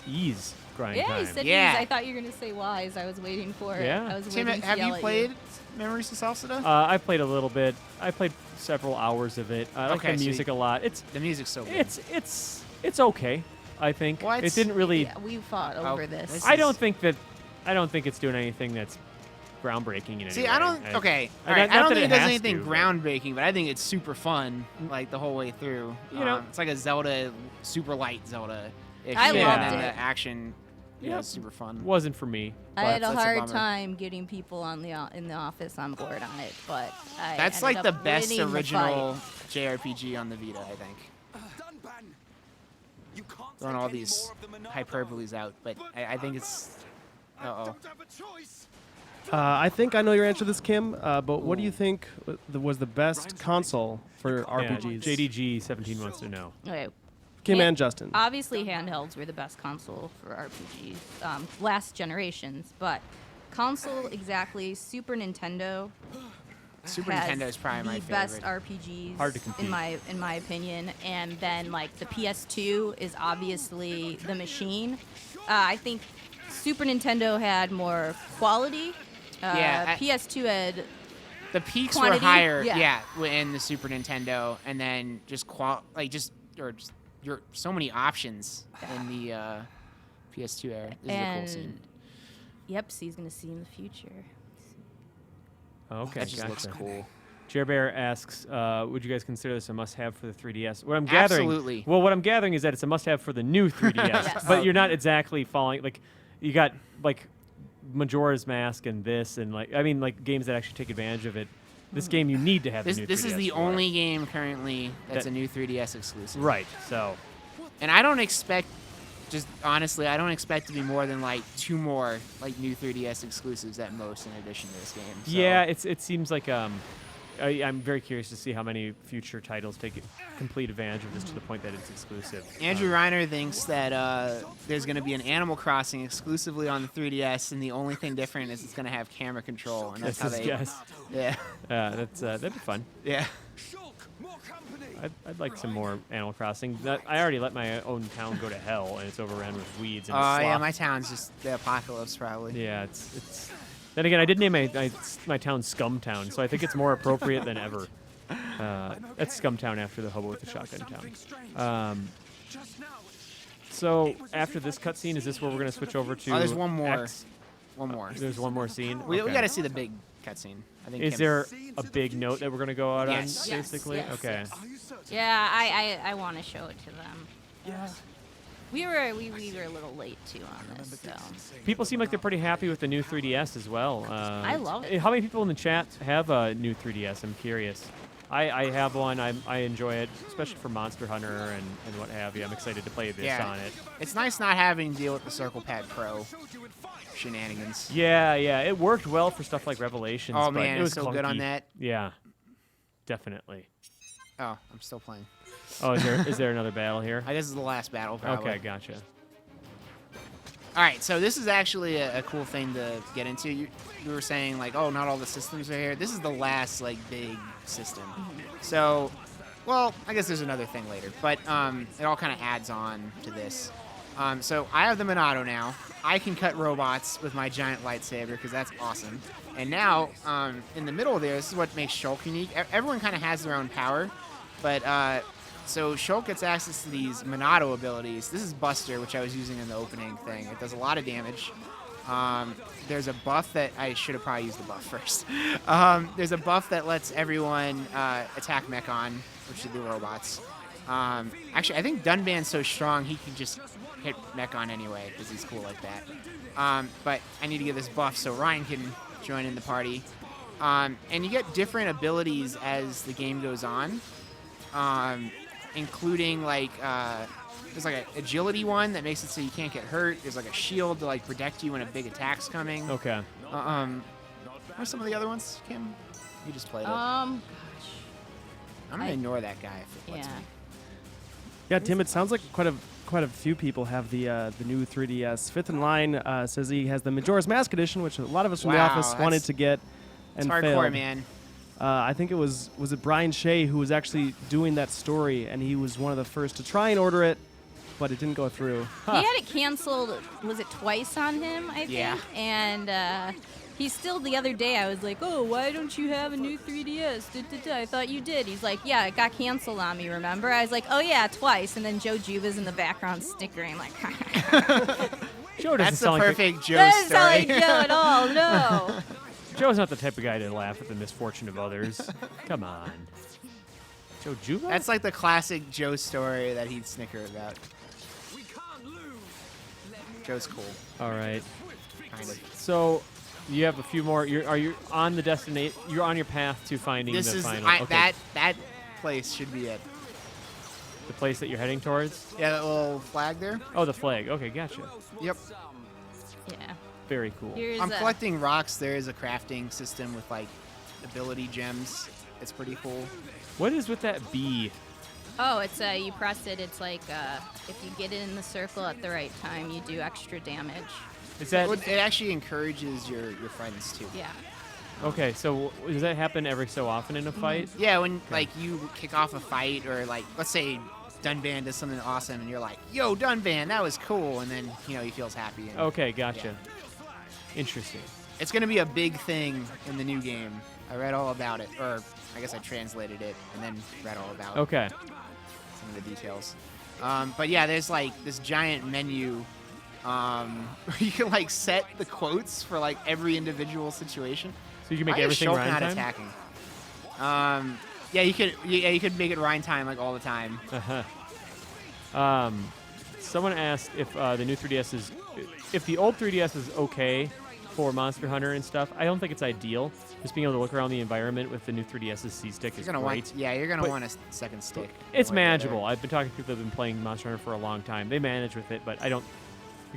ease grind Yeah, time? he said Yeah. Wise. I thought you were gonna say Wise. I was waiting for it. Yeah. I was Tim, waiting to have yell you at played Memories of Salsada? I've played a little bit. I played several hours of it. I like Okay, the so music a lot. It's the music's so good. it's okay. I think What? it didn't really. Yeah, we fought over this. this I don't think it's doing anything that's groundbreaking in any See, way. I don't. Okay, all right. not I don't that think it it does has anything to, but- groundbreaking, but I think it's super fun, like the whole way through. You know- It's like a Zelda, super light Zelda. I loved and it. the action, Yep. it's super fun. wasn't for me. I had a that's a hard bummer. time getting people in the office on board on it, but I That's ended like the up best winning the original fight. JRPG on the Vita, I think. throwing all these hyperboles out, but I think it's. Uh-oh. I think I know your answer to this, Kim. But what do you think was the best console for RPGs? JDG17 wants to know. Okay. Kim and Justin. Obviously, handhelds were the best console for RPGs, last generations, but console exactly, Super Nintendo. Super has Nintendo is probably my the best favorite. RPGs Hard to compete. in my opinion, and then like the PS2 is obviously the machine. I think Super Nintendo had more quality. PS2 had The peaks quantity, were higher, yeah. in the Super Nintendo, and then just so many options in the PS2 era. This is a cool scene. Yep, so he's gonna see in the future. Okay, That just gotcha. looks cool. Chair Bear asks, would you guys consider this a must-have for the 3DS? What I'm gathering, Absolutely. Well, what I'm gathering is that it's a must-have for the new 3DS, Yes. but you're not exactly falling like you got like Majora's Mask and this and like games that actually take advantage of it. This game you need to have. This the new this 3DS is the for. only game currently that's That- a new 3DS exclusive. Right. So And I don't expect, just honestly, I don't expect to be more than like 2 more like new 3DS exclusives at most in addition to this game. So. yeah, it seems like I'm very curious to see how many future titles take complete advantage of this to the point that it's exclusive. Andrew Reiner thinks that there's going to be an Animal Crossing exclusively on the 3DS, and the only thing different is it's going to have camera control, and that's That's how his they. guess. Yeah. That'd be fun. Yeah. I'd like some more Animal Crossing. I already let my own town go to hell, and it's overrun with weeds and Oh yeah, slop. my town's just the apocalypse probably. Yeah, it's. Then again, I did name my town Scum Town, so I think it's more appropriate than ever. That's Scum Town after the hobo with the shotgun town. So after this cutscene, is this where we're gonna switch over to? Oh, there's one more. X? One more. There's one more scene. We Okay. got to see the big cutscene. I think. Is Kim- there a big note that we're gonna go out Yes. on, Yes, basically? yes, Okay. yes. Yeah, I want to show it to them. Yes. We were a little late too on this, so. People seem like they're pretty happy with the new 3DS as well. I love it. How many people in the chat have a new 3DS? I'm curious. I have one. I enjoy it, especially for Monster Hunter and what have you. I'm excited to play this on it. It's nice not having to deal with the Circle Pad Pro shenanigans. Yeah, it worked well for stuff like Revelations. Oh but man, it was it's so good on clunky. that. Yeah, definitely. Oh, I'm still playing. Oh, is there another battle here? This is the last battle, probably. Okay, gotcha. All right, so this is actually a cool thing to get into. You were saying like, oh, not all the systems are here. This is the last like big system. So, well, I guess there's another thing later, but it all kind of adds on to this. So I have the Monado now. I can cut robots with my giant lightsaber because that's awesome. And now, in the middle there, this is what makes Shulk unique. Everyone kind of has their own power, but so Shulk gets access to these Monado abilities. This is Buster, which I was using in the opening thing. It does a lot of damage. There's a buff that I should have probably used the buff first. There's a buff that lets everyone attack Mechon, which are the robots. Actually, I think Dunban's so strong he can just hit Mechon anyway because he's cool like that. But I need to get this buff so Ryan can join in the party. And you get different abilities as the game goes on, including like there's like an agility one that makes it so you can't get hurt. There's like a shield to like protect you when a big attack's coming. Okay. What are some of the other ones, Kim? You just played it. Gosh. I'm gonna ignore that guy if it lets Yeah. me. Yeah, Tim. It sounds like quite a few people have the new 3DS. Fifth in line says he has the Majora's Mask edition, which a lot of us from the Wow, office that's- wanted to get It's and hardcore, failed. man. I think it was it Brian Shea who was actually doing that story, and he was one of the first to try and order it, but it didn't go through. He had it canceled, was it twice on him, I think? Yeah. And he still, the other day, I was like, oh, why don't you have a new 3DS? I thought you did. He's like, yeah, it got canceled on me, remember? I was like, oh, yeah, twice. And then Joe Juva's in the background snickering, like, Joe doesn't That's the sound like perfect Joe that doesn't sound story. like Joe at all, no. Joe's not the type of guy to laugh at the misfortune of others. Come on. Joe Juba? That's like the classic Joe story that he'd snicker about. Joe's cool, All right. kind of. So you have a few more. Are you on the destination? You're on your path to finding This the is final. I, okay. that place should be it. The place that you're heading towards? Yeah, that little flag there. Oh, the flag. Okay, gotcha. Yep. Yeah. Very cool. Here's I'm a- collecting rocks. There is a crafting system with like ability gems. It's pretty cool. What is with that bee? Oh, it's you press it. It's like if you get it in the circle at the right time, you do extra damage. Is that It actually encourages your friends too. Yeah. okay? So does that happen every so often in a fight? Yeah, when like you kick off a fight or like let's say Dunban does something awesome and you're like, "Yo, Dunban, that was cool," and then he feels happy. And Okay, gotcha. Interesting. it's gonna be a big thing in the new game. I read all about it, or I guess I translated it and then read all about Okay. some of the details. But yeah, there's like this giant menu. Where you can like set the quotes for like every individual situation. So you can make Why is everything Shulk rhyme not time? attacking? Yeah, you could. Yeah, you could make it rhyme time like all the time. Someone asked if the new 3DS is, if the old 3DS is okay for Monster Hunter and stuff. I don't think it's ideal. Just being able to look around the environment with the new 3DS's C-Stick You're is gonna great. want. Yeah, you're gonna But want a second stick. It's Right manageable. there. I've been talking to people that have been playing Monster Hunter for a long time. They manage with it, but I don't.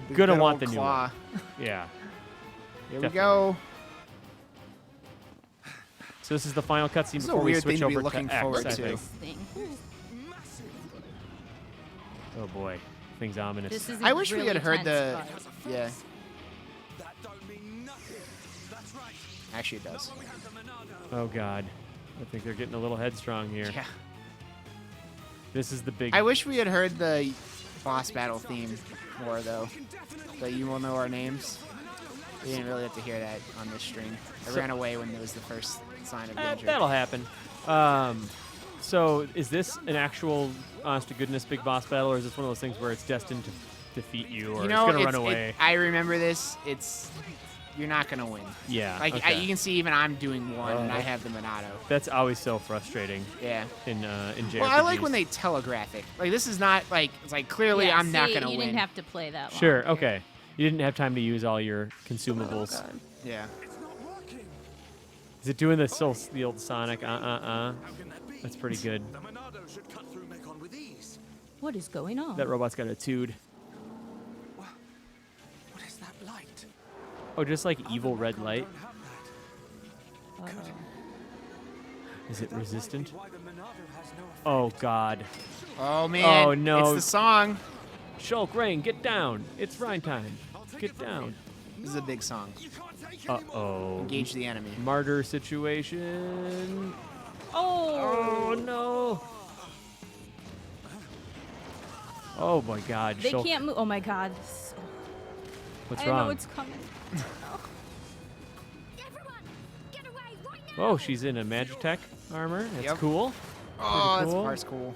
The Gonna good want old the new claw. one. Yeah. Here Definitely. we go. So this is the final cutscene This is a before we weird switch thing to be over looking to X, forward I to. think. Thing. Oh boy, thing's ominous. This is. I a wish we really had heard the. tense fight. Yeah, That don't mean nothing. That's right. actually it does. Oh god, I think they're getting a little headstrong here. Yeah. This is the big. I wish we had heard the boss battle theme more though. But you will know our names. We didn't really have to hear that on this stream. I ran away when there was the first sign of danger. That'll happen. So is this an actual, honest to goodness, big boss battle, or is this one of those things where it's destined to defeat you, or You know, it's gonna it's- run away? I remember this. You're not gonna win. Yeah. Like okay. you can see, even I'm doing one, and I Oh. have the Monado. That's always so frustrating Yeah. in JRPGs. Well, I like when they telegraph it. Like this is not like it's like clearly Yeah, I'm not see, gonna you win. didn't have to play that long. Sure. here. Okay. You didn't have time to use all your consumables. Yeah. Is it doing the old Sonic? That's pretty good. The Monado should cut through Mekon with ease. What is going on? That robot's got a tude. What is that light? Oh, just like evil red light. Don't have that. Is it resistant? Why the Monado has no effect. Oh god. Oh man. Oh, no. It's the song. Shulk, Rain, get down. It's Rhine time. Get down. This is a big song. Uh-oh. Engage the enemy. Martyr situation. Oh, Oh, no. Oh, my God. they Shulk, can't move. Oh my God. what's I wrong? know it's coming. Everyone, get away right now! Oh, she's in a Magitech armor. That's Yep. cool. Oh, Pretty that cool. part's cool.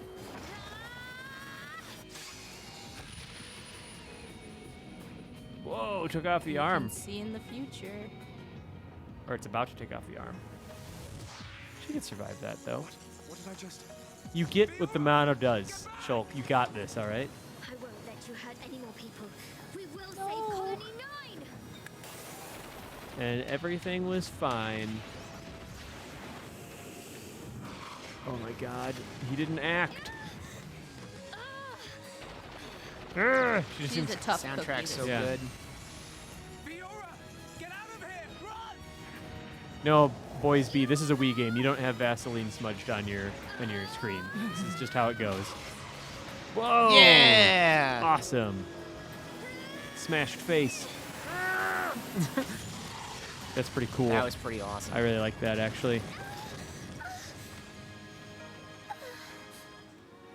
Whoa, took off the arm. See in the future. Or it's about to take off the arm. She can survive that, though. What did I just... You get what the Mono does, Shulk. You got this, all right? I won't let you hurt any more people. We will save Colony 9! And everything was fine. Oh my god, he didn't act. Ugh, she just She's seems a tough cookie. Soundtrack's so Yeah. good. Fiora! Get out of here! Run! no, boys B, this is a Wii game. You don't have Vaseline smudged on your screen. This is just how it goes. Whoa! Yeah. Awesome. Smashed face. That's pretty cool. That was pretty awesome. I really like that, actually.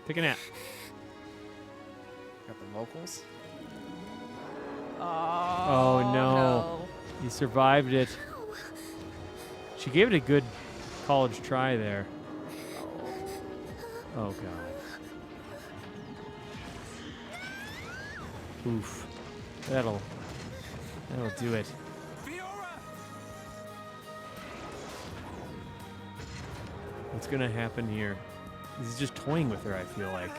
Take a nap. Got the vocals. Oh, no. You survived it. She gave it a good college try there. Oh, God. Oof. That'll do it. What's going to happen here? He's just toying with her, I feel like.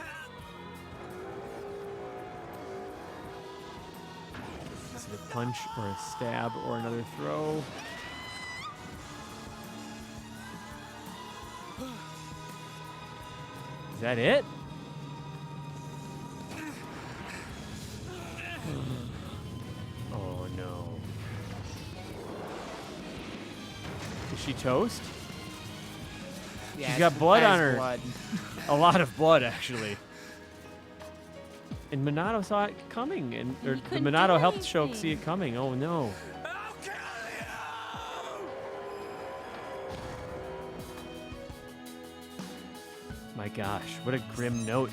Is it a punch or a stab or another throw? Is that it? she toast? Yeah, She's got blood that on is her. blood. A lot of blood, actually. And Minato saw it coming, and or the couldn't do Minato helped Shoke anything. see it coming. Oh no! I'll kill you! My gosh, what a grim note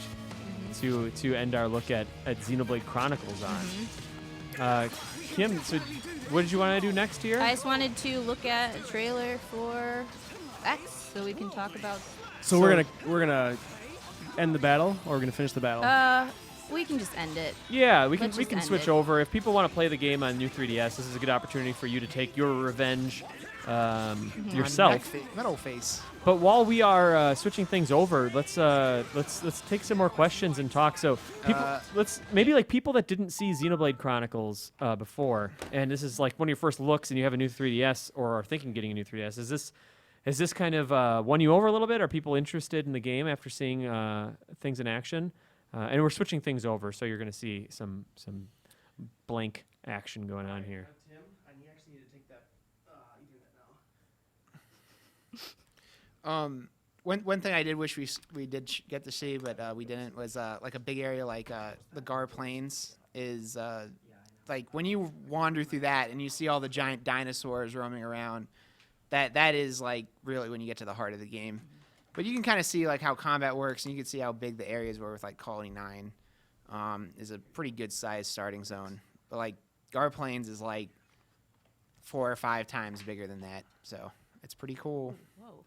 to end our look at Xenoblade Chronicles on. Kim, so what did you want to do next here? I just wanted to look at a trailer for X so we can talk about. So we're gonna end the battle, or we're gonna finish the battle. We can just end it. Yeah, we Let's can just end switch it. over. If people want to play the game on new 3DS, this is a good opportunity for you to take your revenge yourself. Metal face. But while we are switching things over, let's take some more questions and talk. So people, let's maybe like people that didn't see Xenoblade Chronicles before, and this is like one of your first looks, and you have a new 3DS or are thinking getting a new 3DS. Is this kind of won you over a little bit? Are people interested in the game after seeing things in action? And we're switching things over, so you're going to see some blank action going on here. Tim, I actually need to take that One thing I did wish we did get to see, but we didn't, was like a big area like the Gar Plains is like when you wander through that and you see all the giant dinosaurs roaming around, that is like really when you get to the heart of the game. But you can kind of see like how combat works, and you can see how big the areas were with like Colony 9 is a pretty good sized starting zone. But like Gar Plains is like 4 or 5 times bigger than that, so it's pretty cool. Whoa.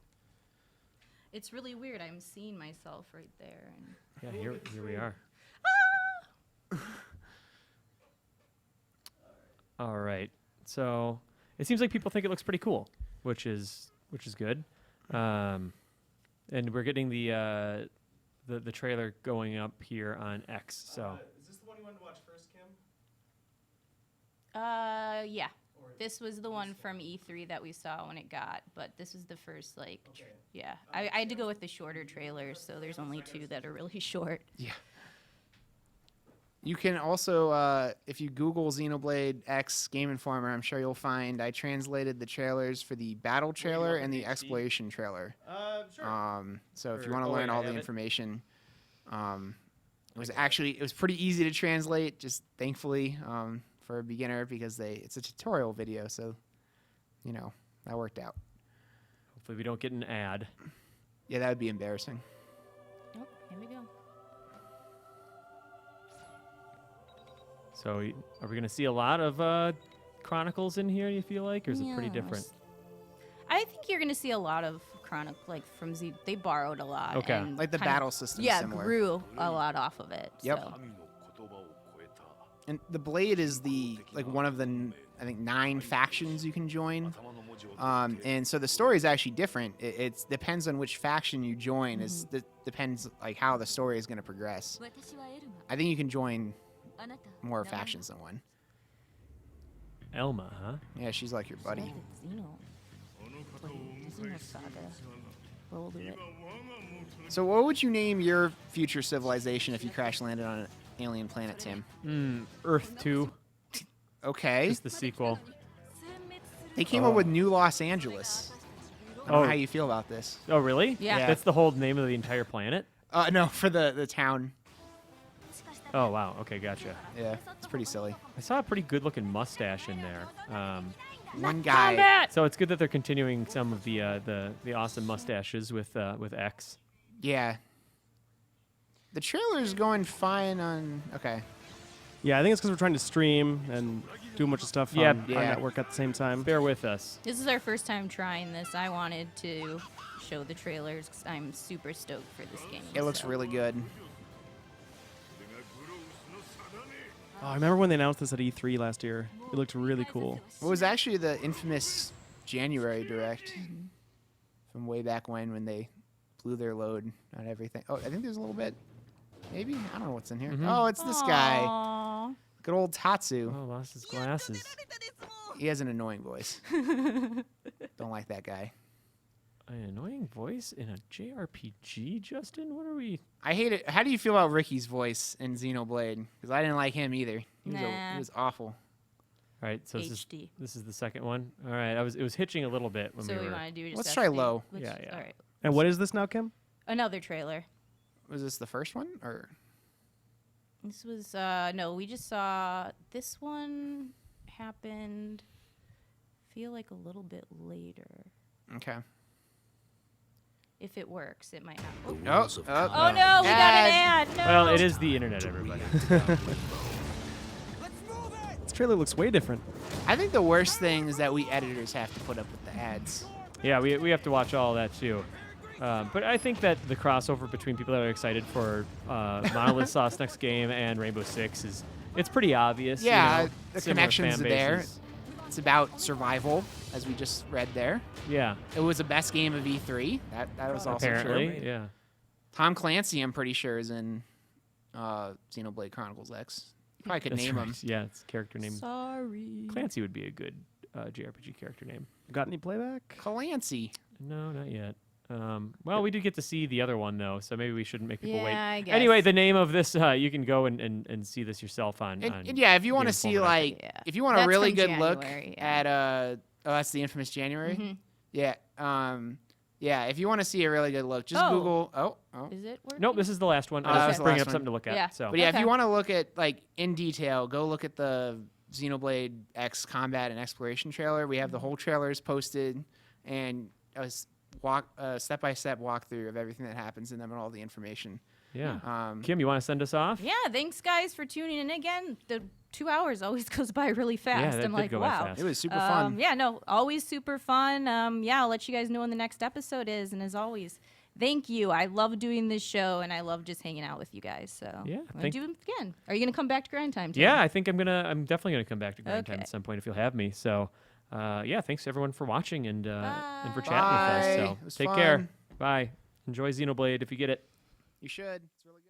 It's really weird. I'm seeing myself right there. And Yeah, here we are. All right. So it seems like people think it looks pretty cool, which is good. And we're getting the trailer going up here on X. So Is this the one you wanted to watch first, Kim? yeah. This was the one from E3 that we saw when it got, but this is the first, like, yeah. I had to go with the shorter trailers, so there's only 2 that are really short. Yeah. You can also, if you Google Xenoblade X Game Informer, I'm sure you'll find I translated the trailers for the battle trailer and the exploration trailer. Sure. So if you want to learn I all the have it. information, it was pretty easy to translate, just thankfully for a beginner, because it's a tutorial video, so that worked out. hopefully we don't get an ad. Yeah, that would be embarrassing. Oh, here we go. So are we going to see a lot of Chronicles in here, you feel like, or is it pretty different? Yes. I think you're going to see a lot of from Z. They borrowed a lot. Okay. And Like the kinda- battle system, Yeah, similar. grew a lot off of it. Yep. So. And the Blade is one of the I think 9 factions you can join. And so the story is actually different. It depends on which faction you join. Depends like how the story is going to progress. I think you can join more factions than one. Elma, huh? Yeah, she's like your buddy. Xeno Saga. We'll do it. So what would you name your future civilization if you crash landed on an alien planet, Tim? Earth 2, Okay. just the sequel. They came up with New Los Angeles. I don't know how you feel about this. Oh, really? Yeah. That's the whole name of the entire planet? No, for the town. Oh, wow. Okay, gotcha. Yeah, it's pretty silly. I saw a pretty good-looking mustache in there. One guy. So it's good that they're continuing some of the awesome mustaches with X. Yeah. The trailer's going fine on. Yeah, I think it's because we're trying to stream and do a bunch of stuff Yeah, on yeah. our network at the same time. Bear with us. This is our first time trying this. I wanted to show the trailers because I'm super stoked for this game. It looks so. really good. Oh, I remember when they announced this at E3 last year. It looked really cool. It was actually the infamous January Direct from way back when they blew their load on everything. Oh, I think there's a little bit. Maybe? I don't know what's in here. Oh, it's this guy. Aw. Good old Tatsu. Oh, lost his glasses. He has an annoying voice. Don't like that guy. An annoying voice in a JRPG, Justin? What are we... I hate it. How do you feel about Ricky's voice in Xenoblade? Because I didn't like him either. He Nah. was awful. All right, so HD. this is the second one. All right, it was hitching a little bit when So we we were. want to do just Let's SD. try low. Yeah. All right. And what is this now, Kim? Another trailer. Was this the first one or? This was no, we just saw this one happened. Feel like a little bit later. Okay. If it works, it might not. Oh, Oh, oh no, we got an ad. No. Well, it is the internet, everybody. This trailer looks way different. I think the worst thing is that we editors have to put up with the ads. Yeah, we have to watch all that too. But I think that the crossover between people that are excited for Monolith Sauce next game and Rainbow Six it's pretty obvious. Yeah, you know, the similar connections fan are there. bases. It's about survival, as we just read there. Yeah, It was the best game of E3. That was also apparently, true. yeah. Tom Clancy, I'm pretty sure, is in Xenoblade Chronicles X. You probably could That's name right. him. Yeah, it's a character name. Sorry. Clancy would be a good JRPG character name. Got any playback? Clancy. No, not yet. Well, we do get to see the other one though, so maybe we shouldn't make people wait. Yeah, I guess. Anyway, the name of this, you can go and see this yourself on. And yeah, if you want to see Informer. like, Yeah. if you want a That's really from good look January, at oh, that's the infamous January. Mhm. Yeah. Yeah. If you want to see a really good look, just Oh. Google. Oh. Is it working? Nope, this is the last one. Oh, I that was was just the bringing last up something to look at. Yeah. So But yeah, if Okay. you want to look at like in detail, go look at the Xenoblade X combat and exploration trailer. We have the whole trailers posted, and a step-by-step walkthrough of everything that happens in them and all the information. yeah. Kim, you want to send us off? Yeah, thanks guys for tuning in again. The 2 hours always goes by really fast. that I'm did like, go by wow. fast. It was super fun. Yeah, no, always super fun. Yeah, I'll let you guys know when the next episode is. And as always, thank you. I love doing this show, and I love just hanging out with you guys. So Yeah, I'm gonna thank- do it again. Are you gonna come back to Grind Time? Too? Yeah, I think I'm definitely gonna come back to Grind Time Okay. at some point if you'll have me. So, yeah, thanks everyone for watching and for Bye. chatting with us. Bye. So It was take care. fun. Bye. Enjoy Xenoblade if you get it. You should. It's really good.